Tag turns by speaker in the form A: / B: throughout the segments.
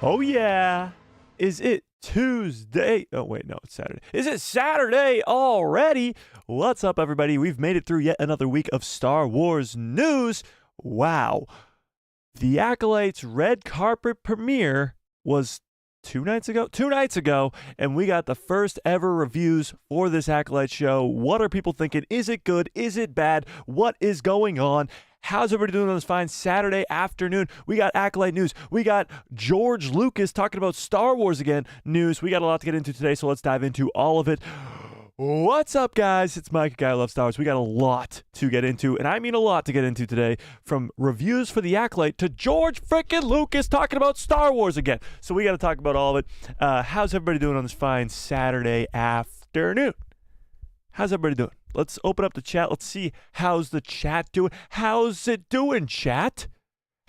A: Oh, yeah. Is it Tuesday? Oh, wait, no, it's Saturday. Is it Saturday already? What's up, everybody? We've made it through yet another week of Star Wars news. Wow. The Acolyte's red carpet premiere was 2 nights ago? 2 nights ago, and we got the first ever reviews for this Acolyte show. What are people thinking? Is it good? Is it bad? What is going on? How's everybody doing on this fine Saturday afternoon? We got Acolyte news. We got George Lucas talking about Star Wars again news. We got a lot to get into today, so let's dive into all of it. What's up, guys? It's Mike, a guy who loves Star Wars. We got a lot to get into, and I mean a lot to get into today, from reviews for the Acolyte to George frickin' Lucas talking about Star Wars again. So we got to talk about all of it. How's everybody doing on this fine Saturday afternoon? How's everybody doing? Let's open up the chat. Let's see how's the chat doing. How's it doing, chat?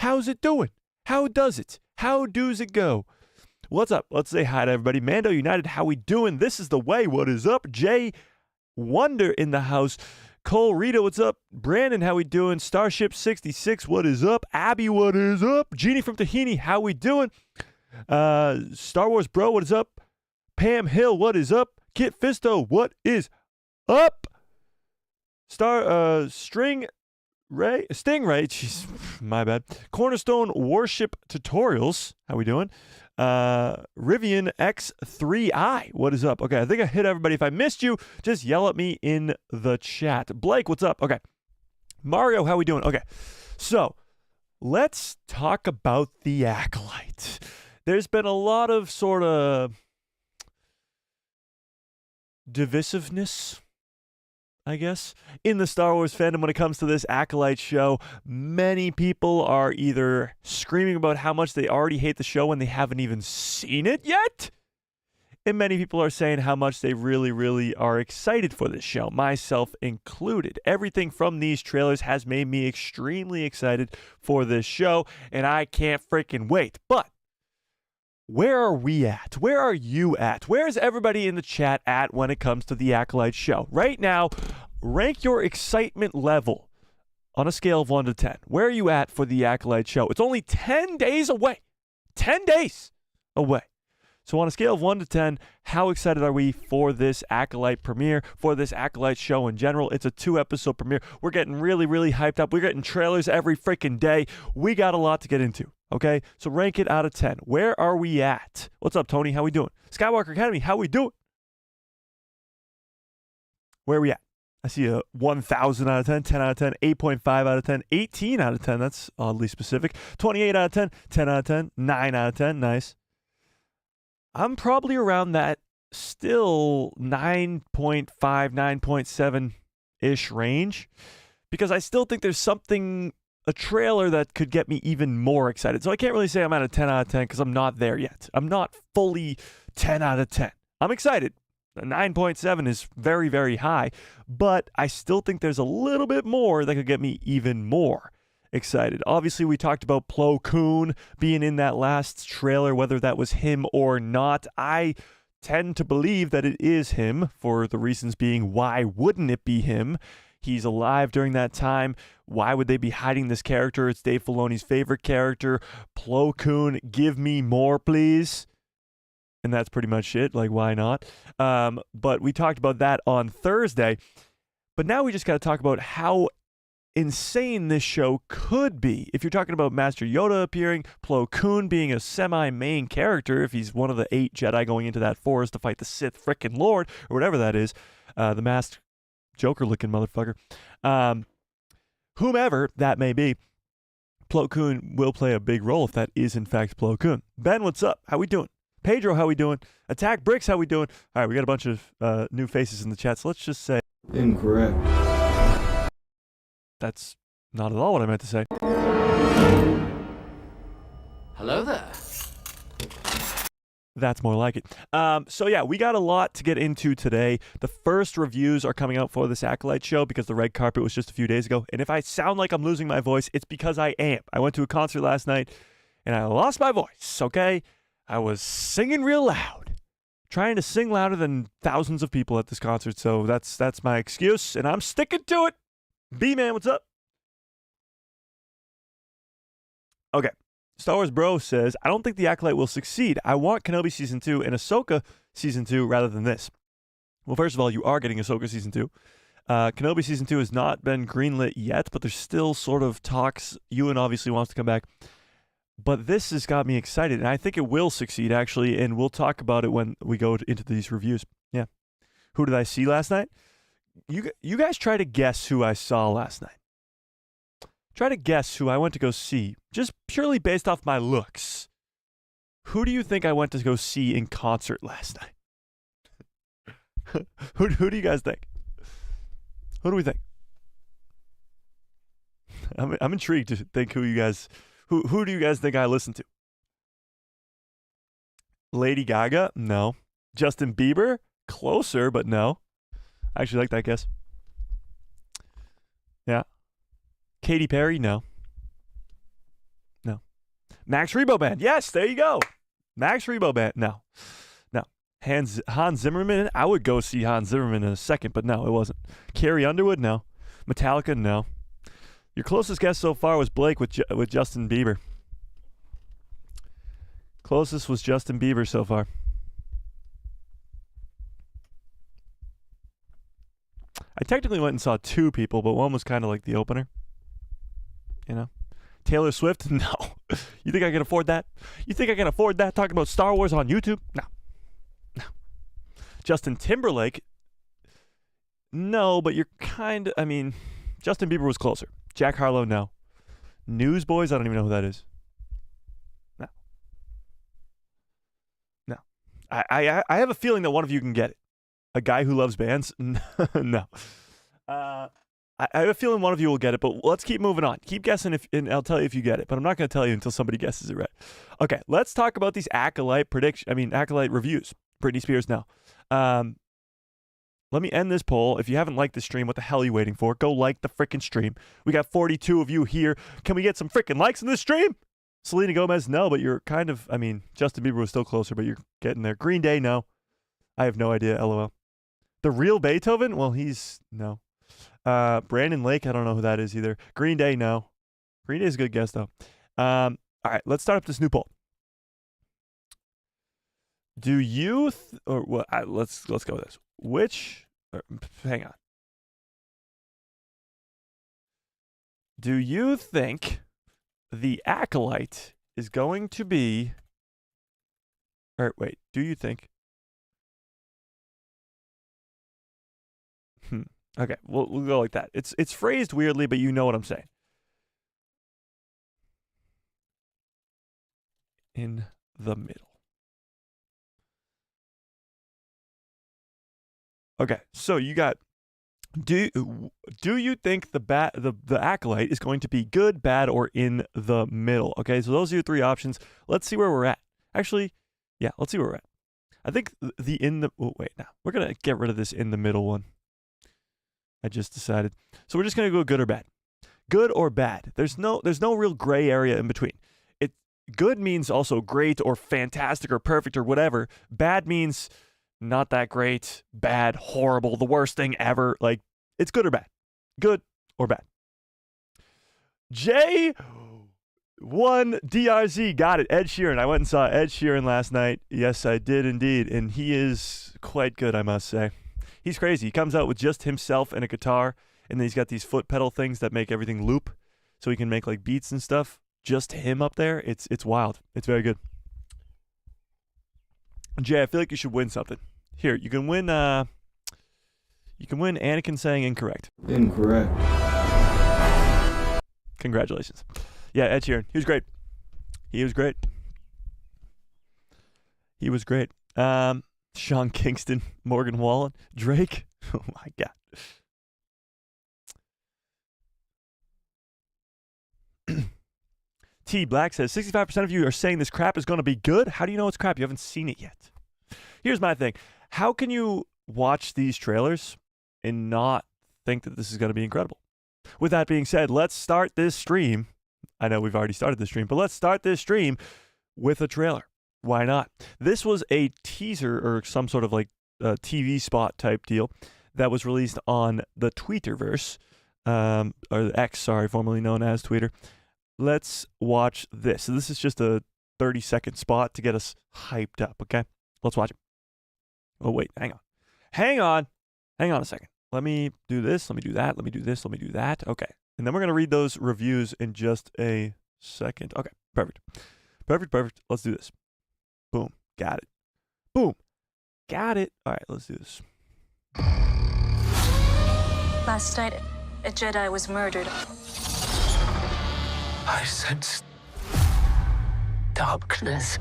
A: How's it doing? How does it? How does it go? What's up? Let's say hi to everybody. Mando United, how we doing? This is the way. What is up? Jay Wonder in the house. Cole Rita, what's up? Brandon, how we doing? Starship 66, what is up? Abby, what is up? Jeannie from Tahini, how we doing? Star Wars Bro, what is up? Pam Hill, what is up? Kit Fisto, what is up? Stingray, jeez, my bad. Cornerstone Warship Tutorials, how we doing? Rivian X3i, what is up? Okay, I think I hit everybody. If I missed you, just yell at me in the chat. Blake, what's up? Okay. Mario, how we doing? Okay, so let's talk about the Acolyte. There's been a lot of sort of divisiveness, I guess, in the Star Wars fandom when it comes to this Acolyte show. Many people are either screaming about how much they already hate the show when they haven't even seen it yet, and many people are saying how much they really, really are excited for this show, myself included. Everything from these trailers has made me extremely excited for this show, and I can't freaking wait. But where are we at? Where are you at? Where is everybody in the chat at when it comes to the Acolyte show? Right now, rank your excitement level on a scale of 1 to 10. Where are you at for the Acolyte show? It's only 10 days away. 10 days away. So on a scale of 1 to 10, how excited are we for this Acolyte premiere, for this Acolyte show in general? It's a 2-episode premiere. We're getting really, really hyped up. We're getting trailers every freaking day. We got a lot to get into. Okay, so rank it out of 10. Where are we at? What's up, Tony? How we doing? Skywalker Academy, how we doing? Where are we at? I see a 1,000 out of 10, 10 out of 10, 8.5 out of 10, 18 out of 10. That's oddly specific. 28 out of 10, 10 out of 10, 9 out of 10. Nice. I'm probably around that still 9.5, 9.7-ish range, because I still think there's something, a trailer that could get me even more excited. So I can't really say I'm at a 10 out of 10 because I'm not there yet. I'm not fully 10 out of 10. I'm excited. A 9.7 is very, very high, but I still think there's a little bit more that could get me even more excited. Obviously, we talked about Plo Koon being in that last trailer, whether that was him or not. I tend to believe that it is him, for the reasons being, why wouldn't it be him? He's alive during that time. Why would they be hiding this character? It's Dave Filoni's favorite character. Plo Koon, give me more, please. And that's pretty much it. Like, why not? But we talked about that on Thursday. But now we just got to talk about how insane this show could be. If you're talking about Master Yoda appearing, Plo Koon being a semi-main character, if he's one of the 8 Jedi going into that forest to fight the Sith frickin' Lord, or whatever that is, the masked Joker-looking motherfucker. Whomever that may be, Plo Koon will play a big role if that is in fact Plo Koon. Ben, what's up? How we doing? Pedro, how we doing? Attack Bricks, how we doing? All right, we got a bunch of new faces in the chat, so let's just say
B: incorrect.
A: That's not at all what I meant to say.
C: Hello there.
A: That's more like it. So yeah, we got a lot to get into today. The first reviews are coming out for this Acolyte show because the red carpet was just a few days ago. And if I sound like I'm losing my voice, it's because I am. I went to a concert last night and I lost my voice, okay? I was singing real loud. Trying to sing louder than thousands of people at this concert, so that's my excuse, and I'm sticking to it. B-Man, what's up? Okay, Star Wars Bro says, I don't think The Acolyte will succeed. I want Kenobi Season 2 and Ahsoka Season 2 rather than this. Well, first of all, you are getting Ahsoka Season 2. Kenobi Season 2 has not been greenlit yet, but there's still sort of talks. Ewan obviously wants to come back. But this has got me excited, and I think it will succeed, actually, and we'll talk about it when we go into these reviews. Yeah. Who did I see last night? You guys try to guess who I saw last night. Try to guess who I went to go see, just purely based off my looks. Who do you think I went to go see in concert last night? Who do you guys think? Who do we think? I'm intrigued to think who you guys... Who do you guys think I listened to? Lady Gaga? No. Justin Bieber? Closer, but no. I actually like that guess. Yeah. Katy Perry? No. No. Max Rebo Band? Yes, there you go. Max Rebo Band? No. No. Hans Zimmerman? I would go see Hans Zimmerman in a second, but no, it wasn't. Carrie Underwood? No. Metallica? No. Your closest guess so far was Blake with Justin Bieber. Closest was Justin Bieber so far. I technically went and saw two people, but one was kind of like the opener. You know? Taylor Swift? No. You think I can afford that? You think I can afford that? Talking about Star Wars on YouTube? No. No. Justin Timberlake? No, but you're kind of... I mean, Justin Bieber was closer. Jack Harlow? No. Newsboys? I don't even know who that is. No. No. I have a feeling that one of you can get it. A guy who loves bands? No. I have a feeling one of you will get it, but let's keep moving on. Keep guessing, and I'll tell you if you get it, but I'm not going to tell you until somebody guesses it right. Okay, let's talk about these Acolyte reviews. Britney Spears now. Let me end this poll. If you haven't liked the stream, what the hell are you waiting for? Go like the freaking stream. We got 42 of you here. Can we get some freaking likes in this stream? Selena Gomez, no, but you're kind of, Justin Bieber was still closer, but you're getting there. Green Day, no. I have no idea, LOL. The real Beethoven? Well, no. Brandon Lake, I don't know who that is either. Green Day, no. Green Day is a good guess, though. All right, let's start up this new poll. Do you, let's go with this. Hang on. Do you think The Acolyte is going to be, do you think? Okay, we'll go like that. It's phrased weirdly, but you know what I'm saying. In the middle. Okay, so you got. Do you think the Acolyte is going to be good, bad, or in the middle? Okay, so those are your three options. Let's see where we're at. Actually, yeah, let's see where we're at. I think we're gonna get rid of this in the middle one. I just decided. So we're just gonna go good or bad. Good or bad. There's no real gray area in between. Good means also great or fantastic or perfect or whatever. Bad means not that great, bad, horrible, the worst thing ever. Like, it's good or bad. Good or bad. J1DRZ got it. Ed Sheeran. I went and saw Ed Sheeran last night. Yes, I did indeed. And he is quite good, I must say. He's crazy. He comes out with just himself and a guitar, and then he's got these foot pedal things that make everything loop, so he can make like beats and stuff. Just him up there. It's wild. It's very good. Jay, I feel like you should win something. Here, you can win Anakin saying incorrect.
B: Incorrect.
A: Congratulations. Yeah, Ed Sheeran. He was great. He was great. Sean Kingston, Morgan Wallen, Drake. Oh my God. T Black says 65% of you are saying this crap is going to be good. How do you know it's crap? You haven't seen it yet. Here's my thing. How can you watch these trailers and not think that this is going to be incredible? With that being said, let's start this stream. I know we've already started the stream, but let's start this stream with a trailer. Why not? This was a teaser or some sort of like TV spot type deal that was released on the Tweeterverse, or the X, formerly known as Twitter, let's watch this. So this is just a 30-second spot to get us hyped up, okay? Let's watch it. Oh, wait, hang on a second. Let me do this, let me do that, let me do this, let me do that. Okay, and then we're going to read those reviews in just a second. Okay, perfect. Let's do this. Boom, got it. Boom, got it. All right, let's do this.
B: Last night, a Jedi was murdered.
C: I sensed darkness.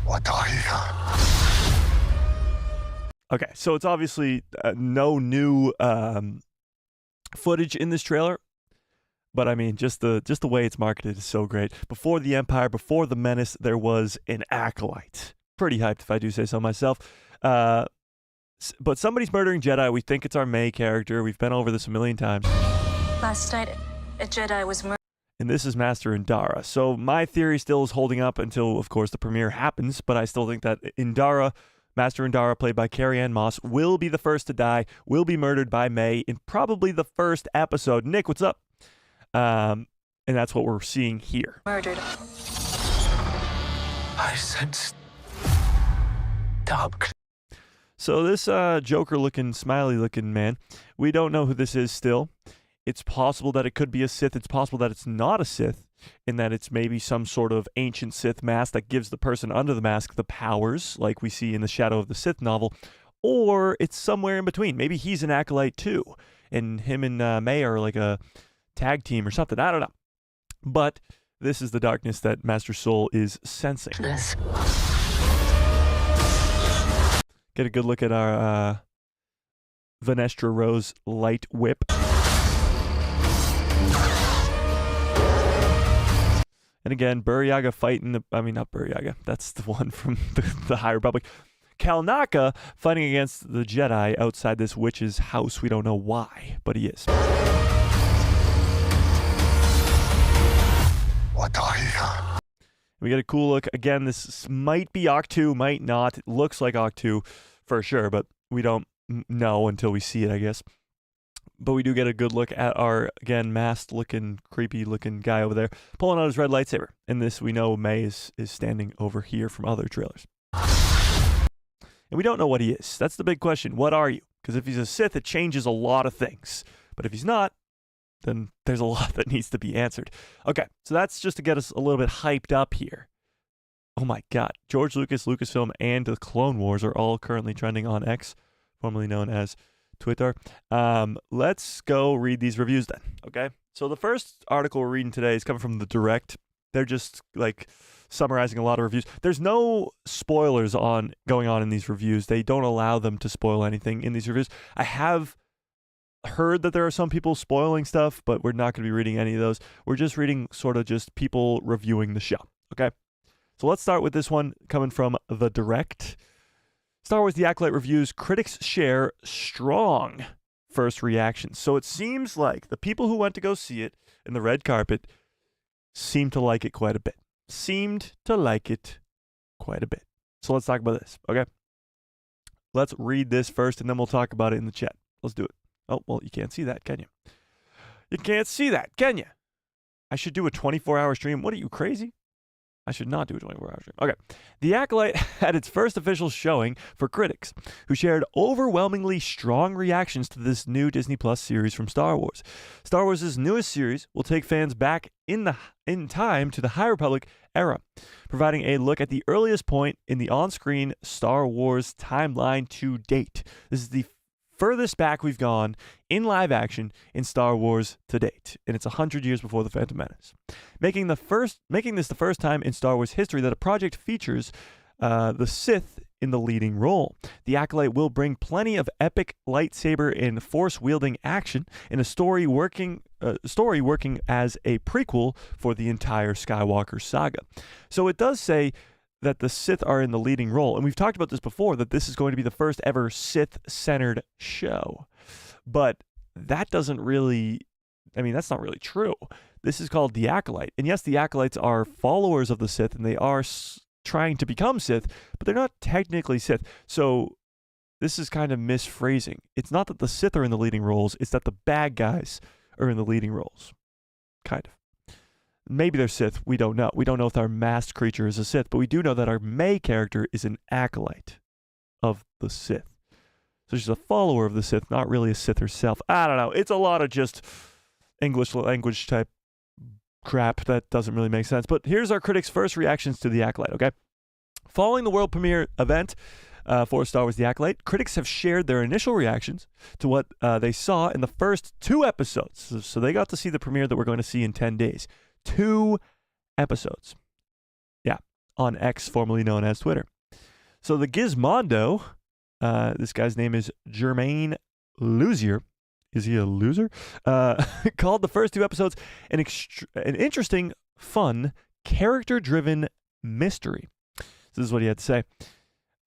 C: What are you?
A: Okay, so it's obviously no new footage in this trailer, but I mean, just the way it's marketed is so great. Before the Empire, before the Menace, there was an Acolyte. Pretty hyped, if I do say so myself. But somebody's murdering Jedi. We think it's our May character. We've been over this a million times.
B: Last night, a Jedi was murdered.
A: And this is Master Indara. So my theory still is holding up until, of course, the premiere happens. But I still think that Master Indara, played by Carrie-Anne Moss, will be the first to die, will be murdered by May in probably the first episode. Nick, what's up? And that's what we're seeing here.
B: Murdered.
C: I sensed dark.
A: So this Joker-looking, smiley-looking man, we don't know who this is still. It's possible that it could be a Sith. It's possible that it's not a Sith, in that it's maybe some sort of ancient Sith mask that gives the person under the mask the powers, like we see in the Shadow of the Sith novel, or it's somewhere in between. Maybe he's an Acolyte too, and him and May are like a tag team or something. I don't know. But this is the darkness that Master Soul is sensing. Get a good look at our Vanestra Rose light whip. And again, Buryaga fighting not Buryaga, that's the one from the High Republic. Kalnaka fighting against the Jedi outside this witch's house. We don't know why, but he is.
C: What are you?
A: We get a cool look. Again, this might be Octu, might not. It looks like Octu for sure, but we don't know until we see it, I guess. But we do get a good look at our, again, masked-looking, creepy-looking guy over there pulling out his red lightsaber. And this, we know May is standing over here from other trailers. And we don't know what he is. That's the big question. What are you? Because if he's a Sith, it changes a lot of things. But if he's not, then there's a lot that needs to be answered. Okay, so that's just to get us a little bit hyped up here. Oh my God. George Lucas, Lucasfilm, and the Clone Wars are all currently trending on X, formerly known as Twitter. Let's go read these reviews then, okay? So the first article we're reading today is coming from The Direct. They're just like summarizing a lot of reviews. There's no spoilers going on in these reviews. They don't allow them to spoil anything in these reviews. I have heard that there are some people spoiling stuff, but we're not going to be reading any of those. We're just reading sort of just people reviewing the show, okay? So let's start with this one coming from The Direct. Star Wars The Acolyte reviews, critics share strong first reactions. So it seems like the people who went to go see it in the red carpet seemed to like it quite a bit. So let's talk about this, okay? Let's read this first, and then we'll talk about it in the chat. Let's do it. Oh, well, you can't see that, can you? You can't see that, can you? I should do a 24-hour stream. What are you, crazy? I should not do a 24-hour stream. Okay. The Acolyte had its first official showing for critics, who shared overwhelmingly strong reactions to this new Disney Plus series from Star Wars. Star Wars' newest series will take fans back in time to the High Republic era, providing a look at the earliest point in the on-screen Star Wars timeline to date. This is the furthest back we've gone in live action in Star Wars to date, and it's 100 years before The Phantom Menace, making this the first time in Star Wars history that a project features the Sith in the leading role. The Acolyte will bring plenty of epic lightsaber and force-wielding action in a story working as a prequel for the entire Skywalker saga. So it does say that the Sith are in the leading role. And we've talked about this before, that this is going to be the first ever Sith-centered show. But that doesn't really, that's not really true. This is called The Acolyte. And yes, the Acolytes are followers of the Sith, and they are trying to become Sith, but they're not technically Sith. So this is kind of misphrasing. It's not that the Sith are in the leading roles, it's that the bad guys are in the leading roles. Kind of. Maybe they're Sith, we don't know. We don't know if our masked creature is a Sith, but we do know that our May character is an acolyte of the Sith. So she's a follower of the Sith, not really a Sith herself. I don't know. It's a lot of just English language type crap that doesn't really make sense. But here's our critics' first reactions to The Acolyte, okay? Following the world premiere event for Star Wars The Acolyte, critics have shared their initial reactions to what they saw in the first 2 episodes. So they got to see the premiere that we're going to see in 10 days. 2 episodes. Yeah, on X, formerly known as Twitter. So the Gizmondo, this guy's name is Jermaine Luzier. Is he a loser? Called the first 2 episodes an interesting, fun, character-driven mystery. This is what he had to say.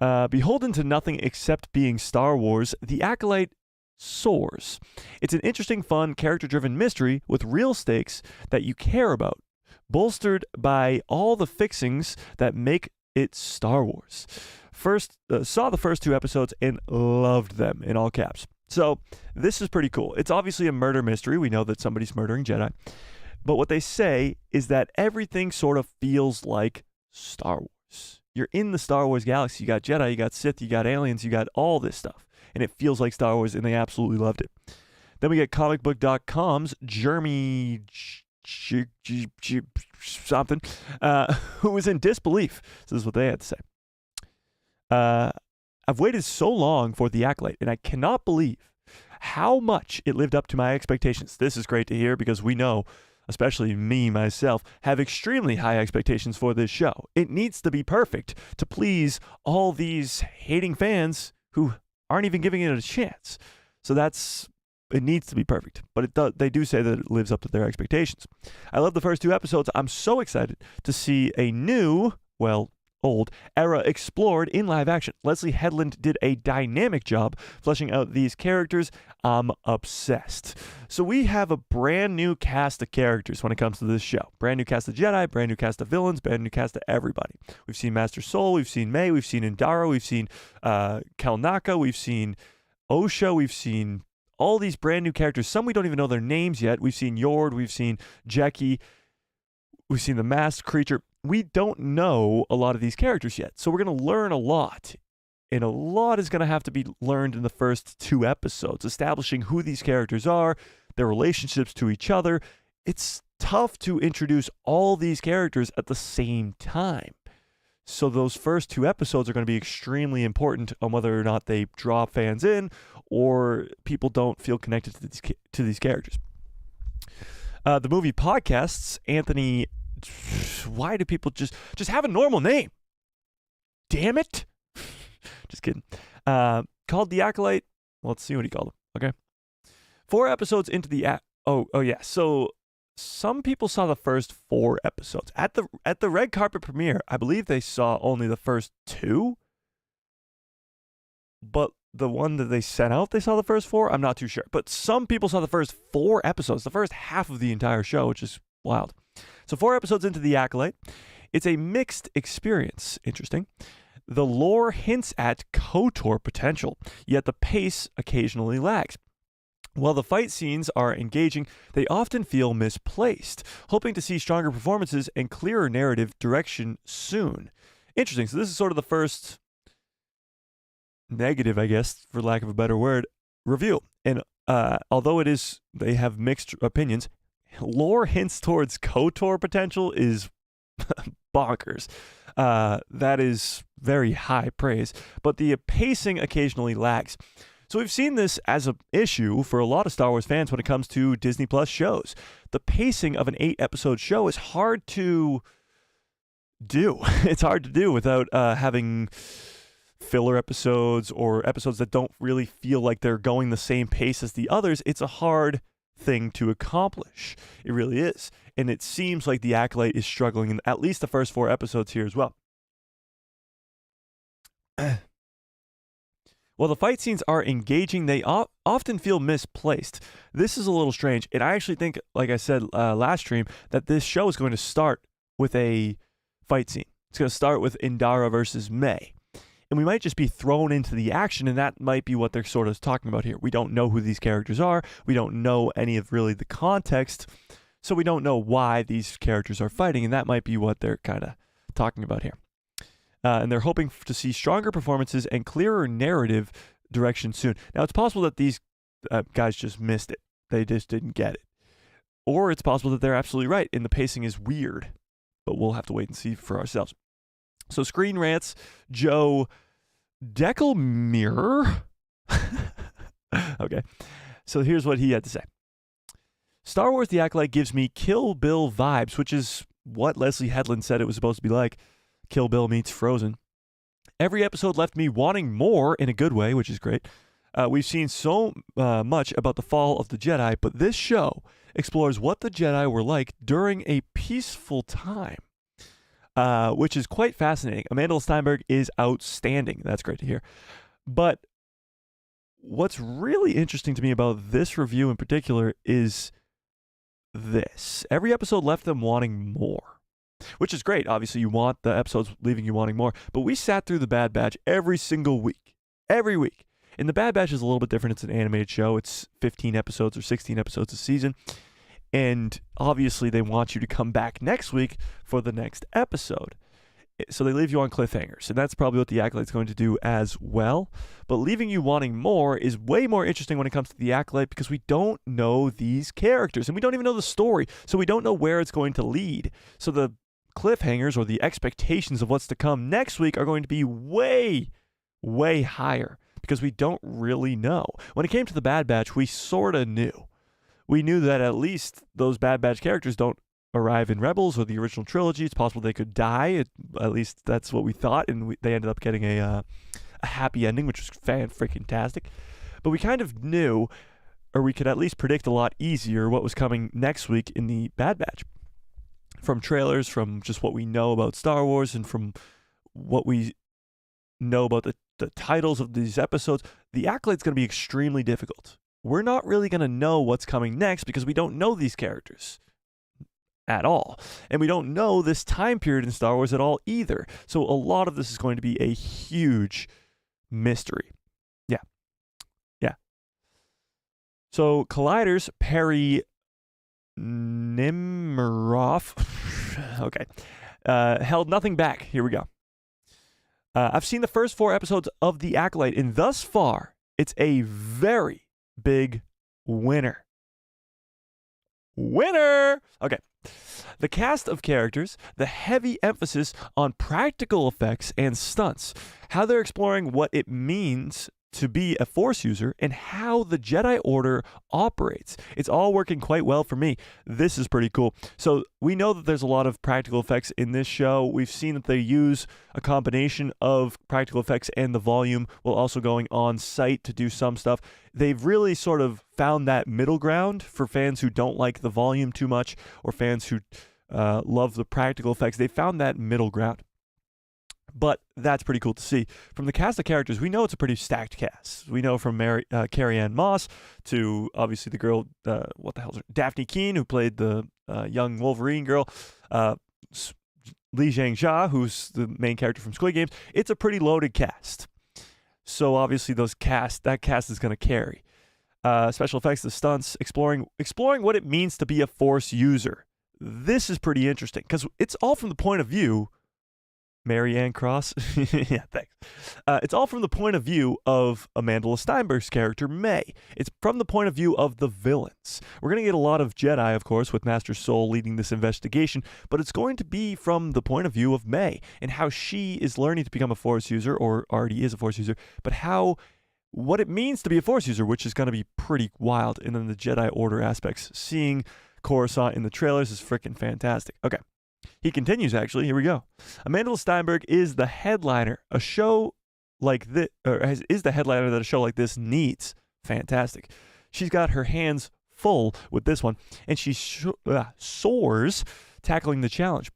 A: Beholden to nothing except being Star Wars, The Acolyte soars. It's an interesting, fun, character-driven mystery with real stakes that you care about, bolstered by all the fixings that make it Star Wars. Saw the first 2 episodes and loved them, in all caps. So this is pretty cool. It's obviously a murder mystery. We know that somebody's murdering Jedi. But what they say is that everything sort of feels like Star Wars. You're in the Star Wars galaxy. You got Jedi, you got Sith, you got aliens, you got all this stuff. And it feels like Star Wars, and they absolutely loved it. Then we get comicbook.com's Jeremy something, who was in disbelief. So this is what they had to say. I've waited so long for The Acolyte, and I cannot believe how much it lived up to my expectations. This is great to hear because we know, especially me, myself, have extremely high expectations for this show. It needs to be perfect to please all these hating fans who aren't even giving it a chance. So it needs to be perfect, but they do say that it lives up to their expectations. I love the first 2 episodes. I'm so excited to see a new, old era explored in live action. Leslie Headland did a dynamic job fleshing out these characters. I'm obsessed. So we have a brand new cast of characters when it comes to this show. Brand new cast of Jedi, brand new cast of villains, brand new cast of everybody. We've seen Master Soul, we've seen May, we've seen Indara, we've seen Kalnaka, we've seen Osha, we've seen all these brand new characters. Some we don't even know their names yet. We've seen Yord, we've seen Jeki, we've seen the masked creature. We don't know a lot of these characters yet, so we're going to learn a lot. And a lot is going to have to be learned in the first 2 episodes, establishing who these characters are, their relationships to each other. It's tough to introduce all these characters at the same time. So those first 2 episodes are going to be extremely important on whether or not they draw fans in or people don't feel connected to these characters. The movie podcasts, Anthony... Why do people just have a normal name? Damn it. Just kidding. Called The Acolyte. Let's see what he called him. Okay. 4 episodes into the... Oh, yeah. So some people saw the first 4 episodes. At the red carpet premiere, I believe they saw only the first 2. But the one that they sent out, they saw the first 4? I'm not too sure. But some people saw the first 4 episodes, the first half of the entire show, which is wild. So 4 episodes into The Acolyte. It's a mixed experience. Interesting. The lore hints at KOTOR potential, yet the pace occasionally lags. While the fight scenes are engaging, they often feel misplaced, hoping to see stronger performances and clearer narrative direction soon. Interesting. So this is sort of the first negative, I guess, for lack of a better word, review. And although they have mixed opinions, lore hints towards KOTOR potential is bonkers. That is very high praise, but the pacing occasionally lags. So we've seen this as an issue for a lot of Star Wars fans when it comes to Disney Plus shows. The pacing of an 8-episode show is hard to do. It's hard to do without having filler episodes or episodes that don't really feel like they're going the same pace as the others. It's a hard thing to accomplish. It really is. And it seems like The Acolyte is struggling in at least the first 4 episodes here as well. While the fight scenes are engaging, they often feel misplaced. This is a little strange. And I actually think, like I said last stream, that this show is going to start with a fight scene. It's going to start with Indara versus May. And we might just be thrown into the action, and that might be what they're sort of talking about here. We don't know who these characters are. We don't know any of really the context, so we don't know why these characters are fighting, and that might be what they're kind of talking about here. And they're hoping to see stronger performances and clearer narrative direction soon. Now, it's possible that these guys just missed it. They just didn't get it. Or it's possible that they're absolutely right, and the pacing is weird. But we'll have to wait and see for ourselves. So Screen Rant's Joe Deckelmere. Okay. So here's what he had to say. Star Wars The Acolyte gives me Kill Bill vibes, which is what Leslie Headland said it was supposed to be like. Kill Bill meets Frozen. Every episode left me wanting more in a good way, which is great. We've seen so much about the fall of the Jedi, but this show explores what the Jedi were like during a peaceful time. Which is quite fascinating. Amanda Steinberg is outstanding. That's great to hear. But what's really interesting to me about this review in particular is this. Every episode left them wanting more, which is great. Obviously, you want the episodes leaving you wanting more. But we sat through The Bad Batch every single week. Every week. And The Bad Batch is a little bit different. It's an animated show. It's 15 episodes or 16 episodes a season. And obviously, they want you to come back next week for the next episode. So they leave you on cliffhangers. And that's probably what The Acolyte's going to do as well. But leaving you wanting more is way more interesting when it comes to The Acolyte because we don't know these characters. And we don't even know the story. So we don't know where it's going to lead. So the cliffhangers or the expectations of what's to come next week are going to be way, way higher. Because we don't really know. When it came to The Bad Batch, we sort of knew. We knew that at least those Bad Batch characters don't arrive in Rebels or the original trilogy. It's possible they could die. At least that's what we thought, and they ended up getting a happy ending, which was fan-freaking-tastic. But we kind of knew, or we could at least predict a lot easier what was coming next week in the Bad Batch. From trailers, from just what we know about Star Wars, and from what we know about the titles of these episodes, The Acolyte's going to be extremely difficult. We're not really going to know what's coming next because we don't know these characters at all. And we don't know this time period in Star Wars at all either. So a lot of this is going to be a huge mystery. Yeah. So Collider's Perry Nemiroff okay, held nothing back. Here we go. I've seen the first 4 episodes of The Acolyte, and thus far, it's a very big winner. Okay. The cast of characters, the heavy emphasis on practical effects and stunts, how they're exploring what it means to be a Force user, and how the Jedi Order operates. It's all working quite well for me. This is pretty cool. So we know that there's a lot of practical effects in this show. We've seen that they use a combination of practical effects and the volume while also going on site to do some stuff. They've really sort of found that middle ground for fans who don't like the volume too much or fans who love the practical effects. They found that middle ground. But that's pretty cool to see. From the cast of characters, we know it's a pretty stacked cast. We know from Carrie-Anne Moss to obviously the girl, what the hell's her, Daphne Keane, who played the young Wolverine girl, Li Zhang-Jia, who's the main character from Squid Games. It's a pretty loaded cast. So obviously that cast is going to carry. Special effects, the stunts, exploring what it means to be a Force user. This is pretty interesting because it's all from the point of view. Mary Ann Cross. Yeah, thanks. It's all from the point of view of Amanda Steinberg's character, May. It's from the point of view of the villains. We're going to get a lot of Jedi, of course, with Master Soul leading this investigation, but it's going to be from the point of view of May and how she is learning to become a Force user, or already is a Force user, but what it means to be a Force user, which is going to be pretty wild. And then the Jedi Order aspects. Seeing Coruscant in the trailers is freaking fantastic. Okay. He continues, actually. Here we go. Amanda Steinberg is the headliner. A show like this, is the headliner that a show like this needs. Fantastic. She's got her hands full with this one, and she soars tackling the challenge.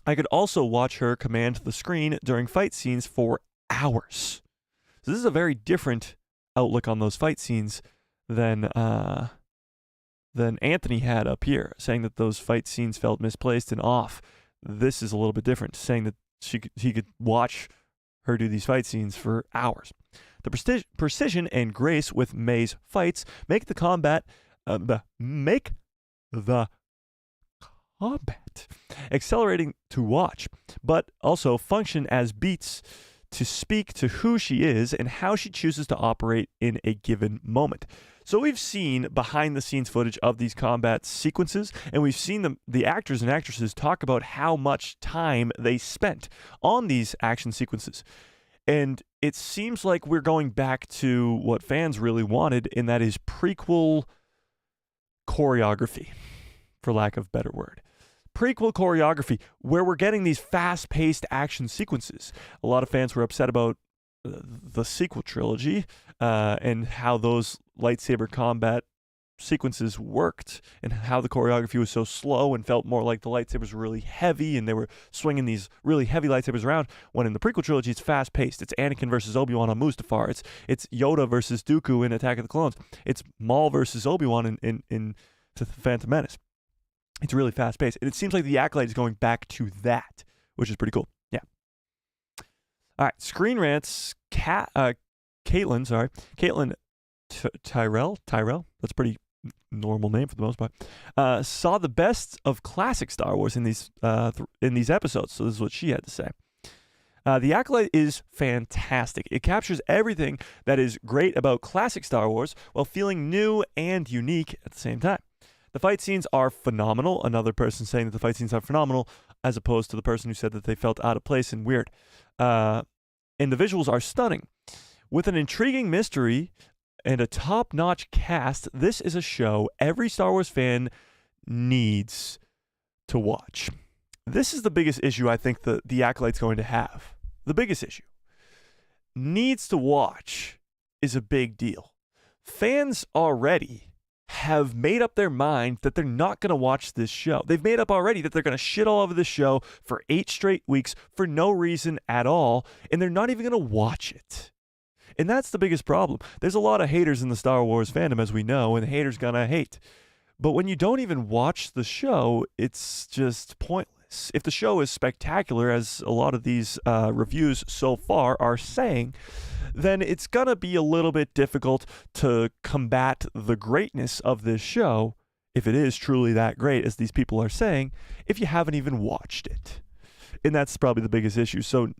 A: I could also watch her command the screen during fight scenes for hours. So this is a very different outlook on those fight scenes than Anthony had up here, saying that those fight scenes felt misplaced and off. This is a little bit different, saying that he could watch her do these fight scenes for hours. The precision and grace with May's fights make the combat accelerating to watch, but also function as beats to speak to who she is and how she chooses to operate in a given moment. So we've seen behind the scenes footage of these combat sequences, and we've seen the actors and actresses talk about how much time they spent on these action sequences. And it seems like we're going back to what fans really wanted, and that is prequel choreography, for lack of a better word. Prequel choreography, where we're getting these fast-paced action sequences. A lot of fans were upset about the sequel trilogy and how those lightsaber combat sequences worked and how the choreography was so slow and felt more like the lightsabers were really heavy and they were swinging these really heavy lightsabers around, when in the prequel trilogy it's fast-paced. It's Anakin versus Obi-Wan on Mustafar. It's Yoda versus Dooku in Attack of the Clones. It's Maul versus Obi-Wan in The Phantom Menace. It's really fast-paced. And it seems like the Acolyte is going back to that, which is pretty cool. Yeah. All right. Screen Rant's Caitlin Tyrell. That's a pretty normal name for the most part. Saw the best of classic Star Wars in these episodes. So this is what she had to say. The Acolyte is fantastic. It captures everything that is great about classic Star Wars while feeling new and unique at the same time. The fight scenes are phenomenal. Another person saying that the fight scenes are phenomenal, as opposed to the person who said that they felt out of place and weird. And the visuals are stunning. With an intriguing mystery and a top-notch cast, this is a show every Star Wars fan needs to watch. This is the biggest issue I think the Acolyte's going to have. The biggest issue. Needs to watch is a big deal. Fans already have made up their mind that they're not going to watch this show. They've made up already that they're going to shit all over this show for 8 straight weeks for no reason at all, and they're not even going to watch it. And that's the biggest problem. There's a lot of haters in the Star Wars fandom, as we know, and the haters gonna hate. But when you don't even watch the show, it's just pointless. If the show is spectacular, as a lot of these reviews so far are saying, then it's going to be a little bit difficult to combat the greatness of this show, if it is truly that great as these people are saying, if you haven't even watched it. And that's probably the biggest issue. So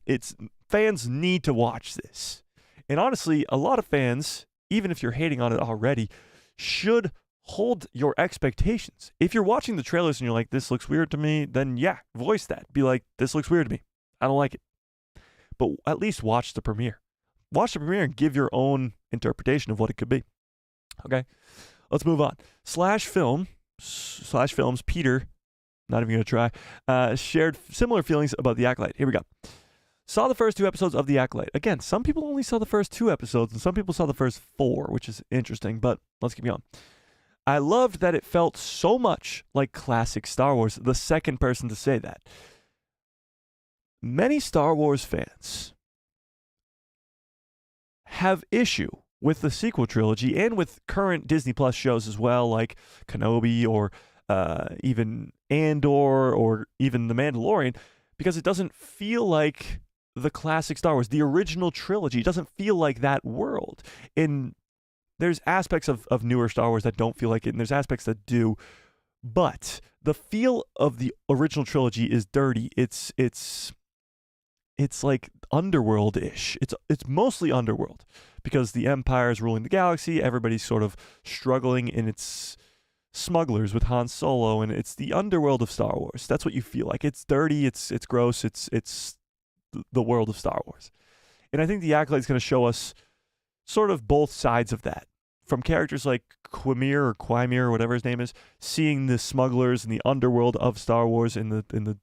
A: fans need to watch this. And honestly, a lot of fans, even if you're hating on it already, should hold your expectations. If you're watching the trailers and you're like, this looks weird to me, then yeah, voice that. Be like, this looks weird to me. I don't like it. But at least watch the premiere. Watch the premiere and give your own interpretation of what it could be. Okay, let's move on. Slash Films, Peter, not even going to try, shared similar feelings about The Acolyte. Here we go. Saw the first 2 episodes of The Acolyte. Again, some people only saw the first 2 episodes, and some people saw the first 4, which is interesting, but let's keep going. I loved that it felt so much like classic Star Wars, the second person to say that. Many Star Wars fans have issue with the sequel trilogy and with current Disney Plus shows as well, like Kenobi or even Andor or even The Mandalorian, because it doesn't feel like the classic Star Wars, the original trilogy. It doesn't feel like that world. And there's aspects of newer Star Wars that don't feel like it, and there's aspects that do. But the feel of the original trilogy is dirty. It's like underworld-ish. It's mostly underworld because the Empire is ruling the galaxy. Everybody's sort of struggling in its smugglers with Han Solo, and it's the underworld of Star Wars. That's what you feel like. It's dirty. It's gross. It's the world of Star Wars. And I think the Acolyte is going to show us sort of both sides of that. From characters like Quimir or whatever his name is, seeing the smugglers and the underworld of Star Wars in the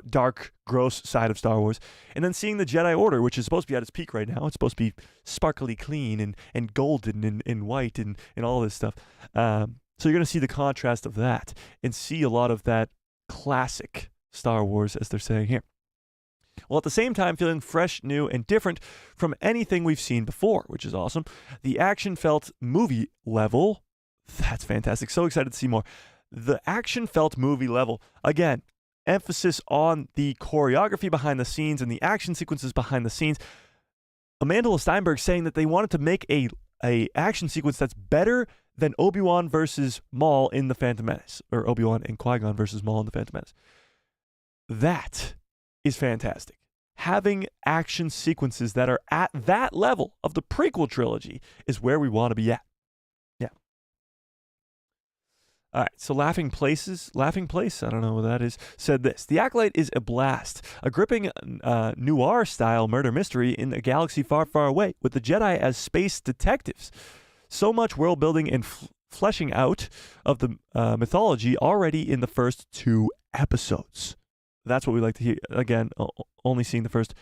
A: dark, gross side of Star Wars, and then seeing the Jedi Order, which is supposed to be at its peak right now. It's supposed to be sparkly clean and golden and white and all this stuff. So you're going to see the contrast of that and see a lot of that classic Star Wars, as they're saying here. While at the same time feeling fresh, new, and different from anything we've seen before, which is awesome. The action felt movie level. That's fantastic. So excited to see more. The action felt movie level. Again, emphasis on the choreography behind the scenes and the action sequences behind the scenes. Amanda Steinberg saying that they wanted to make a action sequence that's better than Obi-Wan versus Maul in The Phantom Menace, or Obi-Wan and Qui-Gon versus Maul in The Phantom Menace. That is fantastic. Having action sequences that are at that level of the prequel trilogy is where we want to be at. Yeah. All right, so Laughing Place, I don't know what that is, said this. The Acolyte is a blast, a gripping noir-style murder mystery in a galaxy far, far away, with the Jedi as space detectives. So much world building and fleshing out of the mythology already in the first 2 episodes. That's what we like to hear. Again, only seeing the first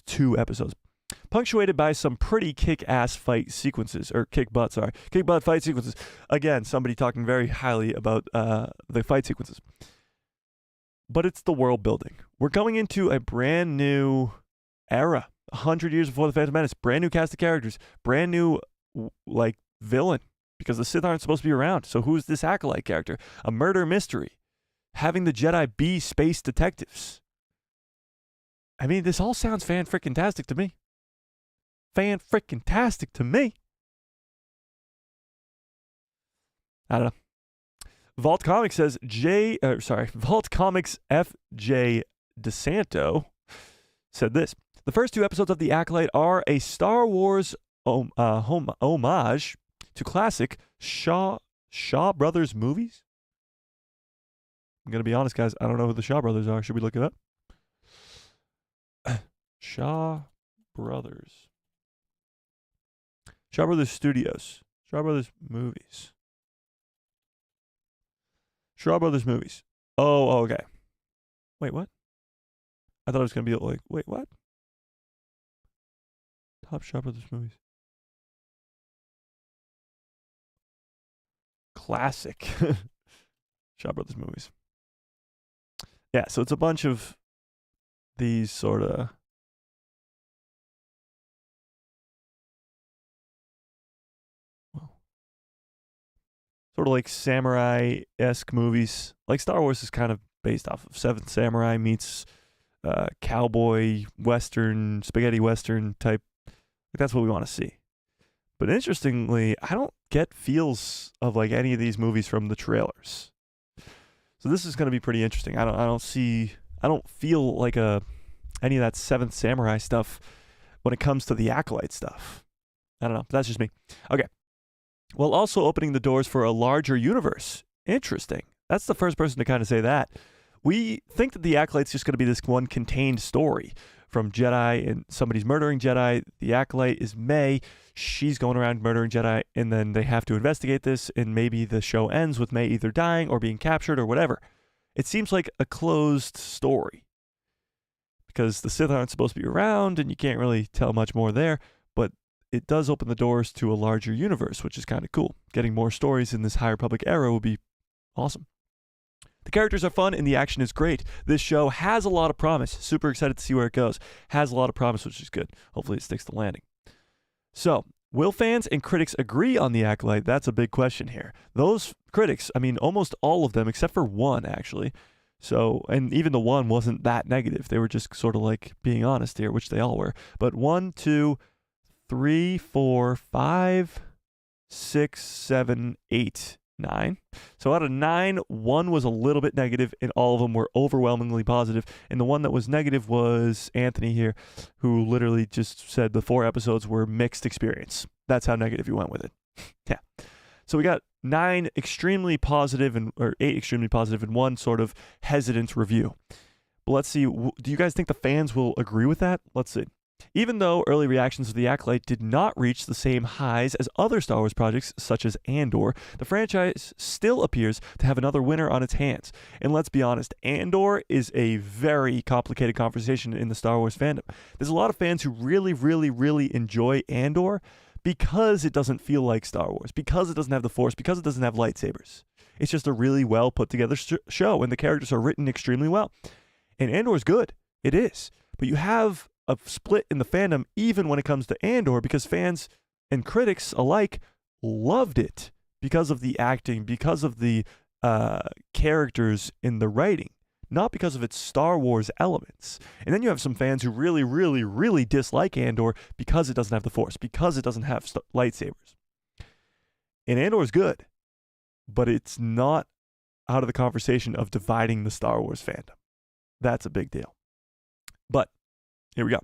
A: 2 episodes. Punctuated by some pretty kick-ass fight sequences, or kick-butt fight sequences. Again, somebody talking very highly about the fight sequences. But it's the world building. We're going into a brand new era, 100 years before The Phantom Menace. Brand new cast of characters, brand new villain, because the Sith aren't supposed to be around. So who's this Acolyte character? A murder mystery. Having the Jedi be space detectives. I mean, this all sounds fan-frickin-tastic to me. Fan-frickin-tastic to me. I don't know. Vault Comics says Vault Comics F.J. DeSanto said this. The first 2 episodes of The Acolyte are a Star Wars homage to classic Shaw Brothers movies. I'm going to be honest, guys. I don't know who the Shaw Brothers are. Should we look it up? Shaw Brothers. Shaw Brothers Studios. Shaw Brothers Movies. Shaw Brothers Movies. Oh, okay. Wait, what? I thought it was going to be like, wait, what? Top Shaw Brothers Movies. Classic. Shaw Brothers Movies. Yeah, so it's a bunch of these sort of like samurai-esque movies. Like Star Wars is kind of based off of Seventh Samurai meets cowboy western, spaghetti western type. Like that's what we want to see. But interestingly, I don't get feels of like any of these movies from the trailers. So this is going to be pretty interesting. I don't feel like any of that Seventh Samurai stuff when it comes to the Acolyte stuff. I don't know. That's just me. Okay. Well, also opening the doors for a larger universe. Interesting. That's the first person to kind of say that. We think that the Acolyte's just going to be this one contained story from Jedi and somebody's murdering Jedi. The Acolyte is May. She's going around murdering Jedi, and then they have to investigate this, and maybe the show ends with May either dying or being captured or whatever. It seems like a closed story because the Sith aren't supposed to be around, and you can't really tell much more there, but it does open the doors to a larger universe, which is kind of cool. Getting more stories in this High Republic era would be awesome. The characters are fun and the action is great. This show has a lot of promise. Super excited to see where it goes. Has a lot of promise, which is good. Hopefully it sticks the landing. So, will fans and critics agree on The Acolyte? That's a big question here. Those critics, I mean, almost all of them, except for one, actually. So, and even the one wasn't that negative. They were just sort of like being honest here, which they all were. But 1, 2, 3, 4, 5, 6, 7, 8, 9. So out of 9, 1 was a little bit negative, and all of them were overwhelmingly positive. And the one that was negative was Anthony here, who literally just said the 4 episodes were mixed experience. That's how negative he went with it. Yeah. So we got 9 extremely positive or 8 extremely positive and 1 sort of hesitant review. But let's see. Do you guys think the fans will agree with that? Let's see. Even though early reactions to The Acolyte did not reach the same highs as other Star Wars projects, such as Andor, the franchise still appears to have another winner on its hands. And let's be honest, Andor is a very complicated conversation in the Star Wars fandom. There's a lot of fans who really, really, really enjoy Andor because it doesn't feel like Star Wars, because it doesn't have the Force, because it doesn't have lightsabers. It's just a really well put together show, and the characters are written extremely well. And Andor's good. It is. But you have a split in the fandom even when it comes to Andor, because fans and critics alike loved it because of the acting, because of the characters in the writing, not because of its Star Wars elements. And then you have some fans who really, really, really dislike Andor because it doesn't have the Force, because it doesn't have lightsabers. And Andor is good, but it's not out of the conversation of dividing the Star Wars fandom. That's a big deal. But here we go.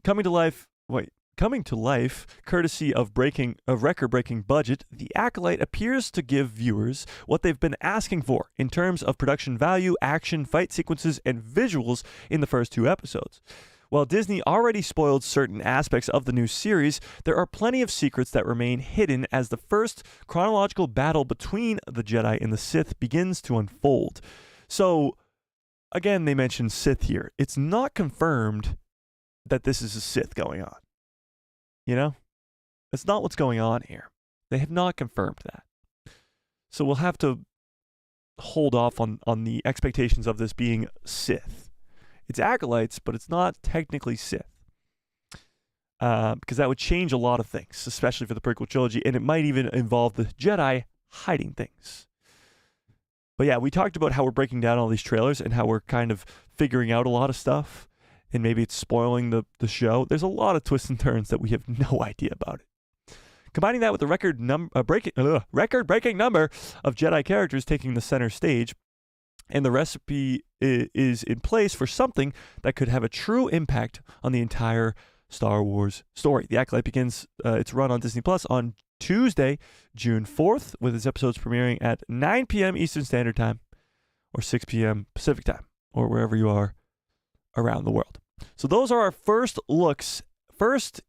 A: Coming to life, courtesy of record-breaking budget, The Acolyte appears to give viewers what they've been asking for in terms of production value, action, fight sequences, and visuals in the first 2 episodes. While Disney already spoiled certain aspects of the new series, there are plenty of secrets that remain hidden as the first chronological battle between the Jedi and the Sith begins to unfold. So, again, they mentioned Sith here. It's not confirmed that this is a Sith going on. You know? That's not what's going on here. They have not confirmed that. So we'll have to hold off on the expectations of this being Sith. It's Acolytes, but it's not technically Sith. Because that would change a lot of things, especially for the prequel trilogy, and it might even involve the Jedi hiding things. But yeah, we talked about how we're breaking down all these trailers and how we're kind of figuring out a lot of stuff, and maybe it's spoiling the show. There's a lot of twists and turns that we have no idea about it. Combining that with the record-breaking number of Jedi characters taking the center stage, and the recipe is in place for something that could have a true impact on the entire Star Wars story. The Acolyte begins its run on Disney Plus on Tuesday, June 4th, with its episodes premiering at 9 p.m. Eastern Standard Time or 6 p.m. Pacific Time, or wherever you are around the world. So those are our first looks, first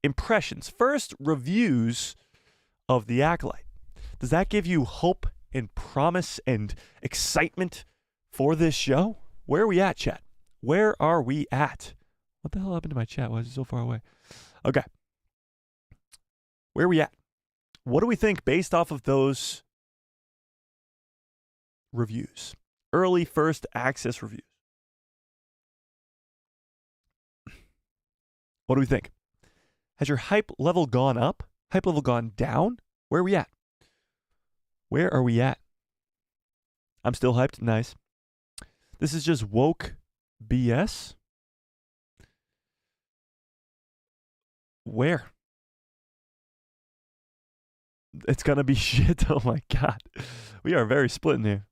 A: impressions, first reviews of The Acolyte. Does that give you hope and promise and excitement for this show? Where are we at, chat? Where are we at? What the hell happened to my chat? Why is it so far away? Okay. Where are we at? What do we think based off of those reviews? Early first access reviews. What do we think? Has your hype level gone up? Hype level gone down? Where are we at? Where are we at? I'm still hyped. Nice. This is just woke BS. Where? It's going to be shit. Oh my God. We are very split in here.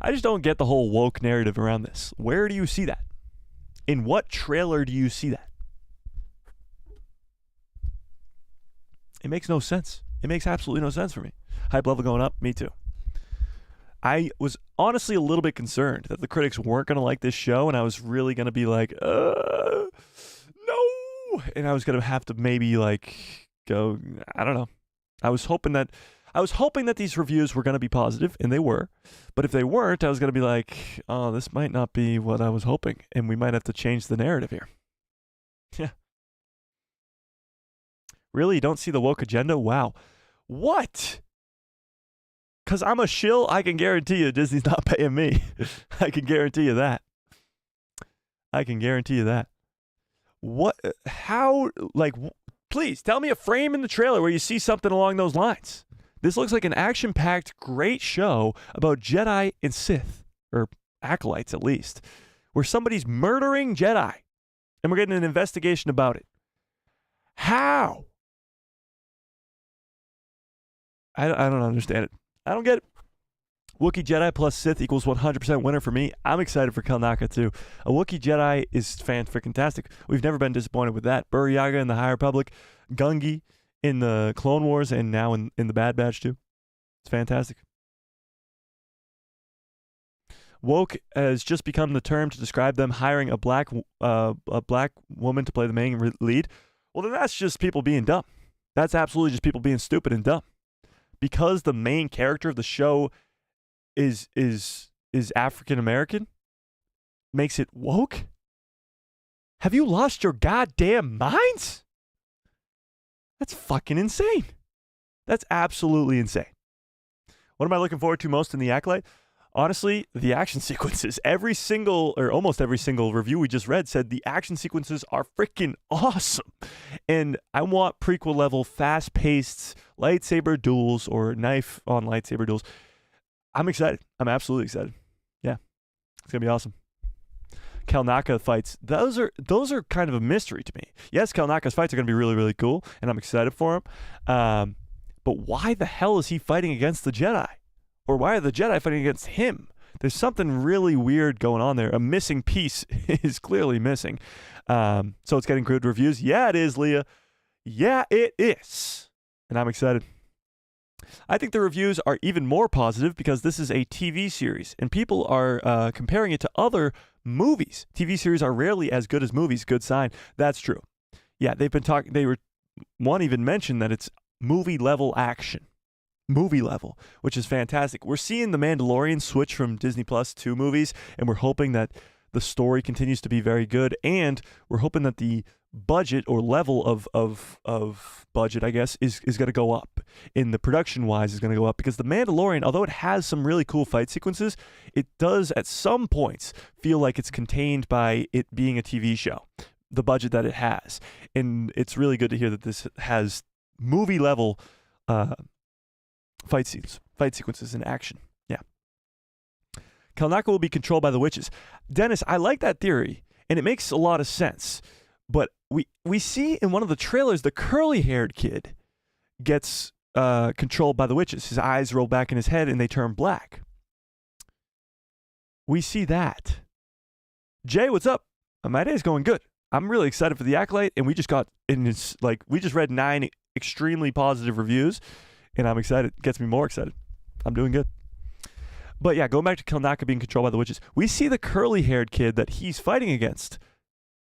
A: I just don't get the whole woke narrative around this. Where do you see that? In what trailer do you see that? It makes no sense. It makes absolutely no sense for me. Hype level going up? Me too. I was honestly a little bit concerned that the critics weren't going to like this show, and I was really going to be like, no! And I was going to have to maybe like go, I don't know. I was hoping that these reviews were going to be positive, and they were. But if they weren't, I was going to be like, oh, this might not be what I was hoping, and we might have to change the narrative here. Yeah. Really? You don't see the woke agenda? Wow. What? Because I'm a shill, I can guarantee you Disney's not paying me. I can guarantee you that. What? How? Like, please tell me a frame in the trailer where you see something along those lines. This looks like an action-packed, great show about Jedi and Sith, or Acolytes at least, where somebody's murdering Jedi, and we're getting an investigation about it. How? I don't understand it. I don't get it. Wookiee Jedi plus Sith equals 100% winner for me. I'm excited for Kelnaka too. A Wookiee Jedi is fan-freaking-tastic. We've never been disappointed with that. Bur-Yaga in the High Republic, Gungi in the Clone Wars, and now in the Bad Batch too. It's fantastic. Woke has just become the term to describe them hiring a black woman to play the main lead. Well, then that's just people being dumb. That's absolutely just people being stupid and dumb. Because the main character of the show is African American, makes it woke? Have you lost your goddamn minds? That's fucking insane. That's absolutely insane. What am I looking forward to most in The Acolyte? Honestly, the action sequences. Almost every single review we just read said the action sequences are freaking awesome. And I want prequel level, fast-paced lightsaber duels or knife on lightsaber duels. I'm excited. I'm absolutely excited. Yeah, it's gonna be awesome. Kalnaka fights, those are kind of a mystery to me. Yes, Kalnaka's fights are going to be really, really cool, and I'm excited for him. But why the hell is he fighting against the Jedi? Or why are the Jedi fighting against him? There's something really weird going on there. A missing piece is clearly missing. So it's getting good reviews. Yeah, it is, Leah. Yeah, it is. And I'm excited. I think the reviews are even more positive because this is a TV series, and people are comparing it to other movies. TV series are rarely as good as movies. Good sign. That's true. Yeah, they've been talking. One even mentioned that it's movie level action, movie level, which is fantastic. We're seeing The Mandalorian switch from Disney Plus to movies, and we're hoping that the story continues to be very good, and we're hoping that the budget or level of budget, I guess, is going to go up. In the production wise is going to go up because The Mandalorian, although it has some really cool fight sequences, it does at some points feel like it's contained by it being a TV show, the budget that it has. And it's really good to hear that this has movie level fight sequences in action. Yeah. Kalnaka will be controlled by the witches. Dennis, I like that theory, and it makes a lot of sense. But we see in one of the trailers the curly-haired kid gets controlled by the witches. His eyes roll back in his head and they turn black. We see that. Jay, what's up? My day's going good. I'm really excited for the Acolyte, and we just read 9 extremely positive reviews, and I'm excited. It gets me more excited. I'm doing good. But yeah, going back to Kalnaka being controlled by the witches, we see the curly-haired kid that he's fighting against.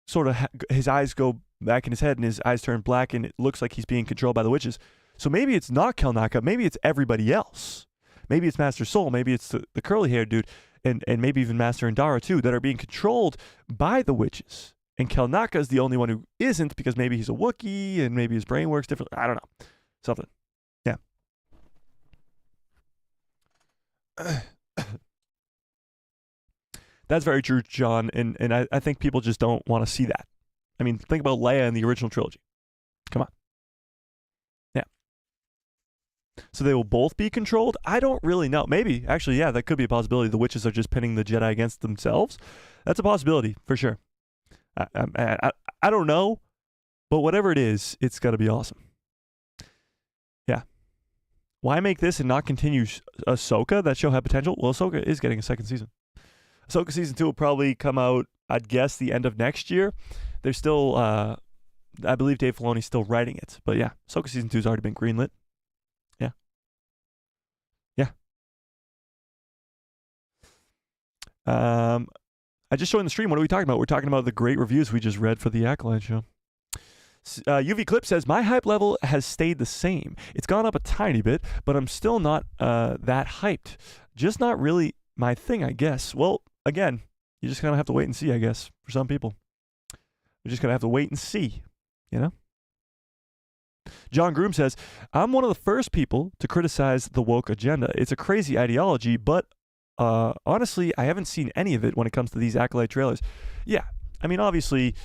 A: Sort of his eyes go back in his head and his eyes turn black, and it looks like he's being controlled by the witches. So maybe it's not Kalnaka. Maybe it's everybody else. Maybe it's Master Soul. Maybe it's the curly-haired dude, and maybe even Master Indara too, that are being controlled by the witches. And Kalnaka is the only one who isn't, because maybe he's a Wookiee and maybe his brain works differently. I don't know. Something. Yeah. That's very true, John, and I think people just don't want to see that. I mean, think about Leia in the original trilogy. Come on. Yeah. So they will both be controlled? I don't really know. Maybe. Actually, yeah, that could be a possibility. The witches are just pinning the Jedi against themselves. That's a possibility, for sure. I don't know, but whatever it is, it's got to be awesome. Yeah. Why make this and not continue Ahsoka? That show had potential. Well, Ahsoka is getting a second season. Ahsoka Season 2 will probably come out, I'd guess, the end of next year. They're still, I believe Dave Filoni's still writing it. But yeah, Ahsoka Season 2 has already been greenlit. Yeah. Yeah. I just joined the stream. What are we talking about? We're talking about the great reviews we just read for the Acolyte show. UV Clip says, my hype level has stayed the same. It's gone up a tiny bit, but I'm still not that hyped. Just not really my thing, I guess. Well, again, you just kind of have to wait and see, I guess, for some people. You're just going to have to wait and see, you know? John Groom says, I'm one of the first people to criticize the woke agenda. It's a crazy ideology, but honestly, I haven't seen any of it when it comes to these Acolyte trailers. Yeah, I mean, obviously,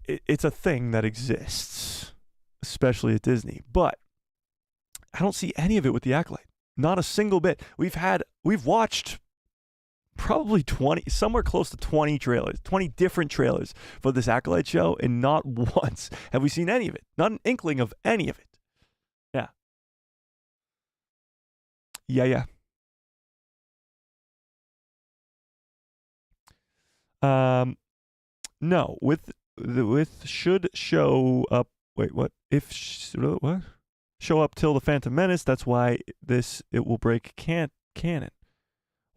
A: it's a thing that exists, especially at Disney, but I don't see any of it with the Acolyte. Not a single bit. We've watched probably 20, somewhere close to 20 trailers, 20 different trailers for this Acolyte show, and not once have we seen any of it. Not an inkling of any of it. Yeah. Yeah. No, with should show up. Wait, what? What? Show up till the Phantom Menace. That's why it will break canon.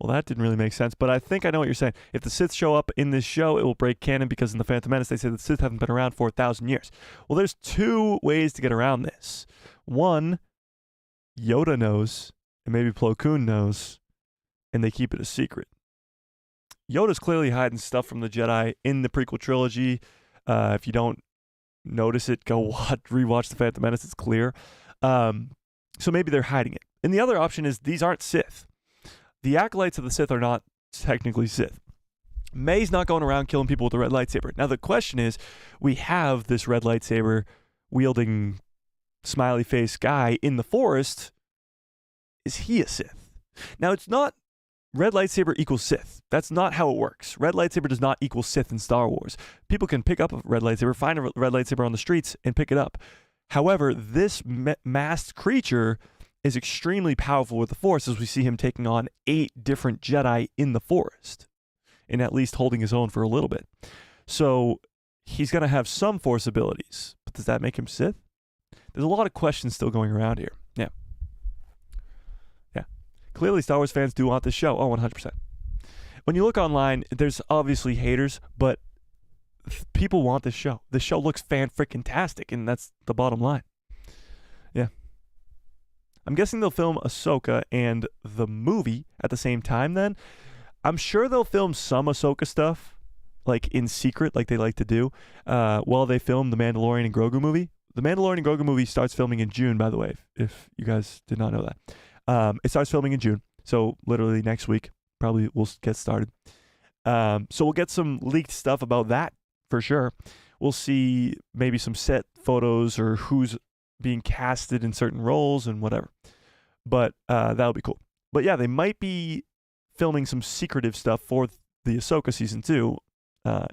A: Well, that didn't really make sense, but I think I know what you're saying. If the Sith show up in this show, it will break canon because in the Phantom Menace they say the Sith haven't been around for 1,000 years. Well, there's 2 ways to get around this. One, Yoda knows, and maybe Plo Koon knows, and they keep it a secret. Yoda's clearly hiding stuff from the Jedi in the prequel trilogy. If you don't notice it, go rewatch the Phantom Menace. It's clear. So maybe they're hiding it. And the other option is these aren't Sith. The Acolytes of the Sith are not technically Sith. May's not going around killing people with a red lightsaber. Now the question is, we have this red lightsaber wielding smiley face guy in the forest. Is he a Sith? Now, it's not red lightsaber equals Sith. That's not how it works. Red lightsaber does not equal Sith in Star Wars. People can pick up a red lightsaber, find a red lightsaber on the streets, and pick it up. However, this masked creature is extremely powerful with the Force, as we see him taking on 8 different Jedi in the forest, and at least holding his own for a little bit. So he's going to have some Force abilities, but does that make him Sith? There's a lot of questions still going around here. Yeah. Clearly, Star Wars fans do want this show. Oh, 100%. When you look online, there's obviously haters, but people want this show. This show looks fan-freaking-tastic, and that's the bottom line. Yeah. I'm guessing they'll film Ahsoka and the movie at the same time then. I'm sure they'll film some Ahsoka stuff, like in secret, like they like to do, while they film the Mandalorian and Grogu movie. The Mandalorian and Grogu movie starts filming in June, by the way, if you guys did not know that. It starts filming in June, so literally next week, probably we'll get started. So we'll get some leaked stuff about that for sure. We'll see maybe some set photos or who's being casted in certain roles and whatever. But that'll be cool. But yeah, they might be filming some secretive stuff for the Ahsoka season 2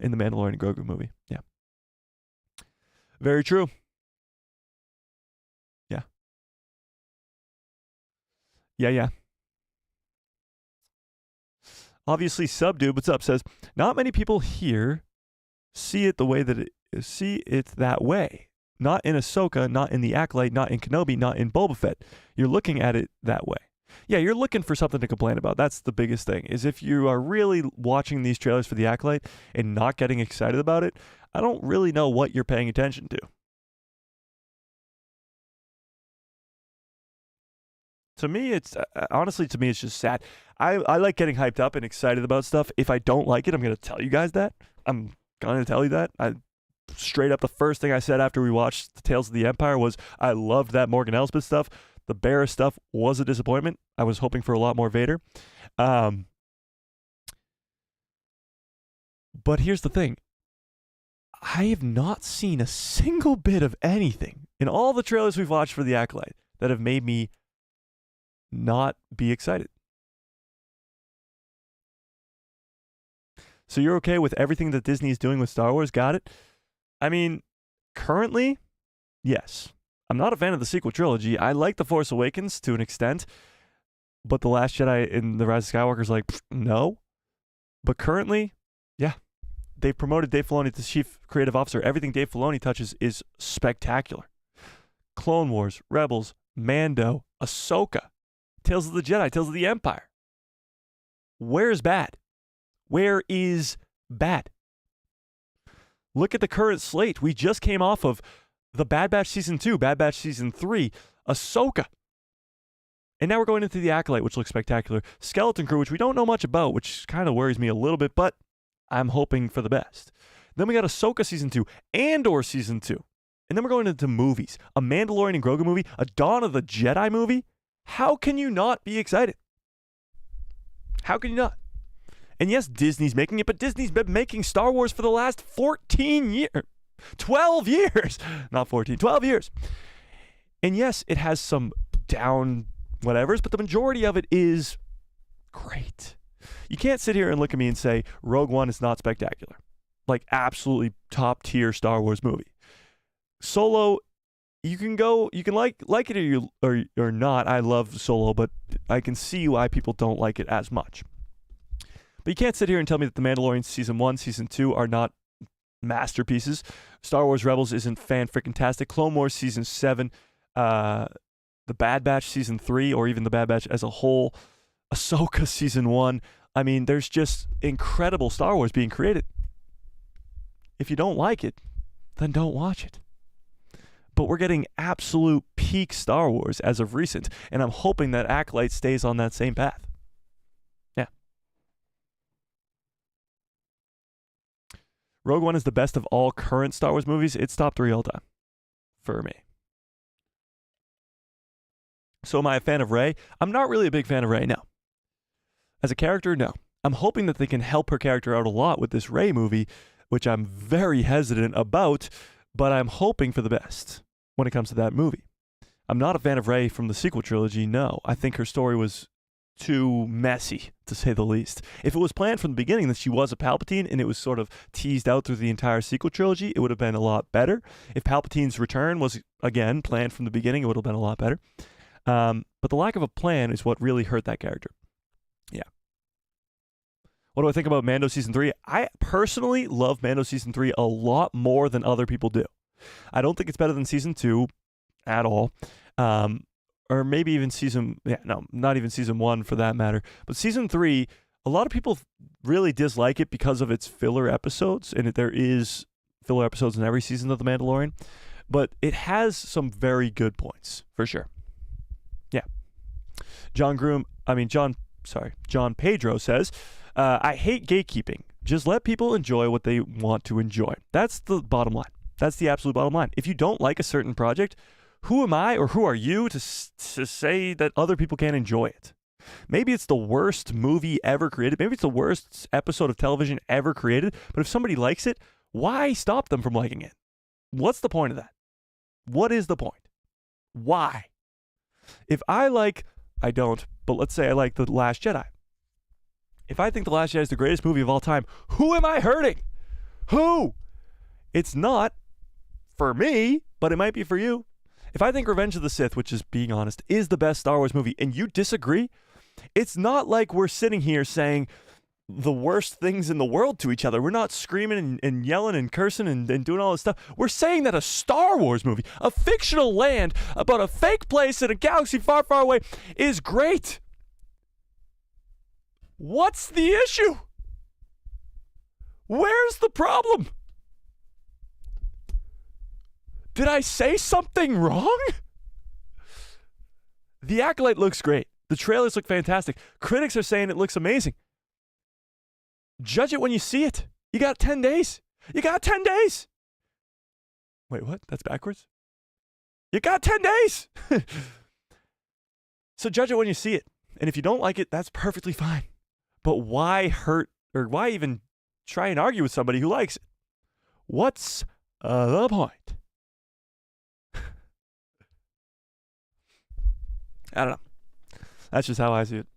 A: in the Mandalorian and Grogu movie. Yeah. Very true. Yeah. Obviously, Subdude, what's up, says, not many people here see it that way. Not in Ahsoka, not in the Acolyte, not in Kenobi, not in Boba Fett. You're looking at it that way. Yeah, you're looking for something to complain about. That's the biggest thing, is if you are really watching these trailers for the Acolyte and not getting excited about it, I don't really know what you're paying attention to. To me, it's honestly, it's just sad. I like getting hyped up and excited about stuff. If I don't like it, I'm going to tell you guys that. I'm going to tell you that. Straight up, the first thing I said after we watched the Tales of the Empire was I loved that Morgan Elsbeth stuff. The Barris stuff was a disappointment. I was hoping for a lot more Vader. But here's the thing. I have not seen a single bit of anything in all the trailers we've watched for the Acolyte that have made me not be excited. So you're okay with everything that Disney is doing with Star Wars? Got it? I mean, currently, yes. I'm not a fan of the sequel trilogy. I like The Force Awakens to an extent, but The Last Jedi and The Rise of Skywalker is like, no. But currently, yeah. They've promoted Dave Filoni to Chief Creative Officer. Everything Dave Filoni touches is spectacular. Clone Wars, Rebels, Mando, Ahsoka, Tales of the Jedi, Tales of the Empire. Where's bad? Where is bad? Look at the current slate. We just came off of The Bad Batch Season 2, Bad Batch Season 3, Ahsoka. And now we're going into The Acolyte, which looks spectacular. Skeleton Crew, which we don't know much about, which kind of worries me a little bit, but I'm hoping for the best. Then we got Ahsoka Season 2, Andor Season 2. And then we're going into movies. A Mandalorian and Grogu movie, a Dawn of the Jedi movie. How can you not be excited? How can you not? And yes, Disney's making it, but Disney's been making Star Wars for the last 14 years. 12 years. Not 14, 12 years. And yes, it has some down whatevers, but the majority of it is great. You can't sit here and look at me and say Rogue One is not spectacular. Like absolutely top tier Star Wars movie. Solo, you can like it or not. I love Solo, but I can see why people don't like it as much. But you can't sit here and tell me that The Mandalorian Season 1, Season 2 are not masterpieces. Star Wars Rebels isn't fan-freaking-tastic. Clone Wars Season 7, The Bad Batch Season 3, or even The Bad Batch as a whole, Ahsoka Season 1. I mean, there's just incredible Star Wars being created. If you don't like it, then don't watch it. But we're getting absolute peak Star Wars as of recent, and I'm hoping that Acolyte stays on that same path. Yeah. Rogue One is the best of all current Star Wars movies. It's top 3 all time for me. So am I a fan of Rey? I'm not really a big fan of Rey, no. As a character, no. I'm hoping that they can help her character out a lot with this Rey movie, which I'm very hesitant about, but I'm hoping for the best when it comes to that movie. I'm not a fan of Rey from the sequel trilogy, no. I think her story was too messy, to say the least. If it was planned from the beginning that she was a Palpatine and it was sort of teased out through the entire sequel trilogy, it would have been a lot better. If Palpatine's return was, again, planned from the beginning, it would have been a lot better. But the lack of a plan is what really hurt that character. Yeah. What do I think about Mando Season 3? I personally love Mando Season 3 a lot more than other people do. I don't think it's better than Season 2 at all. Or maybe even not even Season 1 for that matter. But Season 3, a lot of people really dislike it because of its filler episodes, and there is filler episodes in every season of The Mandalorian. But it has some very good points, for sure. Yeah. John Pedro says, I hate gatekeeping. Just let people enjoy what they want to enjoy. That's the bottom line. That's the absolute bottom line. If you don't like a certain project, who am I or who are you to say that other people can't enjoy it? Maybe it's the worst movie ever created. Maybe it's the worst episode of television ever created. But if somebody likes it, why stop them from liking it? What's the point of that? What is the point? Why? If I don't, but let's say I like The Last Jedi. If I think The Last Jedi is the greatest movie of all time, who am I hurting? Who? It's not for me, but it might be for you. If I think Revenge of the Sith, which is being honest, is the best Star Wars movie, and you disagree, it's not like we're sitting here saying the worst things in the world to each other. We're not screaming and yelling and cursing and doing all this stuff. We're saying that a Star Wars movie, a fictional land about a fake place in a galaxy far, far away, is great. What's the issue? Where's the problem? Did I say something wrong? The Acolyte looks great. The trailers look fantastic. Critics are saying it looks amazing. Judge it when you see it. You got 10 days. You got 10 days. Wait, what? That's backwards? You got 10 days. So judge it when you see it. And if you don't like it, that's perfectly fine. But why hurt or why even try and argue with somebody who likes it? What's the point? I don't know. That's just how I see it.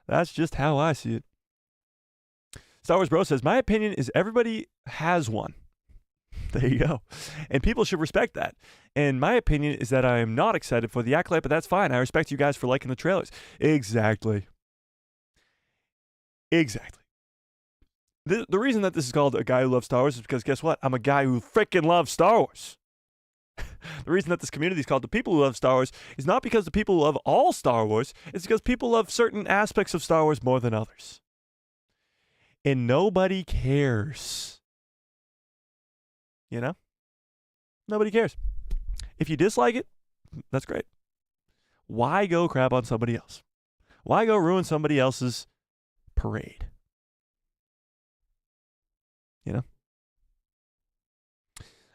A: That's just how I see it. Star Wars Bro says, my opinion is everybody has one. There you go. And people should respect that. And my opinion is that I am not excited for the Acolyte, but that's fine. I respect you guys for liking the trailers. Exactly. The reason that this is called A Guy Who Loves Star Wars is because guess what? I'm a guy who freaking loves Star Wars. The reason that this community is called The People Who Love Star Wars is not because the people who love all Star Wars. It's because people love certain aspects of Star Wars more than others. And nobody cares. You know? Nobody cares. If you dislike it, that's great. Why go crap on somebody else? Why go ruin somebody else's parade? You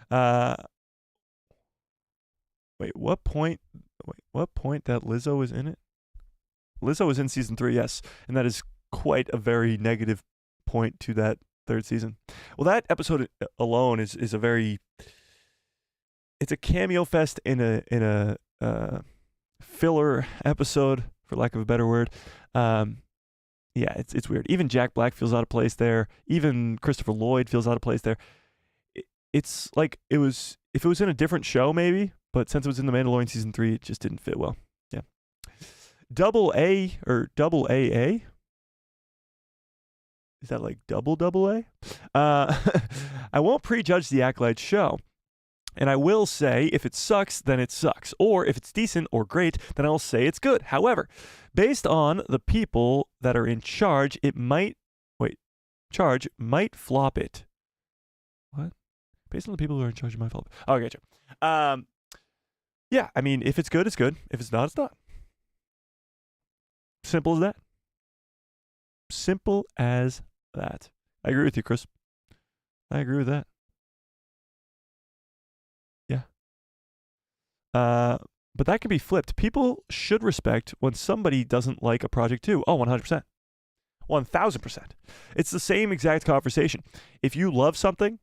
A: know? What point that Lizzo is in it? Lizzo is in season 3, yes. And that is quite a very negative point to that third season. Well, that episode alone is a very, it's a cameo fest in a filler episode, for lack of a better word. Yeah, it's weird. Even Jack Black feels out of place there. Even Christopher Lloyd feels out of place there. It's like if it was in a different show maybe, but since it was in The Mandalorian season 3, it just didn't fit well. Yeah. Double A or double AA? Is that like double A? I won't prejudge the Acolyte show. And I will say, if it sucks, then it sucks. Or if it's decent or great, then I'll say it's good. However, based on the people that are in charge, might flop it. What? Based on the people who are in charge, it might flop it. Oh, I gotcha. Yeah, I mean, if it's good, it's good. If it's not, it's not. Simple as that. Simple as that. I agree with you, Chris. I agree with that. Yeah. But that can be flipped. People should respect when somebody doesn't like a project too. Oh, 100%. 1,000%. It's the same exact conversation. If you love something,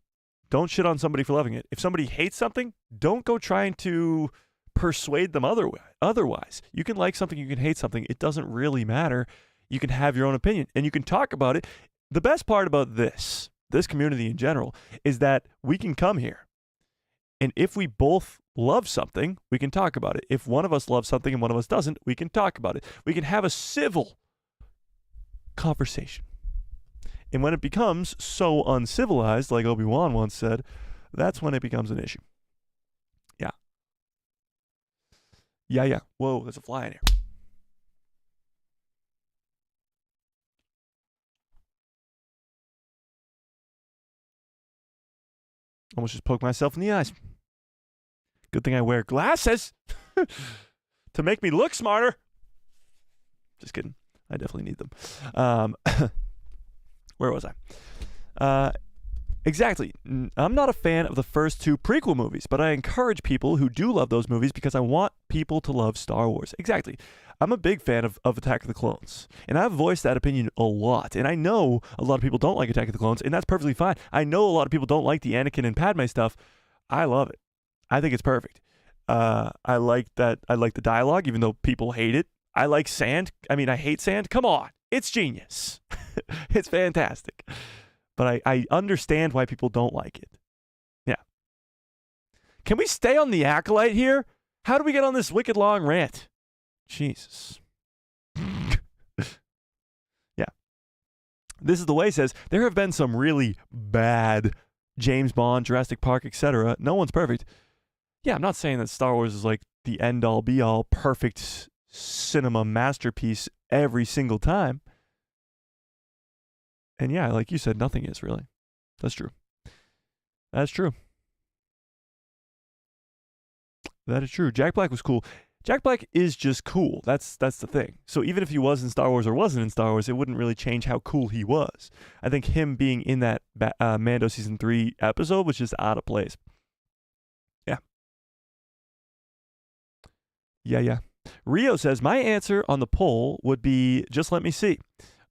A: don't shit on somebody for loving it. If somebody hates something, don't go trying to persuade them otherwise. You can like something, you can hate something. It doesn't really matter. You can have your own opinion and you can talk about it. The best part about this community in general, is that we can come here. And if we both love something, we can talk about it. If one of us loves something and one of us doesn't, we can talk about it. We can have a civil conversation. And when it becomes so uncivilized, like Obi-Wan once said, that's when it becomes an issue. Yeah. Yeah. Whoa, there's a fly in here. Almost just poked myself in the eyes. Good thing I wear glasses to make me look smarter. Just kidding. I definitely need them. Where was I? Exactly. I'm not a fan of the first two prequel movies, but I encourage people who do love those movies because I want people to love Star Wars. Exactly. I'm a big fan of Attack of the Clones, and I've voiced that opinion a lot. And I know a lot of people don't like Attack of the Clones, and that's perfectly fine. I know a lot of people don't like the Anakin and Padme stuff. I love it. I think it's perfect. I like that. I like the dialogue, even though people hate it. I like sand. I mean, I hate sand. Come on. It's genius. It's fantastic. But I understand why people don't like it. Yeah. Can we stay on the Acolyte here? How do we get on this wicked long rant? Jesus. Yeah. This is the way says, there have been some really bad James Bond, Jurassic Park, etc. No one's perfect. Yeah, I'm not saying that Star Wars is like the end-all, be-all, perfect cinema masterpiece every single time. And yeah, like you said, nothing is really. That's true. That's true. That is true. Jack Black was cool. Jack Black is just cool. That's the thing. So even if he was in Star Wars or wasn't in Star Wars, it wouldn't really change how cool he was. I think him being in that Mando Season 3 episode was just out of place. Yeah. Yeah. Rio says, my answer on the poll would be, just let me see.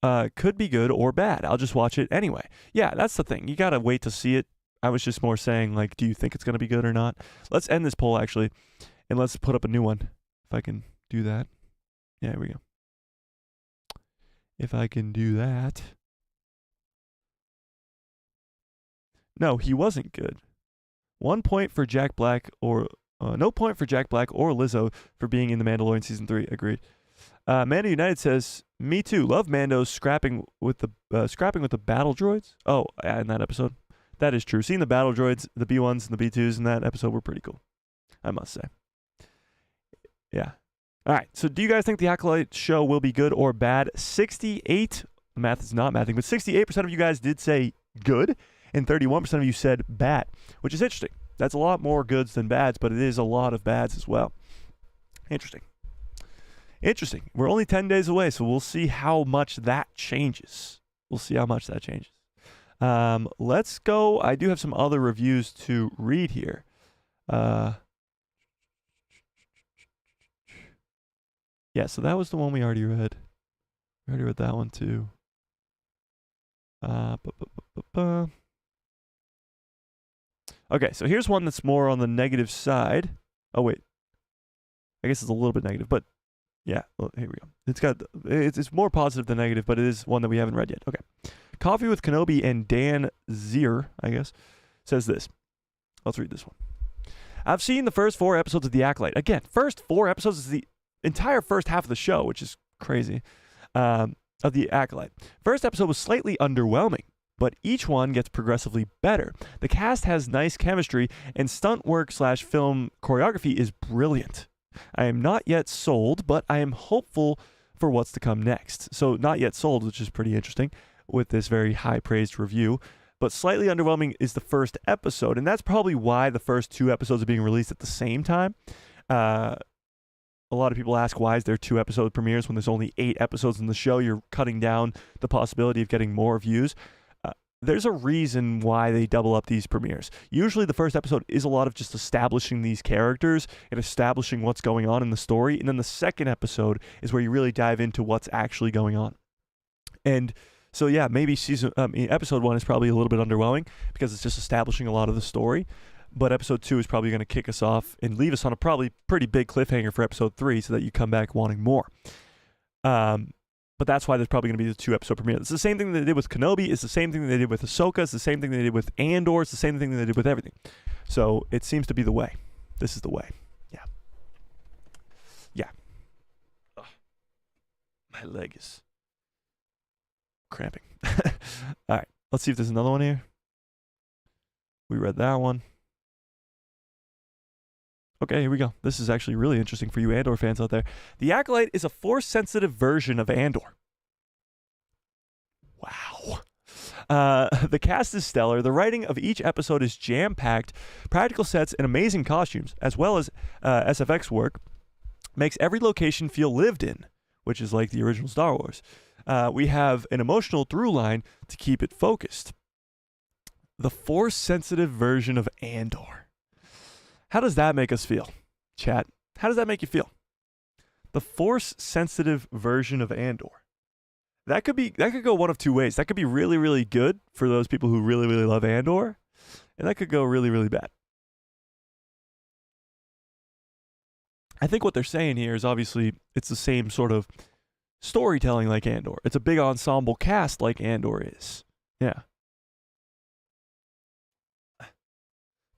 A: Could be good or bad. I'll just watch it anyway. Yeah, that's the thing. You got to wait to see it. I was just more saying, like, do you think it's going to be good or not? Let's end this poll, actually, and let's put up a new one. If I can do that. Yeah, here we go. If I can do that. No, he wasn't good. 1 point for Jack Black or... no point for Jack Black or Lizzo for being in The Mandalorian Season 3. Agreed. Mando United says, me too. Love Mando scrapping with the battle droids. Oh, in that episode. That is true. Seeing the battle droids, the B1s and the B2s in that episode were pretty cool. I must say. Yeah. All right. So do you guys think the Acolyte show will be good or bad? 68, math is not mathing, but 68% of you guys did say good, and 31% of you said bad, which is interesting. That's a lot more goods than bads, but it is a lot of bads as well. Interesting. We're only 10 days away, so we'll see how much that changes. Let's go. I do have some other reviews to read here. Yeah, so that was the one we already read. We already read that one too. Okay, so here's one that's more on the negative side. Oh, wait. I guess it's a little bit negative, but yeah, well, here we go. It's more positive than negative, but it is one that we haven't read yet. Okay. Coffee with Kenobi and Dan Zier, I guess, says this. Let's read this one. I've seen the first 4 episodes of The Acolyte. Again, first 4 episodes is the entire first half of the show, which is crazy, of The Acolyte. First episode was slightly underwhelming, but each one gets progressively better. The cast has nice chemistry, and stunt work / film choreography is brilliant. I am not yet sold, but I am hopeful for what's to come next. So not yet sold, which is pretty interesting with this very high-praised review. But slightly underwhelming is the first episode, and that's probably why the first 2 episodes are being released at the same time. A lot of people ask, why is there 2 episode premieres when there's only 8 episodes in the show? You're cutting down the possibility of getting more views. There's a reason why they double up these premieres. Usually the first episode is a lot of just establishing these characters and establishing what's going on in the story. And then the second episode is where you really dive into what's actually going on. And so, yeah, maybe episode 1 is probably a little bit underwhelming because it's just establishing a lot of the story. But episode 2 is probably going to kick us off and leave us on a probably pretty big cliffhanger for episode 3 so that you come back wanting more. But that's why there's probably going to be the 2-episode premiere. It's the same thing they did with Kenobi. It's the same thing they did with Ahsoka. It's the same thing they did with Andor. It's the same thing they did with everything. So it seems to be the way. This is the way. Yeah. Yeah. Ugh. My leg is cramping. All right. Let's see if there's another one here. We read that one. Okay, here we go. This is actually really interesting for you Andor fans out there. The Acolyte is a Force-sensitive version of Andor. Wow. The cast is stellar. The writing of each episode is jam-packed. Practical sets and amazing costumes, as well as SFX work, makes every location feel lived in, which is like the original Star Wars. We have an emotional through line to keep it focused. The Force-sensitive version of Andor. How does that make us feel, chat? How does that make you feel? The Force-sensitive version of Andor. That could go one of two ways. That could be really, really good for those people who really, really love Andor, and that could go really, really bad. I think what they're saying here is obviously it's the same sort of storytelling like Andor. It's a big ensemble cast like Andor is. Yeah.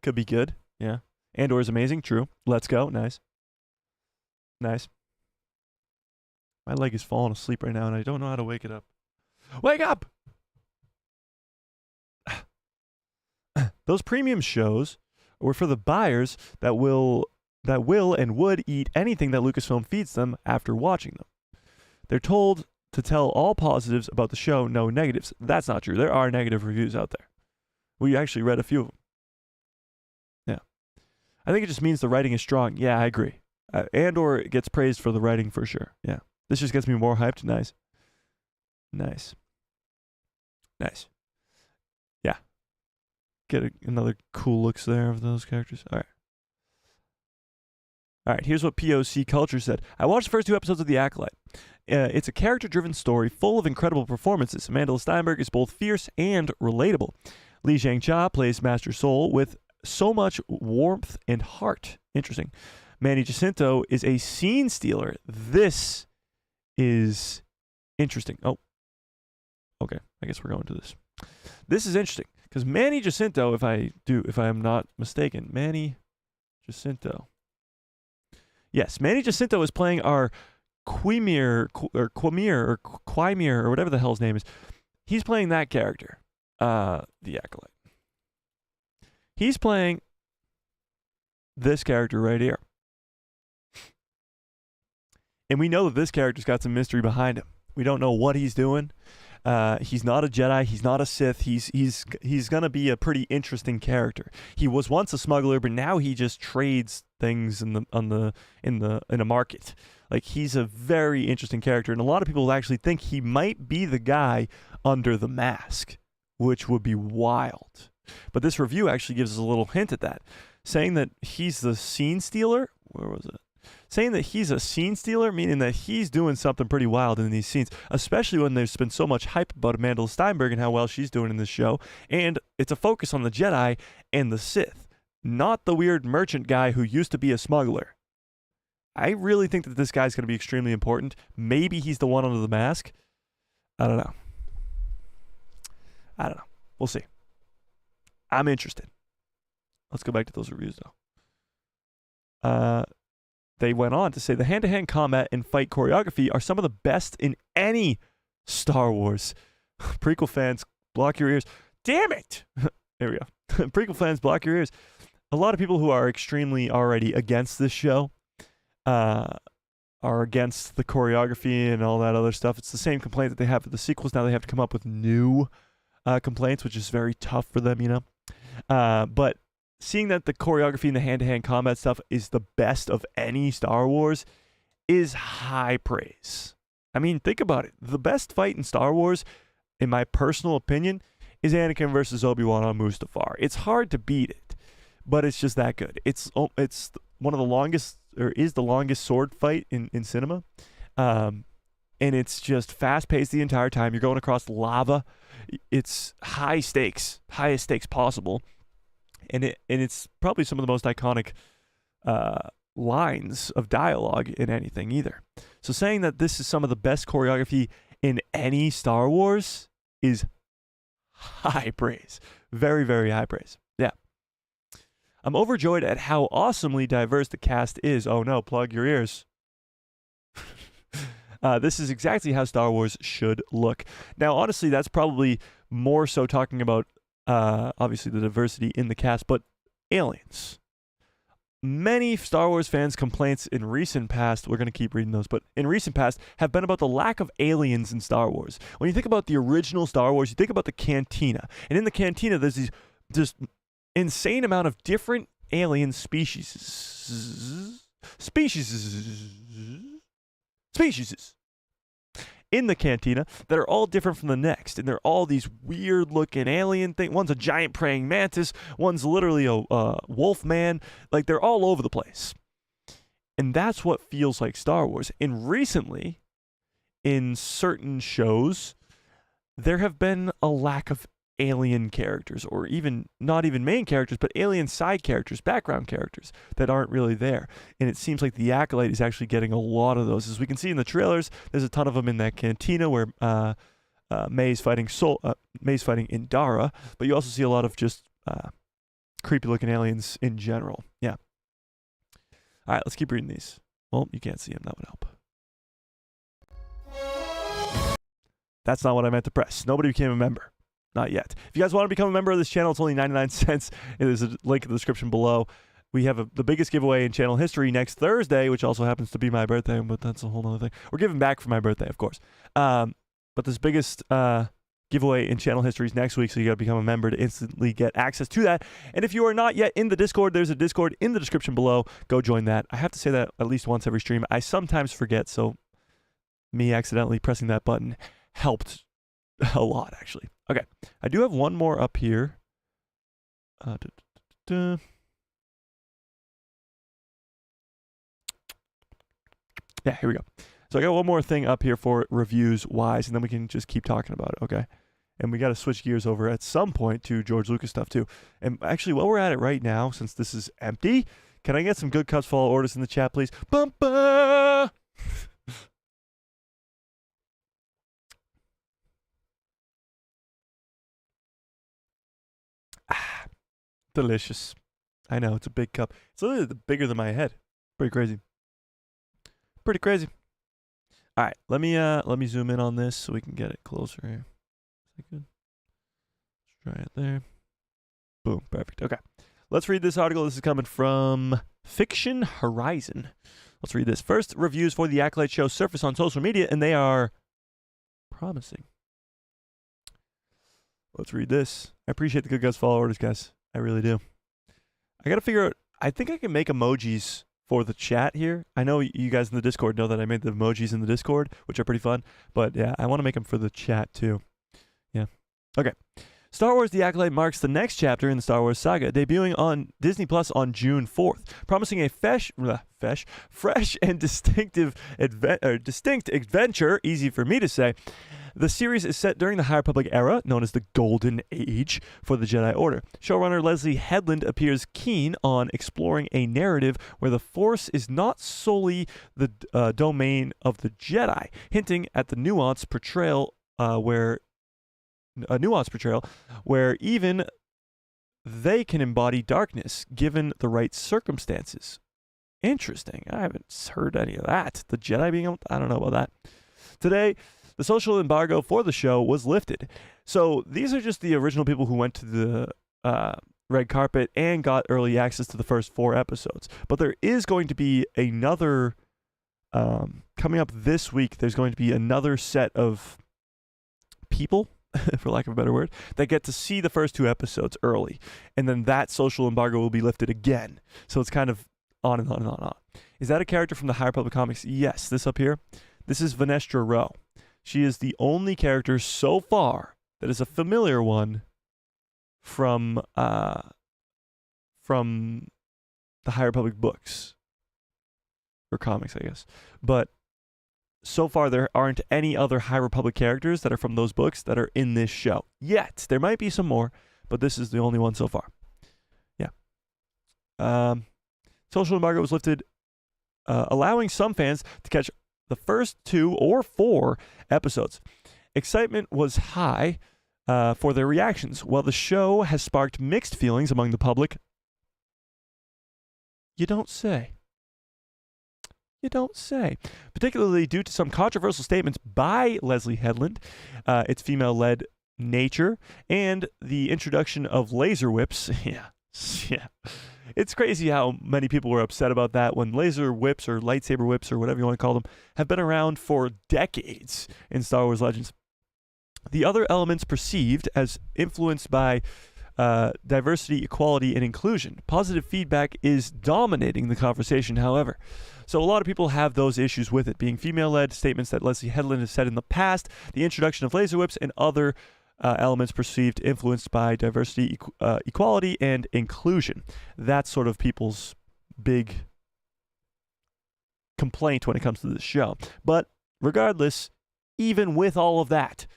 A: Could be good. Yeah. Andor is amazing. True. Let's go. Nice. Nice. My leg is falling asleep right now, and I don't know how to wake it up. Wake up! Those premium shows were for the buyers that will and would eat anything that Lucasfilm feeds them after watching them. They're told to tell all positives about the show, no negatives. That's not true. There are negative reviews out there. We actually read a few of them. I think it just means the writing is strong. Yeah, I agree. Andor gets praised for the writing for sure. Yeah. This just gets me more hyped. Nice. Nice. Nice. Yeah. Get another cool looks there of those characters. All right. All right, here's what POC Culture said. I watched the first 2 episodes of The Acolyte. It's a character-driven story full of incredible performances. Amanda Steinberg is both fierce and relatable. Li Zhang-Cha plays Master Soul with so much warmth and heart. Interesting. Manny Jacinto is a scene stealer. This is interesting. Oh, okay. I guess we're going to this. This is interesting because Manny Jacinto, if I am not mistaken, Manny Jacinto. Yes, Manny Jacinto is playing our Quimir or whatever the hell his name is. He's playing that character, the Acolyte. He's playing this character right here. And we know that this character's got some mystery behind him. We don't know what he's doing. He's not a Jedi. He's not a Sith. He's gonna be a pretty interesting character. He was once a smuggler, but now he just trades things in a market. Like, he's a very interesting character, and a lot of people actually think he might be the guy under the mask, which would be wild. But this review actually gives us a little hint at that, saying that he's the scene stealer. Where was it? Saying that he's a scene stealer, meaning that he's doing something pretty wild in these scenes, especially when there's been so much hype about Amanda Steinberg and how well she's doing in this show. And it's a focus on the Jedi and the Sith, not the weird merchant guy who used to be a smuggler. I really think that this guy's going to be extremely important. Maybe he's the one under the mask. I don't know. We'll see. I'm interested. Let's go back to those reviews, though. They went on to say the hand-to-hand combat and fight choreography are some of the best in any Star Wars. Prequel fans, block your ears. Damn it! There we go. Prequel fans, block your ears. A lot of people who are extremely already against this show are against the choreography and all that other stuff. It's the same complaint that they have for the sequels. Now they have to come up with new complaints, which is very tough for them, you know. But seeing that the choreography and the hand-to-hand combat stuff is the best of any Star Wars is high praise. I mean, think about it. The best fight in Star Wars, in my personal opinion, is Anakin versus Obi-Wan on Mustafar. It's hard to beat it, but it's just that good. It's one of the longest, or is the longest sword fight in cinema. And it's just fast-paced the entire time. You're going across lava. It's high stakes, highest stakes possible. And it's probably some of the most iconic lines of dialogue in anything either. So saying that this is some of the best choreography in any Star Wars is high praise. Very, very high praise. Yeah. I'm overjoyed at how awesomely diverse the cast is. Oh no, plug your ears. This is exactly how Star Wars should look. Now, honestly, that's probably more so talking about, obviously, the diversity in the cast, but aliens. Many Star Wars fans' complaints in recent past, we're going to keep reading those, but in recent past have been about the lack of aliens in Star Wars. When you think about the original Star Wars, you think about the cantina. And in the cantina, there's these just insane amount of different alien species in the cantina that are all different from the next, and they're all these weird looking alien things. One's a giant praying mantis, one's literally a wolf man. Like, they're all over the place, and that's what feels like Star Wars. And recently, in certain shows, there have been a lack of alien characters, or even not even main characters, but alien side characters, background characters that aren't really there. And it seems like the Acolyte is actually getting a lot of those. As we can see in the trailers, there's a ton of them in that cantina where May's fighting Indara, but you also see a lot of just creepy looking aliens in general. Yeah. All right, let's keep reading these. Well, you can't see them. That would help. That's not what I meant to press. Nobody became a member. Not yet. If you guys want to become a member of this channel, it's only 99 cents. There's a link in the description below. We have the biggest giveaway in channel history next Thursday, which also happens to be my birthday, but that's a whole other thing. We're giving back for my birthday, of course. But this biggest giveaway in channel history is next week, so you got to become a member to instantly get access to that. And if you are not yet in the Discord, there's a Discord in the description below. Go join that. I have to say that at least once every stream. I sometimes forget, so me accidentally pressing that button helped a lot, actually. Okay, I do have one more up here. Yeah, here we go. So I got one more thing up here for reviews-wise, and then we can just keep talking about it, okay? And we got to switch gears over at some point to George Lucas stuff, too. And actually, while we're at it right now, since this is empty, can I get some good cuts, follow orders in the chat, please? Bumper! Delicious. I know, it's a big cup. It's literally bigger than my head. Pretty crazy. Pretty crazy. All right, let me zoom in on this so we can get it closer here. Is that good? Let's try it there. Boom, perfect. Okay. Let's read this article. This is coming from Fiction Horizon. Let's read this. First, reviews for the Acolyte show surface on social media, and they are promising. Let's read this. I appreciate the good guys follow orders, guys. I really do. I got to figure out, I think I can make emojis for the chat here. I know you guys in the Discord know that I made the emojis in the Discord, which are pretty fun. But yeah, I want to make them for the chat too. Yeah. Okay. Star Wars The Acolyte marks the next chapter in the Star Wars saga, debuting on Disney Plus on June 4th, promising a fresh and distinct adventure, easy for me to say. The series is set during the High Republic era, known as the Golden Age, for the Jedi Order. Showrunner Leslie Headland appears keen on exploring a narrative where the Force is not solely the domain of the Jedi, hinting at the nuanced portrayal where even they can embody darkness given the right circumstances. Interesting. I haven't heard any of that. The Jedi being able to, I don't know about that. Today, the social embargo for the show was lifted. So these are just the original people who went to the red carpet and got early access to the first 4 episodes. But there is going to be another, coming up this week, there's going to be another set of people, for lack of a better word, that get to see the first 2 episodes early. And then that social embargo will be lifted again. So it's kind of on and on and on and on. Is that a character from the High Republic comics? Yes, this up here. This is Vanestra Rowe. She is the only character so far that is a familiar one from the High Republic books. Or comics, I guess. But so far, there aren't any other High Republic characters that are from those books that are in this show. Yet. There might be some more, but this is the only one so far. social embargo was lifted, allowing some fans to catch the first 2 or 4 episodes. Excitement was high for their reactions, while the show has sparked mixed feelings among the public. You don't say. You don't say. Particularly due to some controversial statements by Leslie Headland, its female-led nature, and the introduction of laser whips. Yeah. It's crazy how many people were upset about that when laser whips or lightsaber whips or whatever you want to call them have been around for decades in Star Wars Legends. The other elements perceived as influenced by diversity, equality, and inclusion. Positive feedback is dominating the conversation, however. So a lot of people have those issues with it, being female-led, statements that Leslie Headland has said in the past, the introduction of laser whips, and other elements perceived influenced by diversity, equality, and inclusion. That's sort of people's big complaint when it comes to this show. But regardless, even with all of that,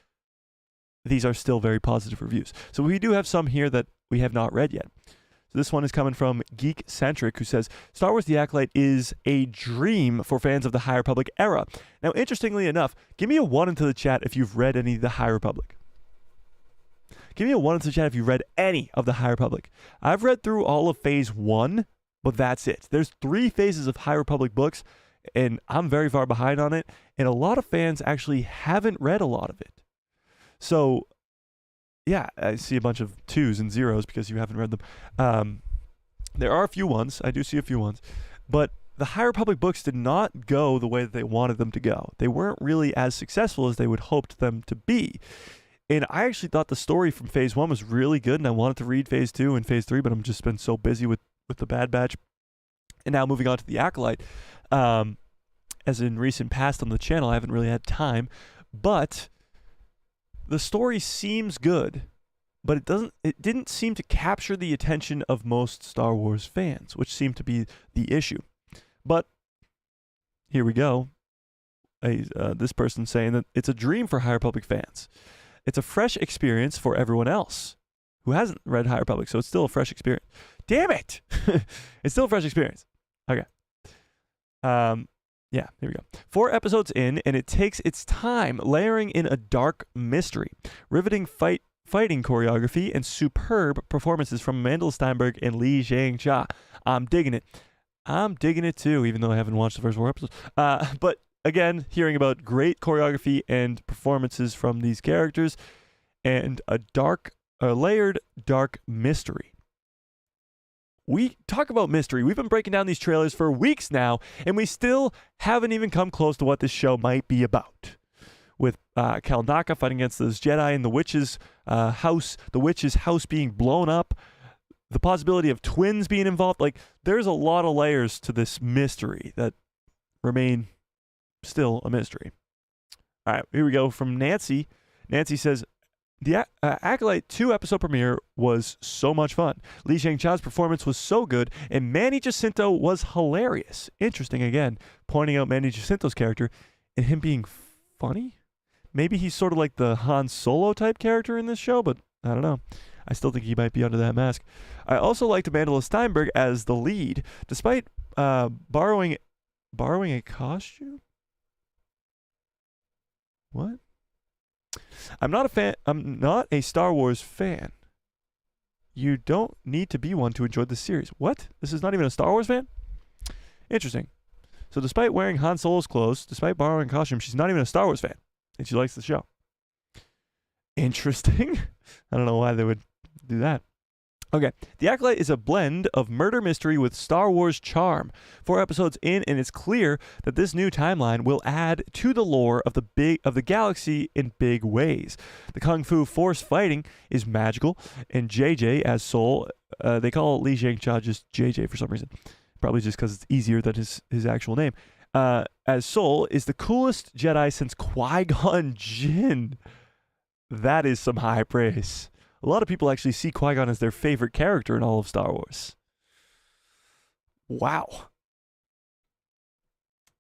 A: these are still very positive reviews. So we do have some here that we have not read yet. So this one is coming from Geek Centric, who says, Star Wars The Acolyte is a dream for fans of the High Republic era. Now, interestingly enough, give me a 1 into the chat if you've read any of the High Republic. Give me a 1 into the chat if you've read any of the High Republic. I've read through all of Phase 1, but that's it. There's 3 phases of High Republic books, and I'm very far behind on it, and a lot of fans actually haven't read a lot of it. So, yeah, I see a bunch of 2s and 0s because you haven't read them. There are a few ones. I do see a few ones. But the High Republic books did not go the way that they wanted them to go. They weren't really as successful as they would hoped them to be. And I actually thought the story from Phase 1 was really good, and I wanted to read Phase 2 and Phase 3, but I'm just been so busy with the Bad Batch. And now moving on to the Acolyte. As in recent past on the channel, I haven't really had time. But the story seems good, but it didn't seem to capture the attention of most Star Wars fans, which seemed to be the issue. But here we go. This person saying that it's a dream for High Republic fans. It's a fresh experience for everyone else who hasn't read High Republic, so it's still a fresh experience. Damn it! It's still a fresh experience. Okay. Yeah, here we go. 4 episodes in, and it takes its time, layering in a dark mystery, riveting fighting choreography, and superb performances from Amanda Steinberg and Lee Zhang Cha. I'm digging it. I'm digging it too, even though I haven't watched the first 4 episodes. But again, hearing about great choreography and performances from these characters, and a layered dark mystery. We talk about mystery. We've been breaking down these trailers for weeks now, and we still haven't even come close to what this show might be about. With Cal Naka fighting against those Jedi in the witch's house being blown up, the possibility of twins being involved. Like, there's a lot of layers to this mystery that remain still a mystery. All right, here we go from Nancy. Nancy says, the Acolyte 2 episode premiere was so much fun. Lee Zhang Cha's performance was so good, and Manny Jacinto was hilarious. Interesting, again, pointing out Manny Jacinto's character and him being funny. Maybe he's sort of like the Han Solo type character in this show, but I don't know. I still think he might be under that mask. I also liked Amanda Steinberg as the lead, despite borrowing a costume. What? I'm not a Star Wars fan. You don't need to be one to enjoy the series. What? This is not even a Star Wars fan? Interesting. So despite wearing Han Solo's clothes, despite borrowing a costume, she's not even a Star Wars fan. And she likes the show. Interesting. I don't know why they would do that. Okay. The Acolyte is a blend of murder mystery with Star Wars charm. 4 episodes in, and it's clear that this new timeline will add to the lore of the galaxy in big ways. The Kung Fu Force fighting is magical, and JJ as Soul, they call Li Zhang-Cha just JJ for some reason. Probably just because it's easier than his actual name. As Soul is the coolest Jedi since Qui-Gon Jinn. That is some high praise. A lot of people actually see Qui-Gon as their favorite character in all of Star Wars. Wow.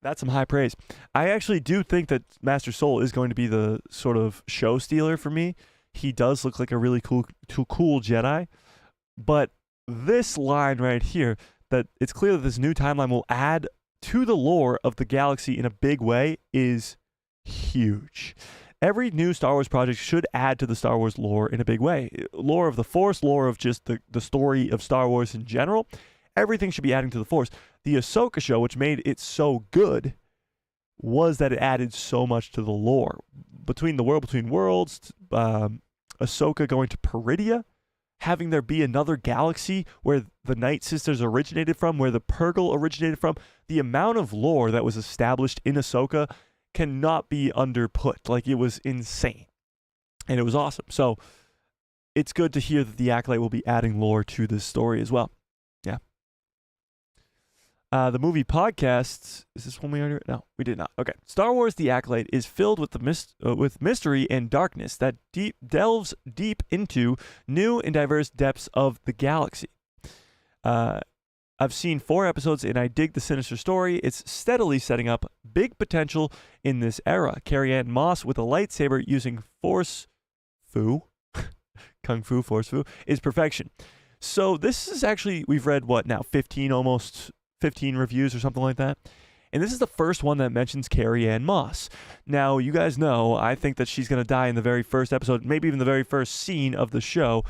A: That's some high praise. I actually do think that Master Soul is going to be the sort of show stealer for me. He does look like a really cool Jedi, but this line right here, that it's clear that this new timeline will add to the lore of the galaxy in a big way, is huge. Every new Star Wars project should add to the Star Wars lore in a big way. Lore of the Force, lore of just the story of Star Wars in general. Everything should be adding to the Force. The Ahsoka show, which made it so good, was that it added so much to the lore. Between the World Between Worlds, Ahsoka going to Peridia, having there be another galaxy where the Night Sisters originated from, where the Purgle originated from, the amount of lore that was established in Ahsoka cannot be underput. Like, it was insane. And it was awesome. So it's good to hear that the Acolyte will be adding lore to this story as well. Yeah. The movie podcasts, is this one we already? No, we did not. Okay. Star Wars: The Acolyte is filled with with mystery and darkness that delves deep into new and diverse depths of the galaxy. I've seen 4 episodes and I dig the sinister story. It's steadily setting up big potential in this era. Carrie-Anne Moss with a lightsaber using Force Fu, Kung Fu Force Fu, is perfection. So this is actually, we've read what now, 15 reviews or something like that. And this is the first one that mentions Carrie-Anne Moss. Now, you guys know, I think that she's going to die in the very first episode, maybe even the very first scene of the show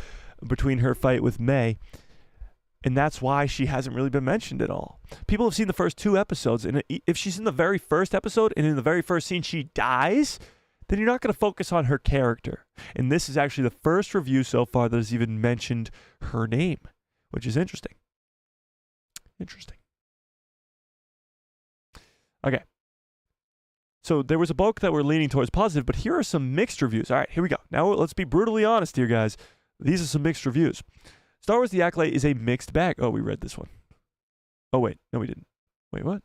A: between her fight with May. And that's why she hasn't really been mentioned at all. People have seen the first 2 episodes, and if she's in the very first episode and in the very first scene she dies, then you're not going to focus on her character. And this is actually the first review so far that has even mentioned her name, which is interesting. Interesting. Okay. So there was a bulk that were leaning towards positive, but here are some mixed reviews. All right, here we go. Now let's be brutally honest here, guys. These are some mixed reviews. Star Wars: The Acolyte is a mixed bag. Oh, we read this one. Oh, wait. No, we didn't. Wait, what?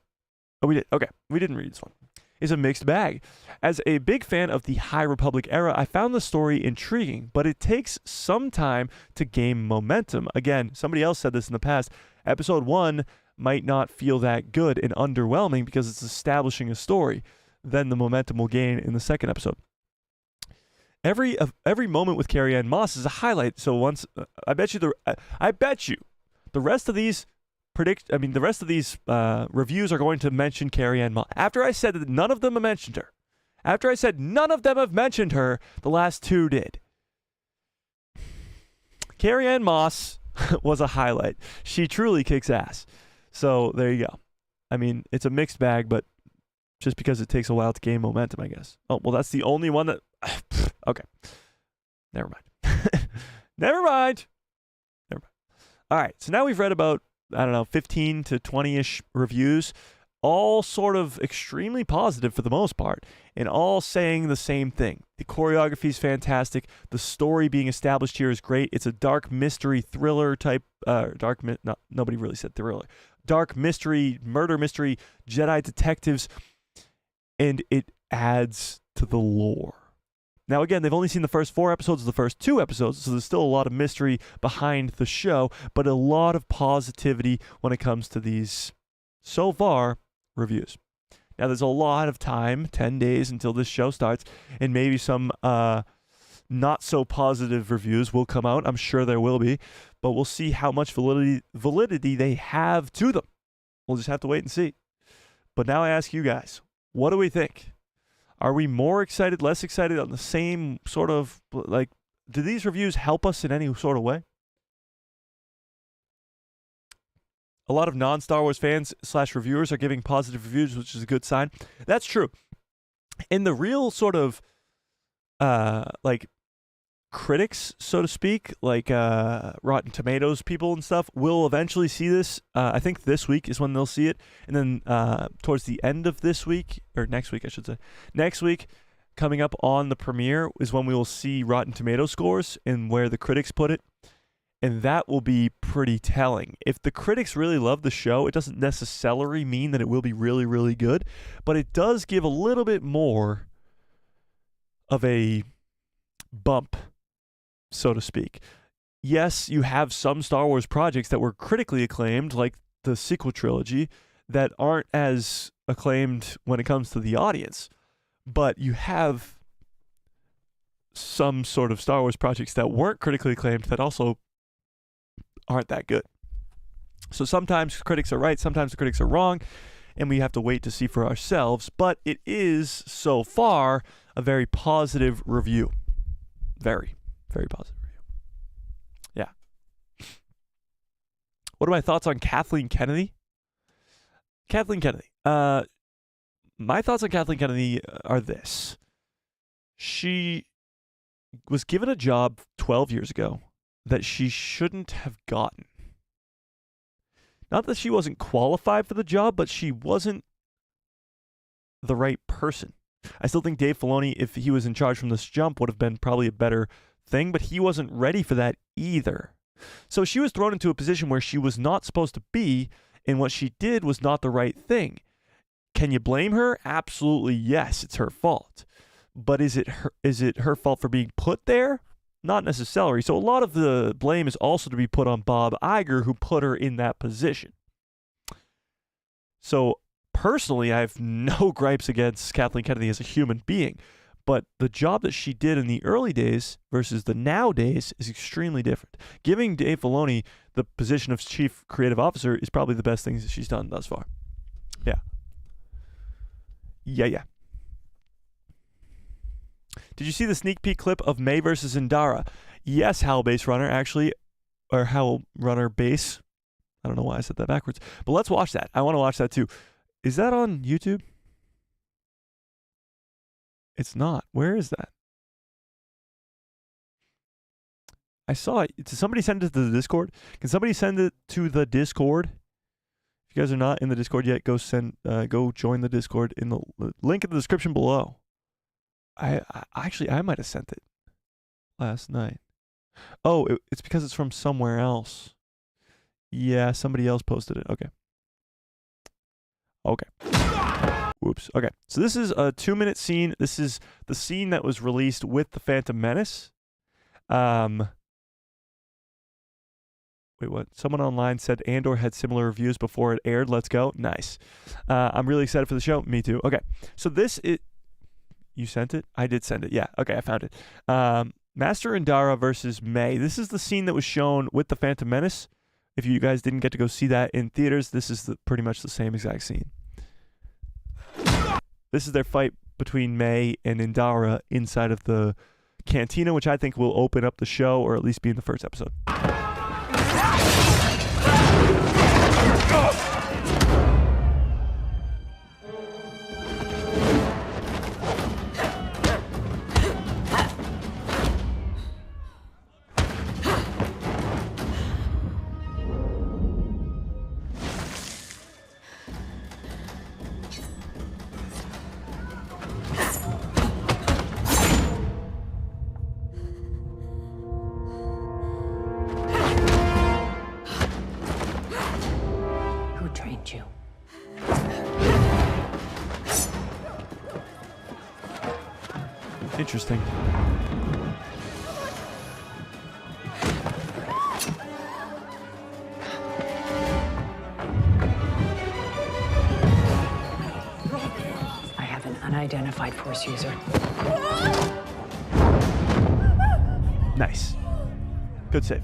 A: Oh, we did. Okay. We didn't read this one. It's a mixed bag. As a big fan of the High Republic era, I found the story intriguing, but it takes some time to gain momentum. Again, somebody else said this in the past. Episode 1 might not feel that good and underwhelming because it's establishing a story. Then the momentum will gain in the second episode. Every moment with Carrie-Anne Moss is a highlight. So once I bet you the rest of these reviews are going to mention Carrie-Anne Moss. After I said that none of them have mentioned her, the last 2 did. Carrie-Anne Moss was a highlight. She truly kicks ass. So there you go. I mean, it's a mixed bag, but just because it takes a while to gain momentum, I guess. Oh, well, that's the only one that... Okay. Never mind. Never mind. All right. So now we've read about, 15 to 20-ish reviews, all sort of extremely positive for the most part, and all saying the same thing. The choreography is fantastic. The story being established here is great. It's a dark mystery thriller type, nobody really said thriller. Dark mystery, murder mystery, Jedi detectives, and it adds to the lore. Now, again, they've only seen the first 4 episodes of the first 2 episodes, so there's still a lot of mystery behind the show, but a lot of positivity when it comes to these, so far, reviews. Now, there's a lot of time, 10 days until this show starts, and maybe some not so positive reviews will come out. I'm sure there will be, but we'll see how much validity they have to them. We'll just have to wait and see. But now I ask you guys, what do we think? Are we more excited, less excited, on the same sort of, like, do these reviews help us in any sort of way? A lot of non-Star Wars fans / reviewers are giving positive reviews, which is a good sign. That's true. In the real sort of, critics, so to speak, like Rotten Tomatoes people and stuff, will eventually see this. I think this week is when they'll see it. And then towards the end of this week, or next week, I should say, next week, coming up on the premiere is when we will see Rotten Tomato scores and where the critics put it. And that will be pretty telling. If the critics really love the show, it doesn't necessarily mean that it will be really, really good, but it does give a little bit more of a bump, so to speak. Yes, you have some Star Wars projects that were critically acclaimed, like the sequel trilogy, that aren't as acclaimed when it comes to the audience. But you have some sort of Star Wars projects that weren't critically acclaimed that also aren't that good. So sometimes critics are right, sometimes the critics are wrong, and we have to wait to see for ourselves. But it is, so far, a very positive review. Very, very positive review. Yeah. What are my thoughts on Kathleen Kennedy? Kathleen Kennedy. My thoughts on Kathleen Kennedy are this. She was given a job 12 years ago that she shouldn't have gotten. Not that she wasn't qualified for the job, but she wasn't the right person. I still think Dave Filoni, if he was in charge from this jump, would have been probably a better thing, but he wasn't ready for that either. So she was thrown into a position where she was not supposed to be, and what she did was not the right thing. Can you blame her? Absolutely yes, it's her fault. But is it her fault for being put there? Not necessarily. So a lot of the blame is also to be put on Bob Iger, who put her in that position. So personally, I have no gripes against Kathleen Kennedy as a human being. But the job that she did in the early days versus the nowadays is extremely different. Giving Dave Filoni the position of chief creative officer is probably the best thing that she's done thus far. Yeah. Yeah. Did you see the sneak peek clip of May versus Indara? Yes, Hal Base Runner, actually. Or Hal Runner Base. I don't know why I said that backwards. But let's watch that. I want to watch that too. Is that on YouTube? It's not. Where is that? I saw it. Did somebody send it to the Discord? Can somebody send it to the Discord? If you guys are not in the Discord yet, go join the Discord in the link in the description below. I might have sent it last night. Oh, it's because it's from somewhere else. Yeah, somebody else posted it. Okay. Whoops. Okay. So this is a 2-minute scene. This is the scene that was released with The Phantom Menace. Wait, what? Someone online said Andor had similar reviews before it aired. Let's go. Nice. I'm really excited for the show. Me too. Okay. So this is... You sent it? I did send it. Yeah. Okay, I found it. Master Indara versus May. This is the scene that was shown with The Phantom Menace. If you guys didn't get to go see that in theaters, this is pretty much the same exact scene. This is their fight between May and Indara inside of the cantina, which I think will open up the show, or at least be in the first episode. Interesting.
D: I have an unidentified Force user.
A: Nice. Good save.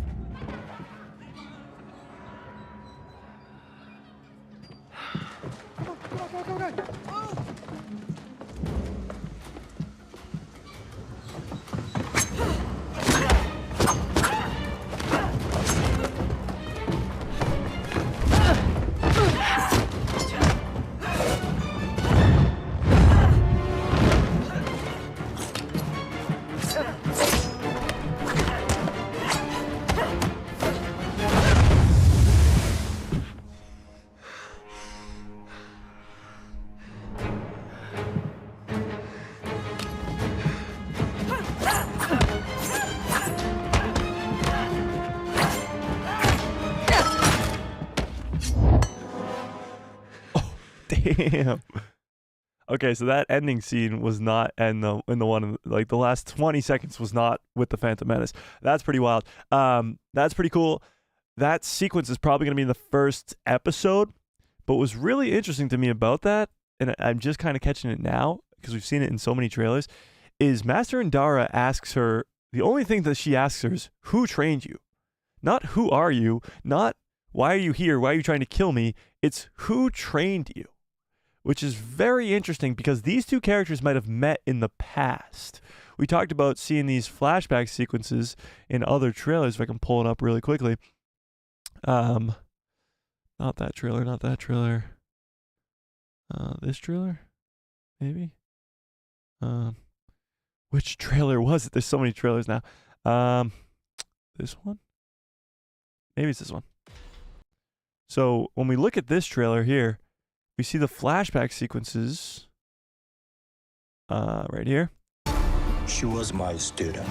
A: Damn. Okay, so that ending scene was not, and the one like the last 20 seconds was not with the Phantom Menace. That's pretty wild. That's pretty cool. That sequence is probably going to be in the first episode. But what was really interesting to me about that, and I'm just kind of catching it now because we've seen it in so many trailers, is Master Indara asks her, the only thing that she asks her is, "Who trained you?" Not who are you, not why are you here, why are you trying to kill me? It's who trained you, which is very interesting because these two characters might have met in the past. We talked about seeing these flashback sequences in other trailers. If I can pull it up really quickly. Not that trailer, not that trailer. This trailer? Maybe? Which trailer was it? There's so many trailers now. This one? Maybe it's this one. So when we look at this trailer here, we see the flashback sequences right here.
C: She was my student.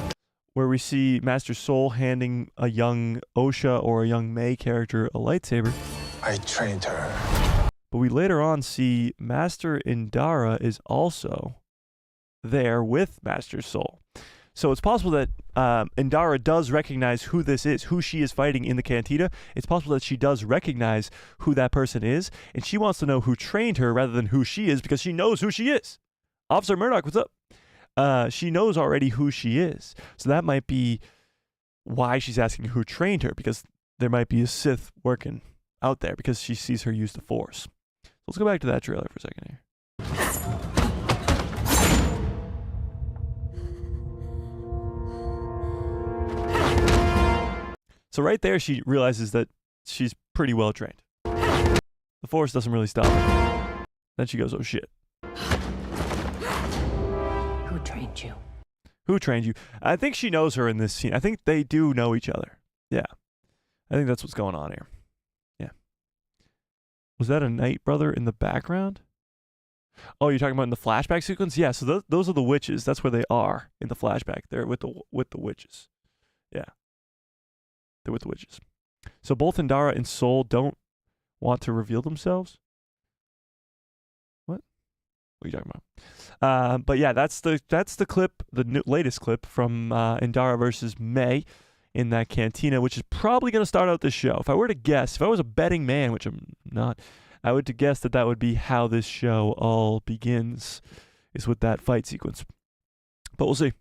A: Where we see Master Soul handing a young Osha or a young Mei character a lightsaber.
C: I trained her.
A: But we later on see Master Indara is also there with Master Soul. So it's possible that Indara does recognize who this is, who she is fighting in the cantina. It's possible that she does recognize who that person is, and she wants to know who trained her rather than who she is because she knows who she is. Officer Murdoch, what's up? She knows already who she is. So that might be why she's asking who trained her, because there might be a Sith working out there because she sees her use the Force. So let's go back to that trailer for a second here. So right there, she realizes that she's pretty well trained. The Force doesn't really stop her. Then she goes, oh shit.
D: Who trained you?
A: Who trained you? I think she knows her in this scene. I think they do know each other. Yeah. I think that's what's going on here. Yeah. Was that a Night Brother in the background? Oh, you're talking about in the flashback sequence? Yeah, so those are the witches. That's where they are in the flashback. They're with the witches. Yeah. They're with the witches. So both Indara and Soul don't want to reveal themselves? What are you talking about? But yeah, that's the clip, the latest clip from Indara versus Mei in that cantina, which is probably going to start out this show. If I were to guess, if I was a betting man, which I'm not, I would to guess that would be how this show all begins, is with that fight sequence. But we'll see.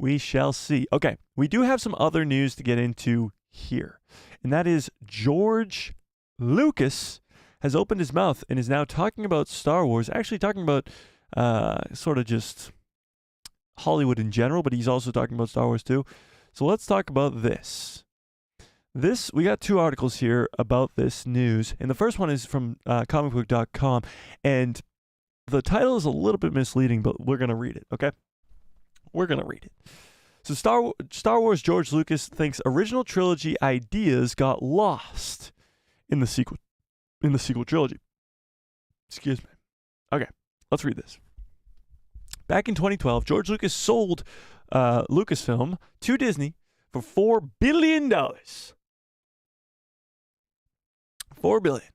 A: We shall see. Okay, we do have some other news to get into here, and that is George Lucas has opened his mouth and is now talking about Star Wars, actually talking about sort of just Hollywood in general, but he's also talking about Star Wars too. So let's talk about this. We got two articles here about this news, and the first one is from comicbook.com, and the title is a little bit misleading, but we're going to read it, okay? We're going to read it. So Star Wars George Lucas thinks original trilogy ideas got lost in the sequel trilogy. Excuse me. Okay, let's read this. Back in 2012, George Lucas sold Lucasfilm to Disney for $4 billion. $4 billion.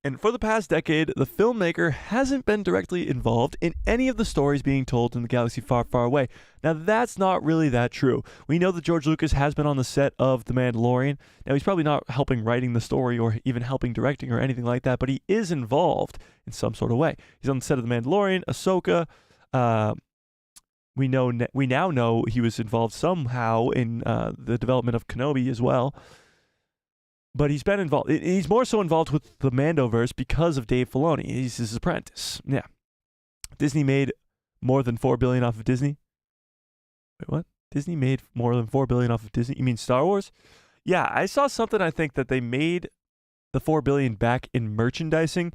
A: And for the past decade, the filmmaker hasn't been directly involved in any of the stories being told in the galaxy far, far away. Now, that's not really that true. We know that George Lucas has been on the set of The Mandalorian. Now, he's probably not helping writing the story or even helping directing or anything like that, but he is involved in some sort of way. He's on the set of The Mandalorian, Ahsoka. We now know he was involved somehow in the development of Kenobi as well. But he's been involved. He's more so involved with the Mandoverse because of Dave Filoni. He's his apprentice. Yeah. Disney made more than $4 billion off of Disney. Wait, what? Disney made more than $4 billion off of Disney? You mean Star Wars? Yeah, I saw something. I think that they made the $4 billion back in merchandising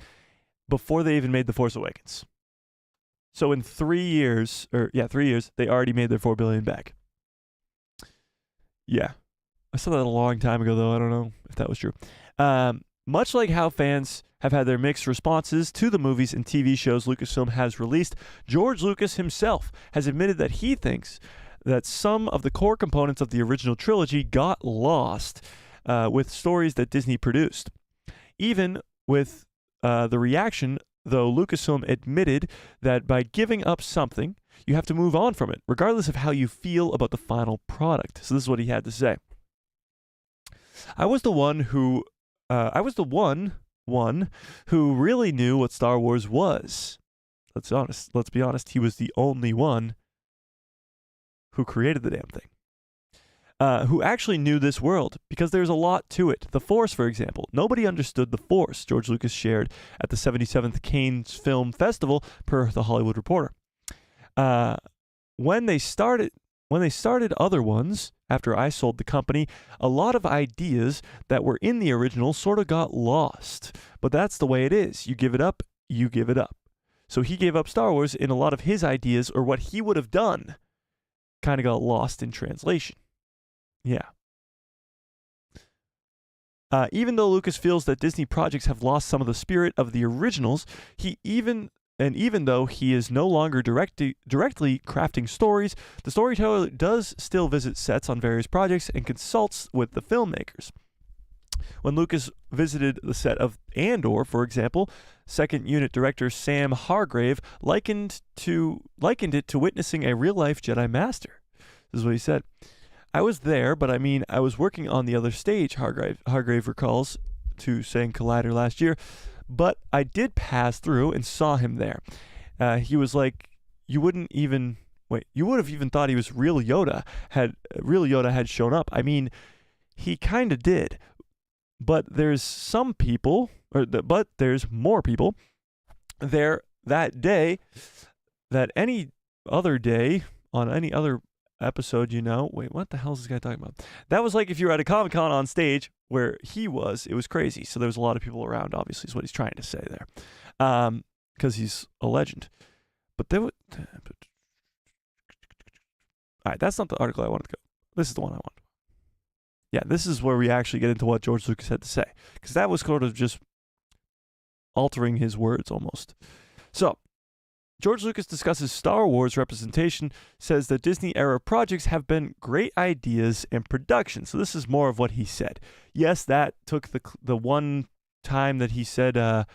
A: before they even made The Force Awakens. So in 3 years, they already made their $4 billion back. Yeah. I saw that a long time ago, though. I don't know if that was true. Much like how fans have had their mixed responses to the movies and TV shows Lucasfilm has released, George Lucas himself has admitted that he thinks that some of the core components of the original trilogy got lost with stories that Disney produced. Even with the reaction, though, Lucasfilm admitted that by giving up something, you have to move on from it, regardless of how you feel about the final product. So this is what he had to say. I was the one who really knew what Star Wars was. Let's be honest. He was the only one who created the damn thing. who actually knew this world, because there's a lot to it. The Force, for example. Nobody understood the Force, George Lucas shared at the 77th Cannes Film Festival, per The Hollywood Reporter. When they started other ones, after I sold the company, a lot of ideas that were in the original sort of got lost. But that's the way it is. You give it up, you give it up. So he gave up Star Wars, and a lot of his ideas, or what he would have done, kind of got lost in translation. Yeah. Even though Lucas feels that Disney projects have lost some of the spirit of the originals, even though he is no longer directly crafting stories, the storyteller does still visit sets on various projects and consults with the filmmakers. When Lucas visited the set of Andor, for example, second unit director Sam Hargrave likened it to witnessing a real-life Jedi Master. This is what he said. I was there, but I was working on the other stage, Hargrave recalls to saying Collider last year, but I did pass through and saw him there. He was like, you would have even thought he was real Yoda had shown up. I mean, he kind of did. But there's some people, but there's more people there that day that any other day on any other episode, wait, what the hell is this guy talking about? That was like if you were at a Comic-Con on stage where he was, it was crazy. So there was a lot of people around, obviously, is what he's trying to say there. Because he's a legend. But there was... All right, that's not the article I wanted to go. This is the one I wanted. Yeah, this is where we actually get into what George Lucas had to say. Because that was sort of just altering his words almost. So, George Lucas discusses Star Wars representation, says that Disney-era projects have been great ideas and production. So this is more of what he said. Yes, that took the one time that he said that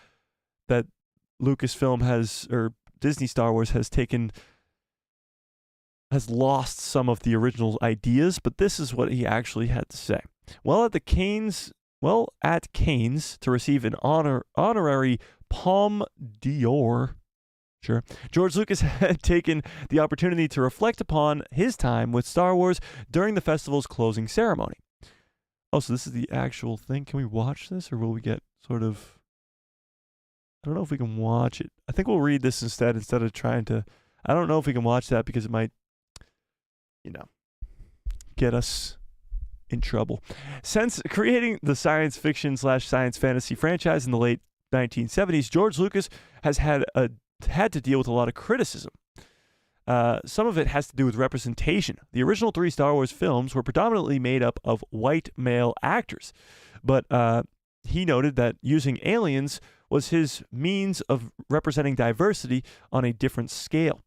A: Lucasfilm or Disney Star Wars has lost some of the original ideas, but this is what he actually had to say. At Cannes to receive an honorary Palme d'Or, sure, George Lucas had taken the opportunity to reflect upon his time with Star Wars during the festival's closing ceremony. Oh, so this is the actual thing. Can we watch this, or will we get sort of... I don't know if we can watch it. I think we'll read this instead of trying to... I don't know if we can watch that because it might... get us in trouble. Since creating the science fiction / science fantasy franchise in the late 1970s, George Lucas has had to deal with a lot of criticism. Some of it has to do with representation. The original 3 Star Wars films were predominantly made up of white male actors, but he noted that using aliens was his means of representing diversity on a different scale.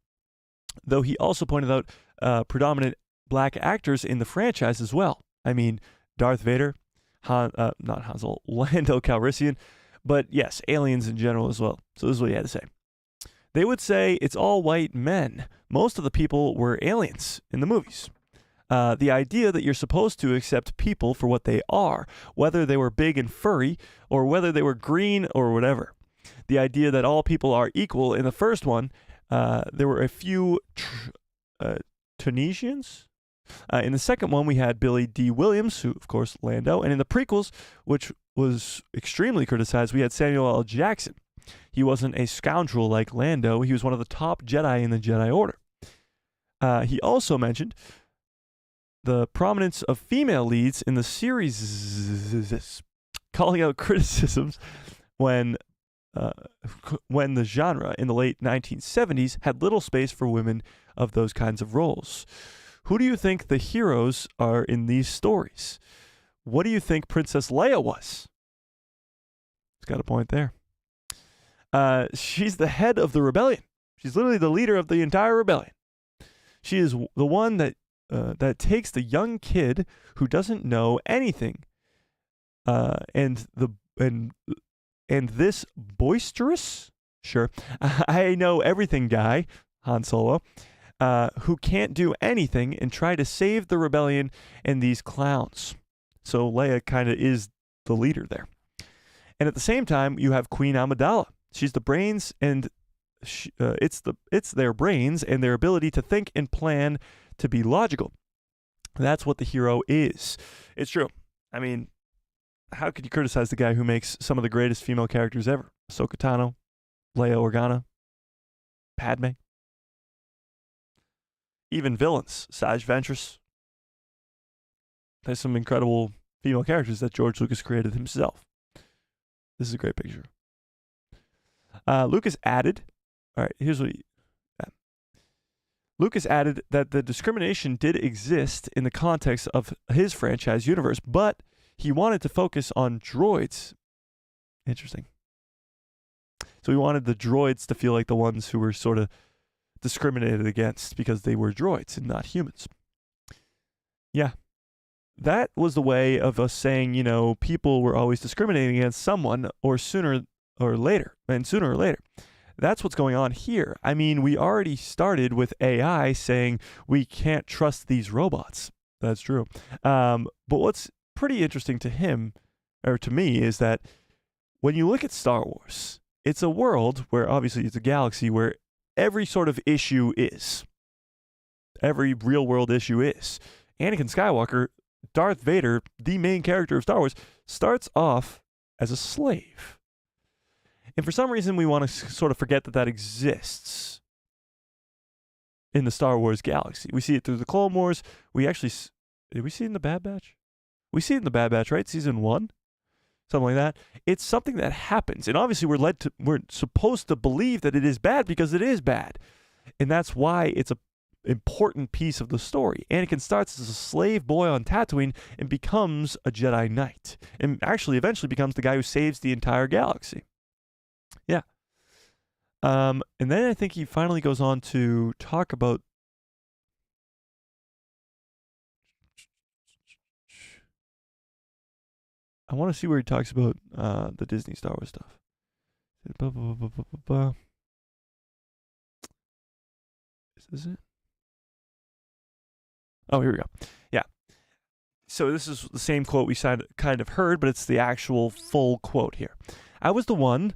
A: Though he also pointed out predominant black actors in the franchise as well. I mean, Darth Vader, not Han Solo, Lando Calrissian, but yes, aliens in general as well. So this is what he had to say. They would say it's all white men. Most of the people were aliens in the movies. The idea that you're supposed to accept people for what they are, whether they were big and furry, or whether they were green or whatever. The idea that all people are equal in the first one, there were a few Tunisians. In the second one, we had Billy D. Williams, who, of course, Lando. And in the prequels, which was extremely criticized, we had Samuel L. Jackson. He wasn't a scoundrel like Lando. He was one of the top Jedi in the Jedi Order. He also mentioned the prominence of female leads in the series, calling out criticisms when the genre in the late 1970s had little space for women of those kinds of roles. Who do you think the heroes are in these stories? What do you think Princess Leia was? He's got a point there. She's the head of the rebellion. She's literally the leader of the entire rebellion. She is the one that takes the young kid who doesn't know anything, and this boisterous, sure, I know everything guy, Han Solo, who can't do anything and try to save the rebellion and these clowns. So Leia kind of is the leader there. And at the same time, you have Queen Amidala. She's the brains, and it's their brains and their ability to think and plan to be logical. That's what the hero is. It's true. I mean, how could you criticize the guy who makes some of the greatest female characters ever? Ahsoka Tano, Leia Organa, Padme. Even villains, Saj Ventress. There's some incredible female characters that George Lucas created himself. This is a great picture. Lucas added, all right, here's what Lucas added that the discrimination did exist in the context of his franchise universe, but he wanted to focus on droids. Interesting. So he wanted the droids to feel like the ones who were sort of discriminated against because they were droids and not humans. Yeah. That was the way of us saying, you know, people were always discriminating against someone sooner or later. That's what's going on here. I mean, we already started with AI saying we can't trust these robots. That's true. But what's pretty interesting to him, or to me, is that when you look at Star Wars, it's a world where obviously it's a galaxy where every sort of issue is. Every real world issue is. Anakin Skywalker, Darth Vader, the main character of Star Wars, starts off as a slave. And for some reason, we want to sort of forget that exists in the Star Wars galaxy. We see it through the Clone Wars. Did we see it in the Bad Batch? We see it in the Bad Batch, right? Season 1? Something like that. It's something that happens. And obviously, we're supposed to believe that it is bad because it is bad. And that's why it's a important piece of the story. Anakin starts as a slave boy on Tatooine and becomes a Jedi Knight. And actually, eventually becomes the guy who saves the entire galaxy. Yeah. And then I think he finally goes on to talk about I want to see where he talks about the Disney Star Wars stuff. Is this it? Oh, here we go. Yeah. So this is the same quote we kind of heard, but it's the actual full quote here. I was the one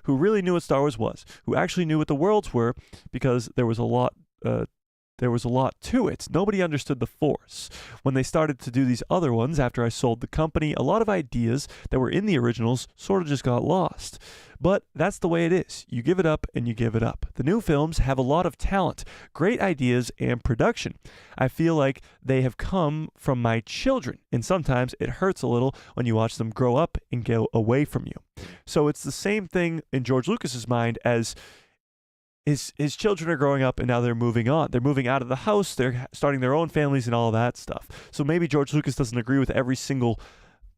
A: who really knew what Star Wars was, who actually knew what the worlds were, because there was a lot to it. Nobody understood the Force. When they started to do these other ones after I sold the company, a lot of ideas that were in the originals sort of just got lost. But that's the way it is. You give it up and you give it up. The new films have a lot of talent, great ideas, and production. I feel like they have come from my children, and sometimes it hurts a little when you watch them grow up and go away from you. So it's the same thing in George Lucas's mind as his children are growing up and now they're moving on. They're moving out of the house. They're starting their own families and all that stuff. So maybe George Lucas doesn't agree with every single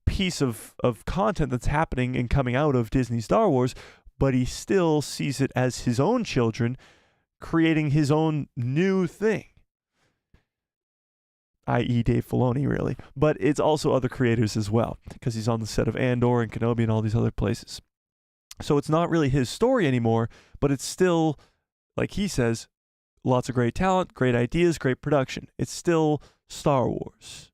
A: piece of content that's happening and coming out of Disney Star Wars, but he still sees it as his own children creating his own new thing, i.e. Dave Filoni, really. But it's also other creators as well, because he's on the set of Andor and Kenobi and all these other places. So it's not really his story anymore, but it's still, like he says, lots of great talent, great ideas, great production. It's still Star Wars.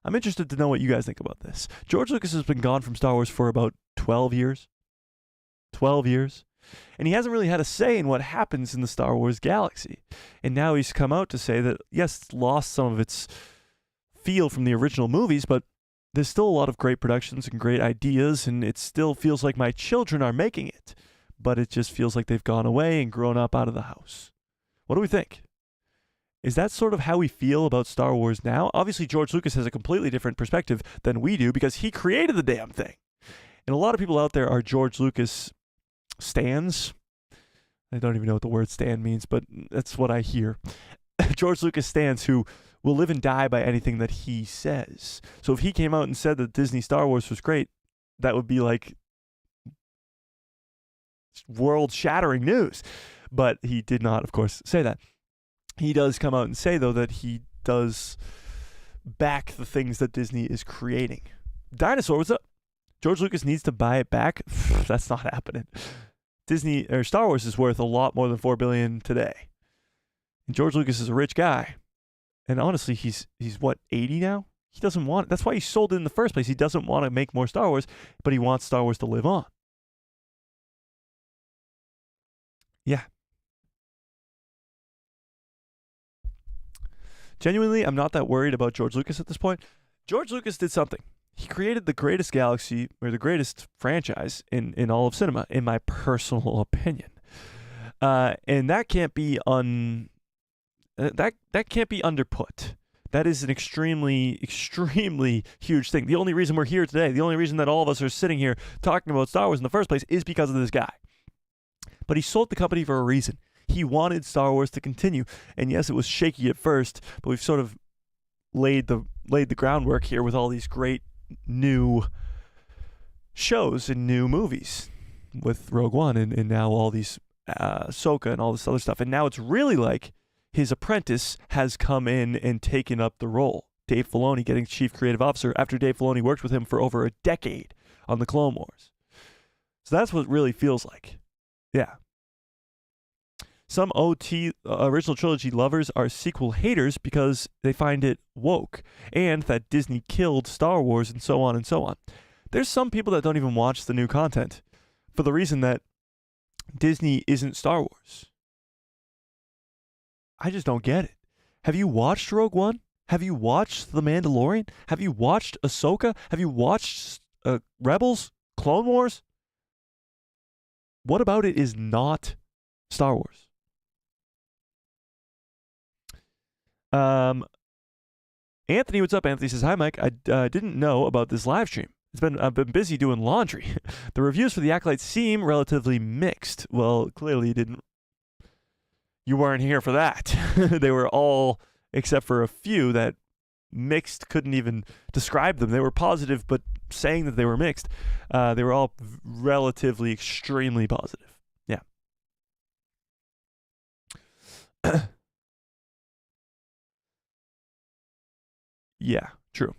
A: I'm interested to know what you guys think about this. George Lucas has been gone from Star Wars for about 12 years. 12 years. And he hasn't really had a say in what happens in the Star Wars galaxy. And now he's come out to say that, yes, it's lost some of its feel from the original movies, but there's still a lot of great productions and great ideas, and it still feels like my children are making it. But it just feels like they've gone away and grown up out of the house. What do we think? Is that sort of how we feel about Star Wars now? Obviously, George Lucas has a completely different perspective than we do because he created the damn thing. And a lot of people out there are George Lucas stans. I don't even know what the word stan means, but that's what I hear. George Lucas stans who will live and die by anything that he says. So if he came out and said that Disney Star Wars was great, that would be like world-shattering news. But he did not, of course, say that. He does come out and say, though, that he does back the things that Disney is creating. Dinosaur, what's up? George Lucas needs to buy it back? That's not happening. Disney or Star Wars is worth a lot more than $4 billion today. And George Lucas is a rich guy. And honestly, he's what, 80 now? He doesn't want it. That's why he sold it in the first place. He doesn't want to make more Star Wars, but he wants Star Wars to live on. Yeah. Genuinely, I'm not that worried about George Lucas at this point. George Lucas did something. He created the greatest galaxy, or the greatest franchise in all of cinema, in my personal opinion. And that can't be that can't be underput. That is an extremely, extremely huge thing. The only reason we're here today, the only reason that all of us are sitting here talking about Star Wars in the first place is because of this guy. But he sold the company for a reason. He wanted Star Wars to continue. And yes, it was shaky at first, but we've sort of laid the groundwork here with all these great new shows and new movies with Rogue One and now all these Ahsoka and all this other stuff. And now it's really like his apprentice has come in and taken up the role. Dave Filoni getting chief creative officer after Dave Filoni worked with him for over a decade on the Clone Wars. So that's what it really feels like. Yeah. Some OT original trilogy lovers are sequel haters because they find it woke and that Disney killed Star Wars and so on and so on. There's some people that don't even watch the new content for the reason that Disney isn't Star Wars. I just don't get it. Have you watched Rogue One? Have you watched The Mandalorian? Have you watched Ahsoka? Have you watched Rebels? Clone Wars? What about it is not Star Wars? Anthony, what's up? Anthony says, hi, Mike. I didn't know about this live stream. I've been busy doing laundry. The reviews for the Acolyte seem relatively mixed. Well, clearly you weren't here for that. They were all, except for a few that mixed, couldn't even describe them. They were positive, but saying that they were mixed. They were all relatively extremely positive. Yeah. Yeah, true.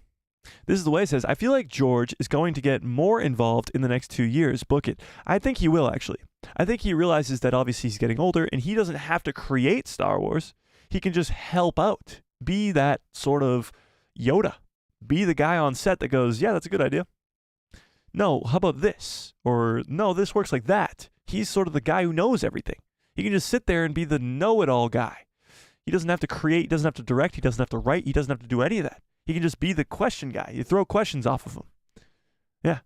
A: This is the way it says, I feel like George is going to get more involved in the next 2 years. Book it. I think he will, actually. I think he realizes that obviously he's getting older and he doesn't have to create Star Wars. He can just help out. Be that sort of Yoda. Be the guy on set that goes, yeah, that's a good idea. No, how about this? Or no, this works like that. He's sort of the guy who knows everything. He can just sit there and be the know-it-all guy. He doesn't have to create, he doesn't have to direct, he doesn't have to write, he doesn't have to do any of that. He can just be the question guy. You throw questions off of him. Yeah.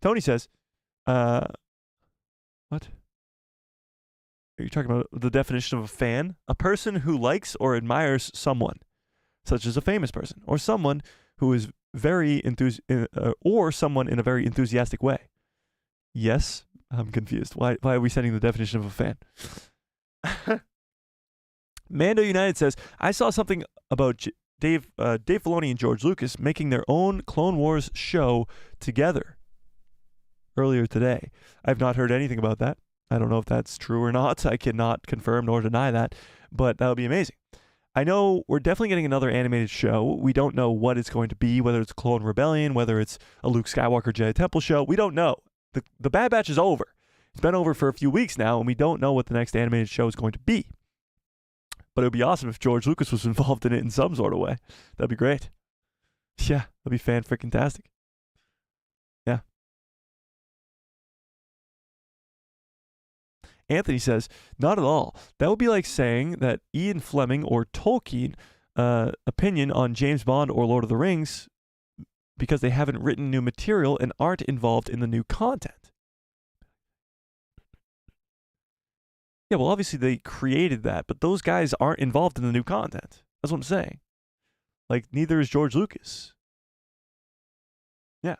A: Tony says, what? Are you talking about the definition of a fan? A person who likes or admires someone, such as a famous person, or someone who is very or someone in a very enthusiastic way. Yes, I'm confused. Why are we sending the definition of a fan? Mando United says, I saw something about Dave Filoni and George Lucas making their own Clone Wars show together earlier today. I've not heard anything about that. I don't know if that's true or not. I cannot confirm nor deny that, but that would be amazing. I know we're definitely getting another animated show. We don't know what it's going to be, whether it's Clone Rebellion, whether it's a Luke Skywalker Jedi Temple show. We don't know. The Bad Batch is over. It's been over for a few weeks now, and we don't know what the next animated show is going to be. But it would be awesome if George Lucas was involved in it in some sort of way. That'd be great. Yeah, that'd be fan-freaking-tastic. Yeah. Anthony says, not at all. That would be like saying that Ian Fleming or Tolkien opinion on James Bond or Lord of the Rings because they haven't written new material and aren't involved in the new content. Yeah, well, obviously they created that, but those guys aren't involved in the new content. That's what I'm saying. Like, neither is George Lucas. Yeah.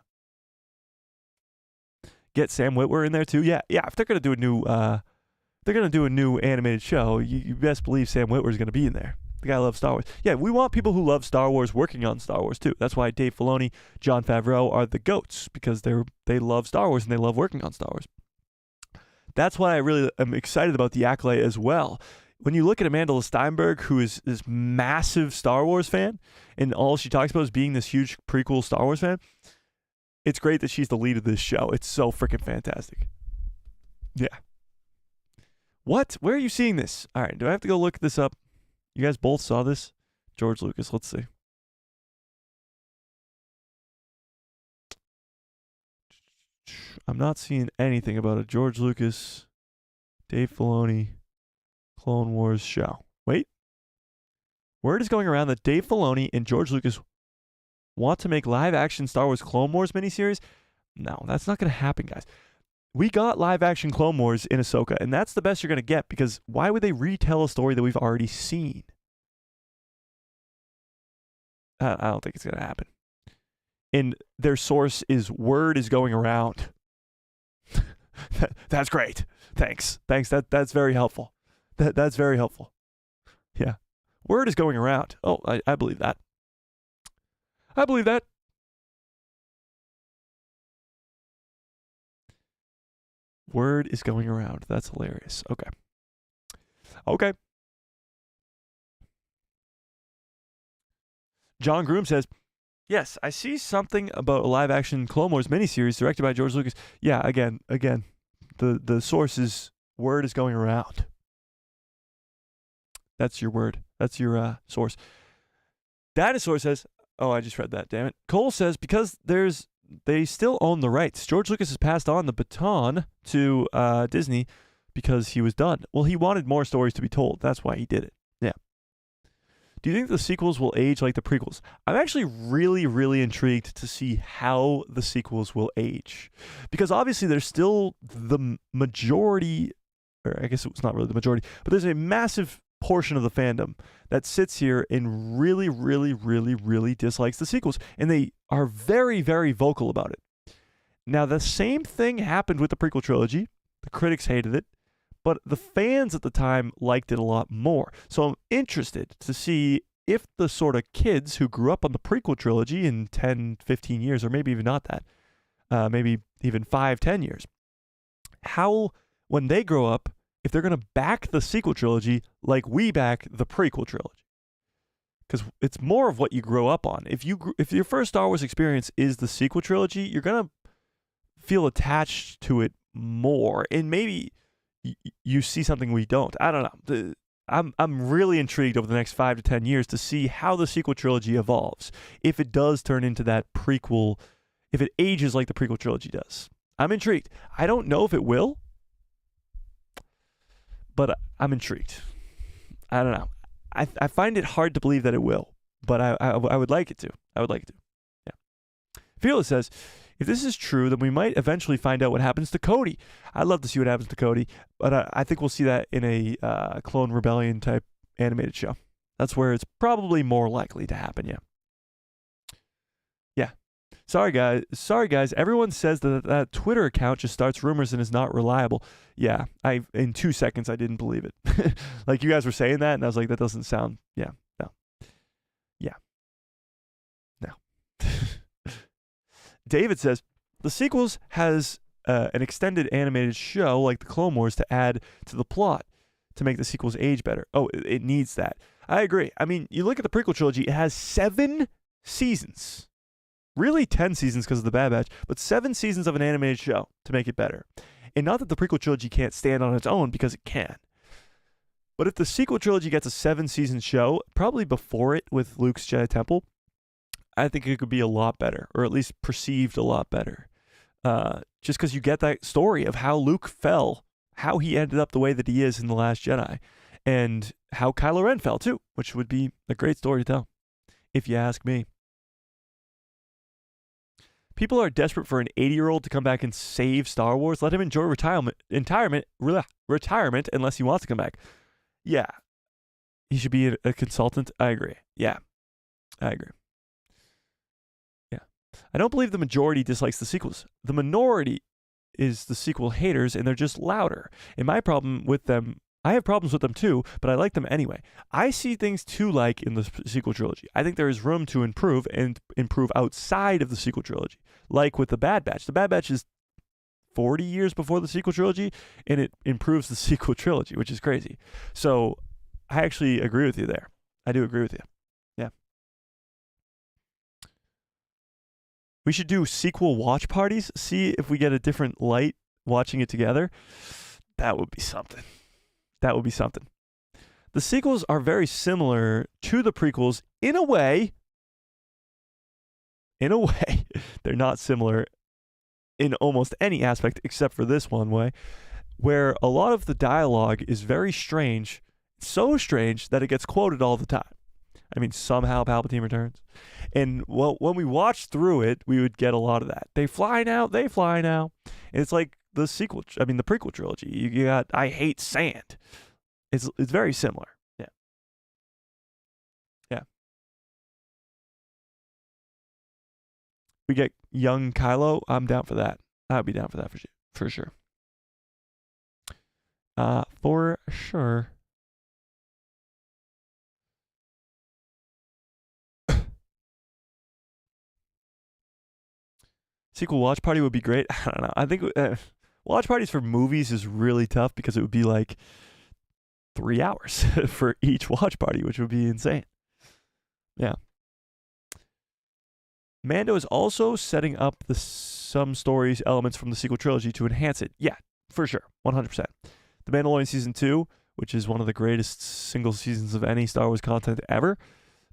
A: Get Sam Witwer in there too. Yeah. If they're gonna do a new animated show, you best believe Sam Witwer is gonna be in there. The guy loves Star Wars. Yeah, we want people who love Star Wars working on Star Wars too. That's why Dave Filoni, Jon Favreau are the GOATs, because they love Star Wars and they love working on Star Wars. That's why I really am excited about the Acolyte as well. When you look at Amanda Steinberg, who is this massive Star Wars fan, and all she talks about is being this huge prequel Star Wars fan, it's great that she's the lead of this show. It's so freaking fantastic. Yeah. What? Where are you seeing this? All right, do I have to go look this up? You guys both saw this? George Lucas, let's see. I'm not seeing anything about a George Lucas, Dave Filoni, Clone Wars show. Wait. Word is going around that Dave Filoni and George Lucas want to make live-action Star Wars Clone Wars miniseries. No, that's not going to happen, guys. We got live-action Clone Wars in Ahsoka, and that's the best you're going to get, because why would they retell a story that we've already seen? I don't think it's going to happen. And their source is word is going around. That's great. Thanks. That's very helpful. That's very helpful. Yeah. Word is going around. Oh, I believe that. I believe that. Word is going around. That's hilarious. Okay. Okay. John Groom says, yes, I see something about a live-action Clone Wars miniseries directed by George Lucas. Yeah, again, the source is word is going around. That's your word. That's your source. Dinosaur says, oh, I just read that, damn it. Cole says, because they still own the rights. George Lucas has passed on the baton to Disney because he was done. Well, he wanted more stories to be told. That's why he did it. Yeah. Do you think the sequels will age like the prequels? I'm actually really, really intrigued to see how the sequels will age. Because obviously there's still the majority, or I guess it's not really the majority, but there's a massive portion of the fandom that sits here and really, really, really, really dislikes the sequels. And they are very, very vocal about it. Now, the same thing happened with the prequel trilogy. The critics hated it, but the fans at the time liked it a lot more. So I'm interested to see if the sort of kids who grew up on the prequel trilogy in 10, 15 years, or maybe even not that, maybe even 5, 10 years, how, when they grow up, if they're going to back the sequel trilogy like we back the prequel trilogy. Because it's more of what you grow up on. If your first Star Wars experience is the sequel trilogy, you're going to feel attached to it more. And maybe you see something we don't. I don't know. I'm really intrigued over the next 5 to 10 years to see how the sequel trilogy evolves. If it does turn into that prequel, if it ages like the prequel trilogy does. I'm intrigued. I don't know if it will, but I'm intrigued. I don't know. I find it hard to believe that it will, but I would like it to. I would like it to. Yeah. Fearless says, if this is true, then we might eventually find out what happens to Cody. I'd love to see what happens to Cody, but I think we'll see that in a Clone Rebellion type animated show. That's where it's probably more likely to happen, yeah. Yeah. Sorry, guys. Everyone says that Twitter account just starts rumors and is not reliable. Yeah, in 2 seconds, I didn't believe it. Like, you guys were saying that, and I was like, that doesn't sound, yeah, no. Yeah. No. David says, the sequels has an extended animated show like the Clone Wars to add to the plot to make the sequels age better. Oh, it needs that. I agree. I mean, you look at the prequel trilogy, it has 7 seasons. Really 10 seasons because of the Bad Batch, but 7 seasons of an animated show to make it better. And not that the prequel trilogy can't stand on its own, because it can. But if the sequel trilogy gets a 7-season show, probably before it with Luke's Jedi Temple, I think it could be a lot better, or at least perceived a lot better. Just because you get that story of how Luke fell, how he ended up the way that he is in The Last Jedi, and how Kylo Ren fell too, which would be a great story to tell, if you ask me. People are desperate for an 80-year-old to come back and save Star Wars. Let him enjoy retirement unless he wants to come back. Yeah. He should be a consultant. I agree. Yeah. I agree. Yeah. I don't believe the majority dislikes the sequels. The minority is the sequel haters, and they're just louder. And my problem with them, I have problems with them too, but I like them anyway. I see things to like in the sequel trilogy. I think there is room to improve and improve outside of the sequel trilogy, like with the Bad Batch. The Bad Batch is 40 years before the sequel trilogy, and it improves the sequel trilogy, which is crazy. So I actually agree with you there. I do agree with you. Yeah. We should do sequel watch parties, see if we get a different light watching it together. That would be something. That would be something. The sequels are very similar to the prequels in a way. In a way, they're not similar in almost any aspect except for this one way, where a lot of the dialogue is very strange so strange that it gets quoted all the time. I mean, somehow Palpatine returns. And well, when we watched through it, we would get a lot of that. They fly now, they fly now. And it's like the the prequel trilogy. You got I hate sand. It's very similar. Yeah. Yeah. We get young Kylo. I'm down for that. I'd be down for that for sure. For sure. Sequel watch party would be great. I don't know. I think watch parties for movies is really tough because it would be like 3 hours for each watch party, which would be insane. Yeah. Mando is also setting up some stories elements from the sequel trilogy to enhance it. Yeah, for sure. 100%. The Mandalorian Season 2, which is one of the greatest single seasons of any Star Wars content ever,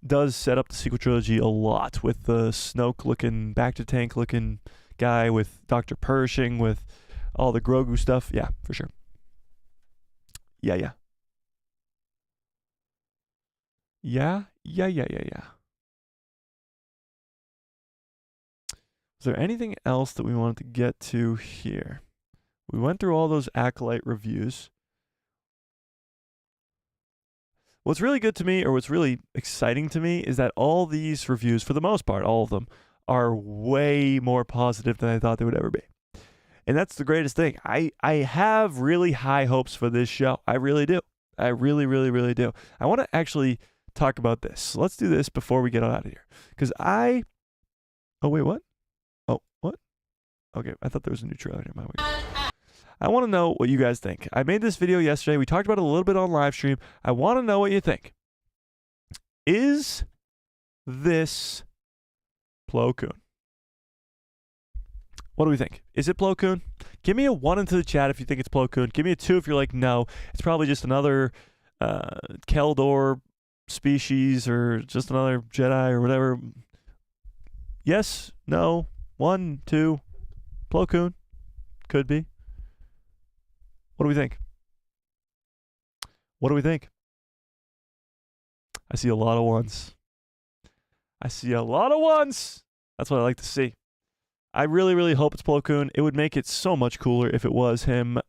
A: does set up the sequel trilogy a lot with the Snoke-looking, Bacta-tank-looking guy, with Dr. Pershing, with all the Grogu stuff. Yeah, for sure. Yeah. Yeah. Is there anything else that we wanted to get to here? We went through all those Acolyte reviews. What's really good to me, or what's really exciting to me, is that all these reviews, for the most part, all of them, are way more positive than I thought they would ever be. And that's the greatest thing. I have really high hopes for this show. I really do. I really, really, really do. I want to actually talk about this. Let's do this before we get out of here. Because oh, wait, what? Oh, what? Okay, I thought there was a new trailer in my way. I want to know what you guys think. I made this video yesterday. We talked about it a little bit on live stream. I want to know what you think. Is this Plo Koon? What do we think? Is it Plo Koon? Give me a 1 into the chat if you think it's Plo Koon. Give me a 2 if you're like, no, it's probably just another Keldor species or just another Jedi or whatever. Yes, no, 1, 2, Plo Koon. Could be. What do we think? What do we think? I see a lot of ones. That's what I like to see. I really, really hope it's Plo Koon. It would make it so much cooler if it was him.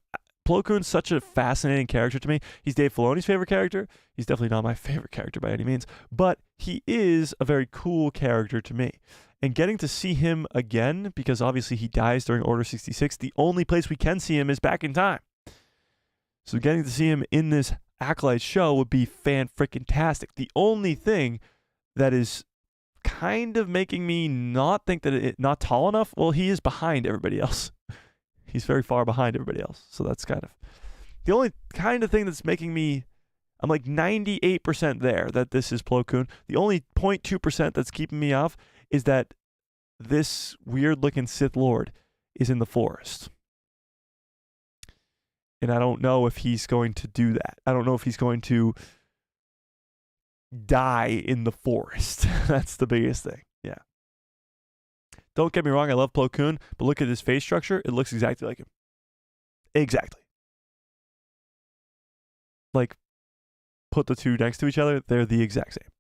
A: Plo Koon's such a fascinating character to me. He's Dave Filoni's favorite character. He's definitely not my favorite character by any means, but he is a very cool character to me. And getting to see him again, because obviously he dies during Order 66, the only place we can see him is back in time. So getting to see him in this Acolyte show would be fan-frickin-tastic. The only thing that is kind of making me not think that it's not tall enough, well, he is behind everybody else. He's very far behind everybody else. So that's kind of the only kind of thing that's making me, I'm like 98% there that this is Plo Koon. The only 0.2% that's keeping me off is that this weird-looking Sith Lord is in the forest. And I don't know if he's going to do that. I don't know if he's going to die in the forest. That's the biggest thing. Yeah. Don't get me wrong, I love Plo Koon, but look at his face structure. It looks exactly like him. Exactly. Like, put the two next to each other, they're the exact same.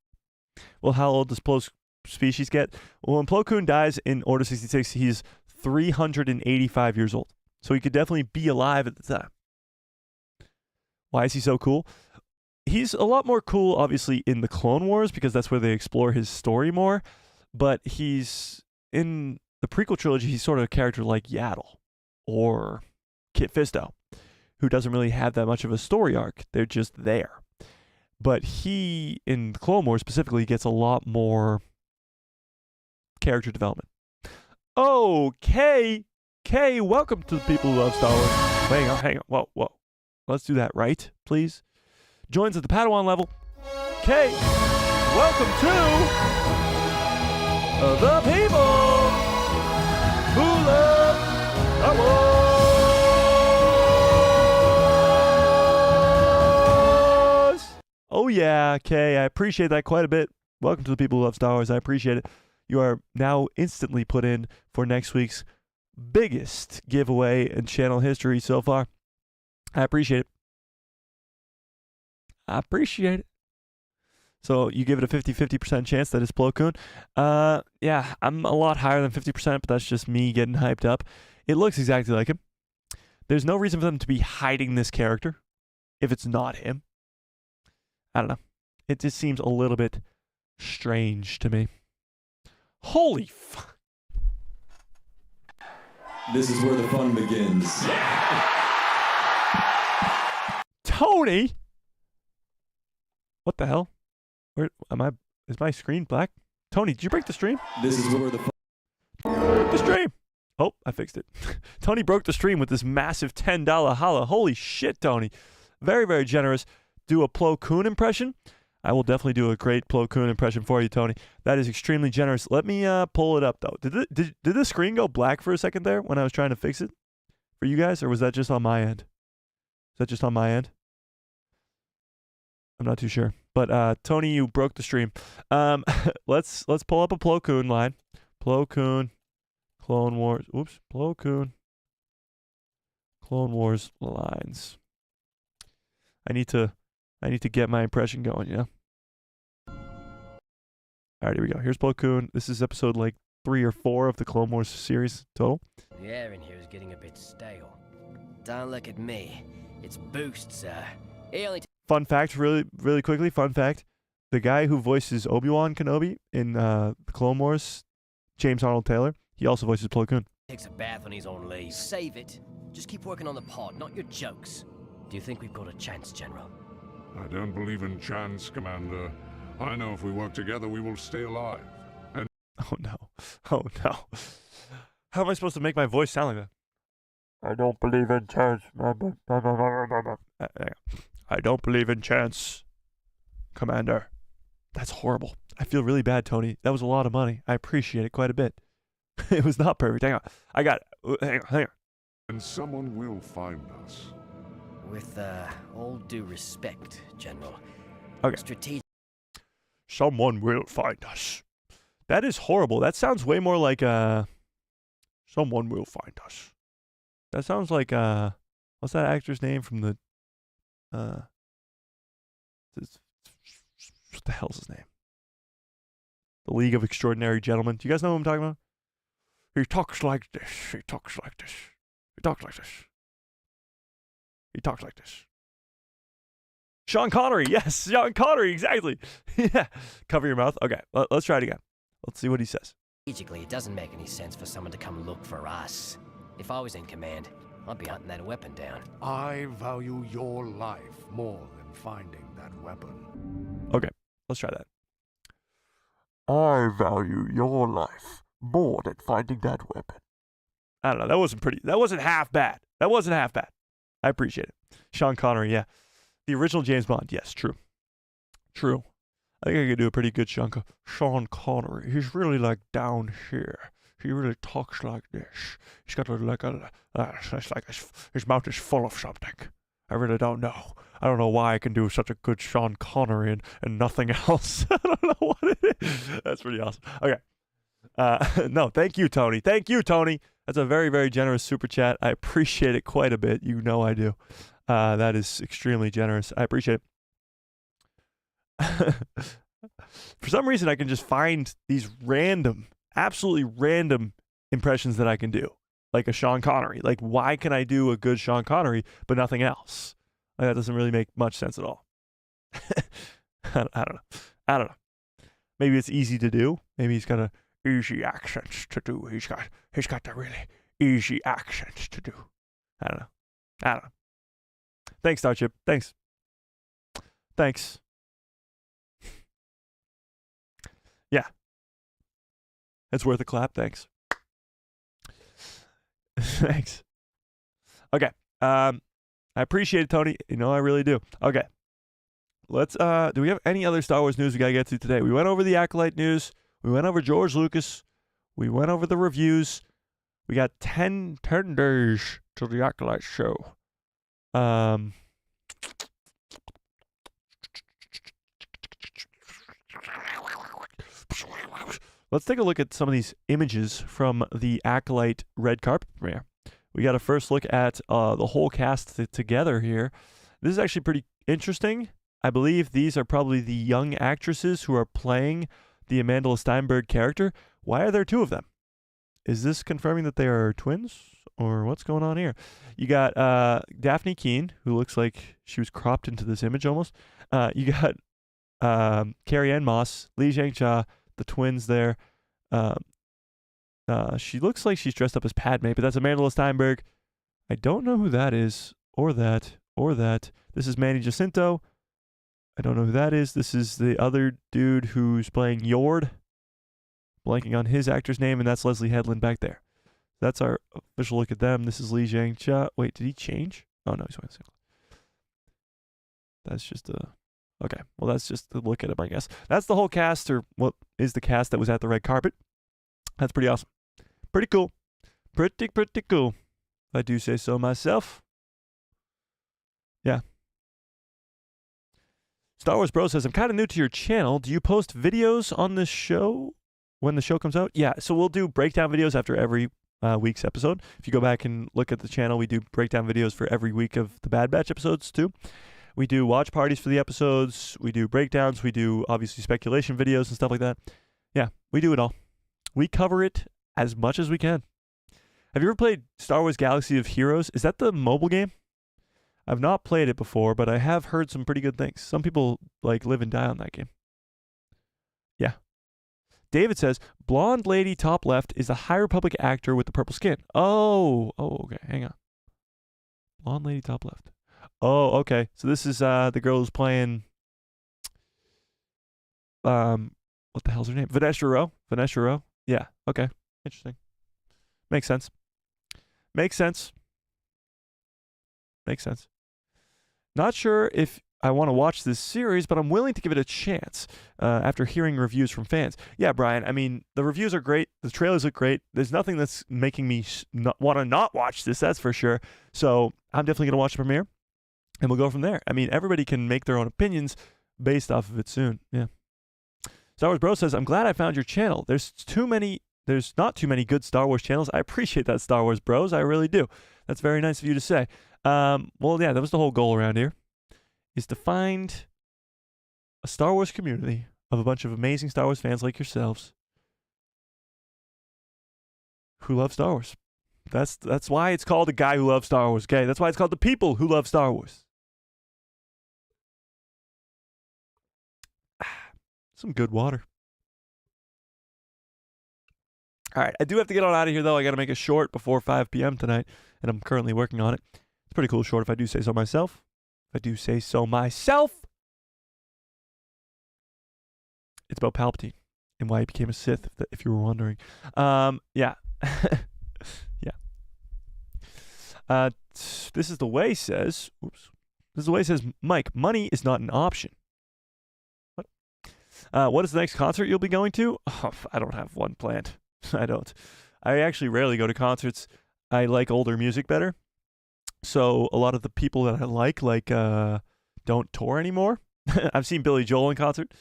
A: Well, how old does Plo's species get? Well, when Plo Koon dies in Order 66, he's 385 years old. So he could definitely be alive at the time. Why is he so cool? He's a lot more cool, obviously, in the Clone Wars, because that's where they explore his story more. But he's, in the prequel trilogy, he's sort of a character like Yaddle or Kit Fisto, who doesn't really have that much of a story arc. They're just there. But he, in Clone Wars specifically, gets a lot more character development. Okay. Kay, welcome to the people who love Star Wars. Hang on. Whoa. Let's do that right, please. Joins at the Padawan level. Kay, welcome to the people who love Star Wars. Oh yeah, Kay, I appreciate that quite a bit. Welcome to the people who love Star Wars. I appreciate it. You are now instantly put in for next week's biggest giveaway in channel history so far. I appreciate it. I appreciate it. So you give it a 50% chance that it's Plo Koon? Yeah, I'm a lot higher than 50%, but that's just me getting hyped up. It looks exactly like him. There's no reason for them to be hiding this character if it's not him. I don't know. It just seems a little bit strange to me. Holy fuck.
E: This is where the fun begins.
A: Tony! What the hell? Where am I? Is my screen black? Tony, did you break the stream?
E: This is where the fun...
A: The stream! Oh, I fixed it. Tony broke the stream with this massive $10 holla. Holy shit, Tony. Very, very generous. Do a Plo Koon impression? I will definitely do a great Plo Koon impression for you, Tony. That is extremely generous. Let me pull it up, though. Did the screen go black for a second there when I was trying to fix it for you guys, or was that just on my end? Is that just on my end? I'm not too sure. But Tony, you broke the stream. Let's pull up a Plo Koon line. Plo Koon, Clone Wars. Oops, Plo Koon, Clone Wars lines. I need to get my impression going, yeah? All right, here we go. Here's Plo Koon. This is episode like 3 or 4 of the Clone Wars series total.
F: The air in here is getting a bit stale. Don't look at me. It's Boost, sir. He only
A: Fun fact, really quickly, fun fact. The guy who voices Obi-Wan Kenobi in the Clone Wars, James Arnold Taylor, he also voices Plo Koon.
F: takes a bath on his own leave. Save it. Just keep working on the pod, not your jokes. Do you think we've got a chance, General?
G: I don't believe in chance, Commander. I know if we work together, we will stay alive. And
A: Oh no. Oh no. How am I supposed to make my voice sound like that? I don't believe in chance. I don't believe in chance, Commander. That's horrible. I feel really bad, Tony. That was a lot of money. I appreciate it quite a bit. It was not perfect. Hang on. I got it. Hang on.
G: and someone will find us.
F: With all due respect, General.
A: Okay.
F: Strategic.
A: Someone will find us. That is horrible. That sounds way more like someone will find us. That sounds like what's that actor's name from the what the hell's his name? The League of Extraordinary Gentlemen. Do you guys know what I'm talking about? He talks like this. He talks like this. He talks like this. He talks like this. Sean Connery. Yes, Sean Connery. Exactly. Yeah. Cover your mouth. Okay. Let's try it again. Let's see what he says.
F: Strategically, it doesn't make any sense for someone to come look for us. If I was in command, I'd be hunting that weapon down.
H: I value your life more than finding that weapon.
A: Okay. Let's try that. I value your life more than finding that weapon. I don't know. That wasn't half bad. That wasn't half bad. I appreciate it. Sean Connery, yeah. The original James Bond, yes, true. True. I think I could do a pretty good Sean Connery. He's really like down here. He really talks like this. He's got it's like his mouth is full of something. I really don't know. I don't know why I can do such a good Sean Connery and nothing else. I don't know what it is. That's pretty awesome. Okay. No, thank you, Tony. Thank you, Tony. That's a very, very generous super chat. I appreciate it quite a bit. You know I do. That is extremely generous. I appreciate it. For some reason, I can just find these absolutely random impressions that I can do. Like a Sean Connery. Like, why can I do a good Sean Connery, but nothing else? Like, that doesn't really make much sense at all. I don't know. Maybe it's easy to do. Maybe he's got easy accents to do. He's got the really easy accents to do. I don't know. Thanks, Starship. Thanks. Yeah. It's worth a clap. Thanks. Thanks. Okay. I appreciate it, Tony. You know I really do. Okay. Let's do we have any other Star Wars news we gotta get to today? We went over the Acolyte news. We went over George Lucas. We went over the reviews. We got 10 days till the Acolyte show. Let's take a look at some of these images from the Acolyte red carpet premiere. We got a first look at the whole cast together here. This is actually pretty interesting. I believe these are probably the young actresses who are playing the Amanda Steinberg character. Why are there two of them? Is this confirming that they are twins? Or what's going on here? You got Daphne Keane, who looks like she was cropped into this image almost. You got Carrie-Anne Moss, Lee Jang-cha, the twins there. She looks like she's dressed up as Padme, but that's Amanda Steinberg. I don't know who that is, or that. This is Manny Jacinto. I don't know who that is. This is the other dude who's playing Yord. Blanking on his actor's name, and that's Leslie Headland back there. That's our official look at them. This is Lee Jang-cha. Wait, did he change? Oh, no, he's wearing a single. That's just a... Okay, well, that's just a look at him, I guess. That's the whole cast, or what is the cast that was at the red carpet. That's pretty awesome. Pretty cool. Pretty cool. If I do say so myself. Yeah. Star Wars Bro says, I'm kind of new to your channel. Do you post videos on this show when the show comes out? Yeah, so we'll do breakdown videos after every week's episode. If you go back and look at the channel, we do breakdown videos for every week of the Bad Batch episodes too. We do watch parties for the episodes. We do breakdowns. We do, obviously, speculation videos and stuff like that. Yeah, we do it all. We cover it as much as we can. Have you ever played Star Wars Galaxy of Heroes? Is that the mobile game? I've not played it before, but I have heard some pretty good things. Some people live and die on that game. Yeah. David says, blonde lady top left is the High Republic actor with the purple skin. Oh, okay. Hang on. Blonde lady top left. Oh, okay. So this is the girl who's playing what the hell's her name? Vanessa Rowe. Yeah, okay. Interesting. Makes sense. Not sure if I want to watch this series, but I'm willing to give it a chance after hearing reviews from fans. Yeah, Brian, I mean, the reviews are great. The trailers look great. There's nothing that's making me want to not watch this, that's for sure. So I'm definitely going to watch the premiere, and we'll go from there. I mean, everybody can make their own opinions based off of it soon. Yeah. Star Wars Bro says, I'm glad I found your channel. There's not too many good Star Wars channels. I appreciate that, Star Wars Bros. I really do. That's very nice of you to say. Well, yeah, that was the whole goal around here, is to find a Star Wars community of a bunch of amazing Star Wars fans like yourselves who love Star Wars. That's why it's called The Guy Who Loves Star Wars, okay? That's why it's called The People Who Love Star Wars. Some good water. All right, I do have to get on out of here, though. I got to make a short before 5 p.m. tonight, and I'm currently working on it. It's a pretty cool short if I do say so myself. It's about Palpatine and why he became a Sith, if you were wondering. Yeah. Yeah. This is the way says, Mike, money is not an option. What is the next concert you'll be going to? Oh, I don't have one planned. I don't. I actually rarely go to concerts. I like older music better. So a lot of the people that I like don't tour anymore. I've seen Billy Joel in concert,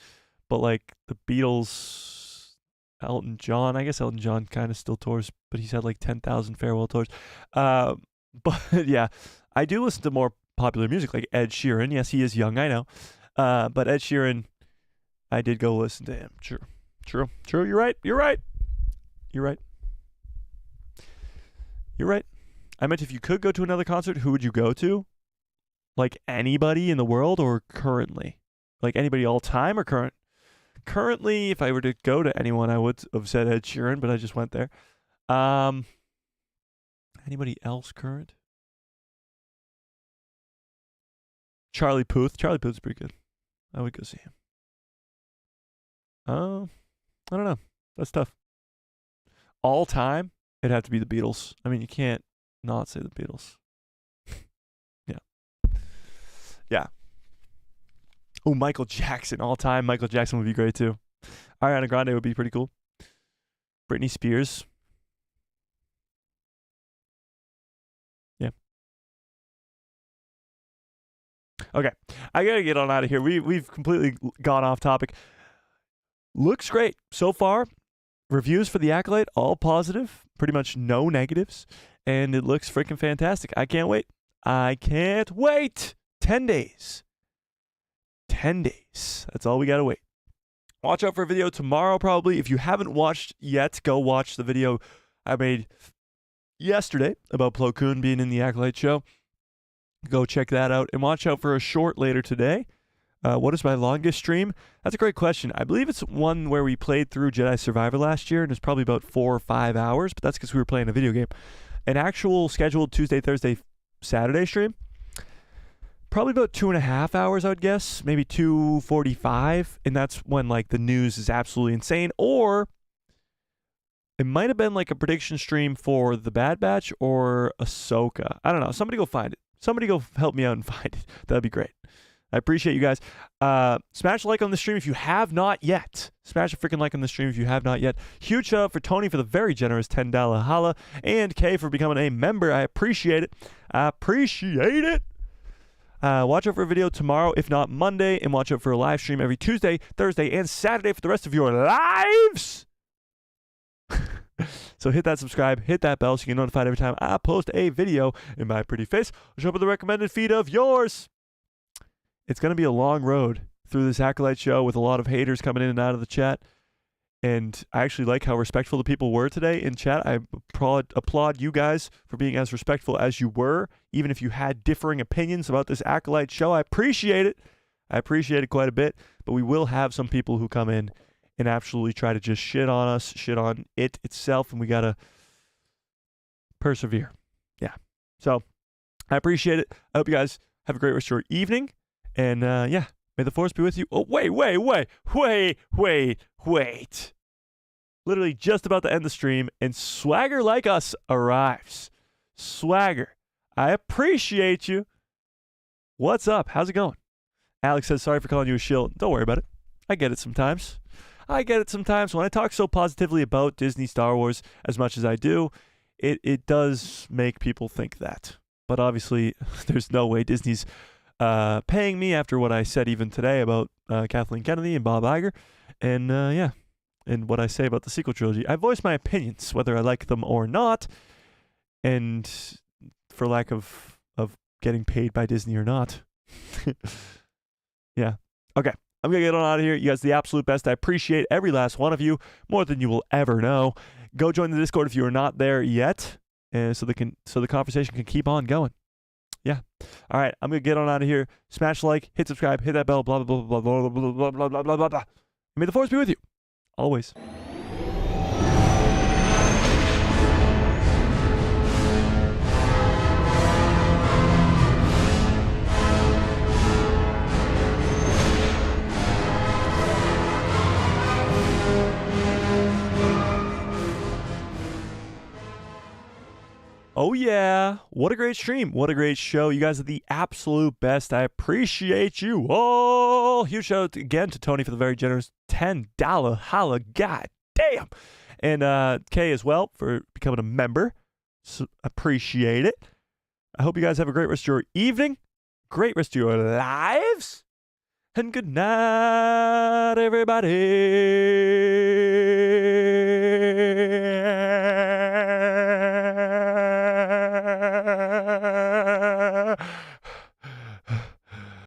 A: but like the Beatles, Elton John, I guess Elton John kind of still tours, but he's had like 10,000 farewell tours. But yeah, I do listen to more popular music like Ed Sheeran. Yes, he is young, I know. But Ed Sheeran, I did go listen to him. True. You're right. I meant if you could go to another concert, who would you go to? Like anybody in the world or currently? Like anybody all time or current? Currently, if I were to go to anyone, I would have said Ed Sheeran, but I just went there. Anybody else current? Charlie Puth. Charlie Puth's pretty good. I would go see him. I don't know. That's tough. All time, it'd have to be the Beatles. I mean, you can't not say the Beatles. Yeah. Oh, Michael Jackson. All time, Michael Jackson would be great too. Ariana Grande would be pretty cool. Britney Spears. Yeah. Okay. I gotta get on out of here. We've completely gone off topic. Looks great so far. Reviews for the Acolyte, all positive. Pretty much no negatives. And it looks freaking fantastic. I can't wait. 10 days. 10 days. That's all we got to wait. Watch out for a video tomorrow, probably. If you haven't watched yet, go watch the video I made yesterday about Plo Koon being in the Acolyte show. Go check that out. And watch out for a short later today. What is my longest stream? That's a great question. I believe it's one where we played through Jedi Survivor last year, and it's probably about 4 or 5 hours, but that's because we were playing a video game. An actual scheduled Tuesday, Thursday, Saturday stream, probably about 2.5 hours, I would guess, maybe 2:45, and that's when like the news is absolutely insane. Or it might have been like a prediction stream for The Bad Batch or Ahsoka. I don't know. Somebody go find it. Somebody go help me out and find it. That'd be great. I appreciate you guys. Smash a like on the stream if you have not yet. Smash a freaking like on the stream if you have not yet. Huge shout out for Tony for the very generous $10 holla, and Kay for becoming a member. I appreciate it. I appreciate it. Watch out for a video tomorrow, if not Monday, and watch out for a live stream every Tuesday, Thursday, and Saturday for the rest of your lives. So hit that subscribe, hit that bell so you get notified every time I post a video, and my pretty face will show up in the recommended feed of yours. It's going to be a long road through this Acolyte show with a lot of haters coming in and out of the chat. And I actually like how respectful the people were today in chat. I applaud you guys for being as respectful as you were, even if you had differing opinions about this Acolyte show. I appreciate it. I appreciate it quite a bit. But we will have some people who come in and absolutely try to just shit on us, shit on it itself, and we got to persevere. Yeah. So I appreciate it. I hope you guys have a great rest of your evening. And yeah, may the force be with you. Oh, wait. Literally just about to end the stream, and Swagger Like Us arrives. Swagger, I appreciate you. What's up? How's it going? Alex says, sorry for calling you a shill. Don't worry about it. I get it sometimes. When I talk so positively about Disney Star Wars as much as I do, it does make people think that. But obviously, there's no way Disney's paying me after what I said even today about Kathleen Kennedy and Bob Iger. And yeah, and what I say about the sequel trilogy. I voice my opinions, whether I like them or not, and for lack of getting paid by Disney or not. Yeah. Okay. I'm going to get on out of here. You guys are the absolute best. I appreciate every last one of you more than you will ever know. Go join the Discord if you are not there yet, and so the conversation can keep on going. Yeah. All right. I'm going to get on out of here. Smash like, hit subscribe, hit that bell, blah, blah, blah, blah, blah, blah, blah, blah, blah, blah, blah, blah. May the force be with you. Always. Oh yeah, what a great stream. What a great show. You guys are the absolute best. I appreciate you all. Huge shout out again to Tony for the very generous $10 holla. God damn. And Kay as well for becoming a member. So appreciate it. I hope you guys have a great rest of your evening. Great rest of your lives. And good night, everybody.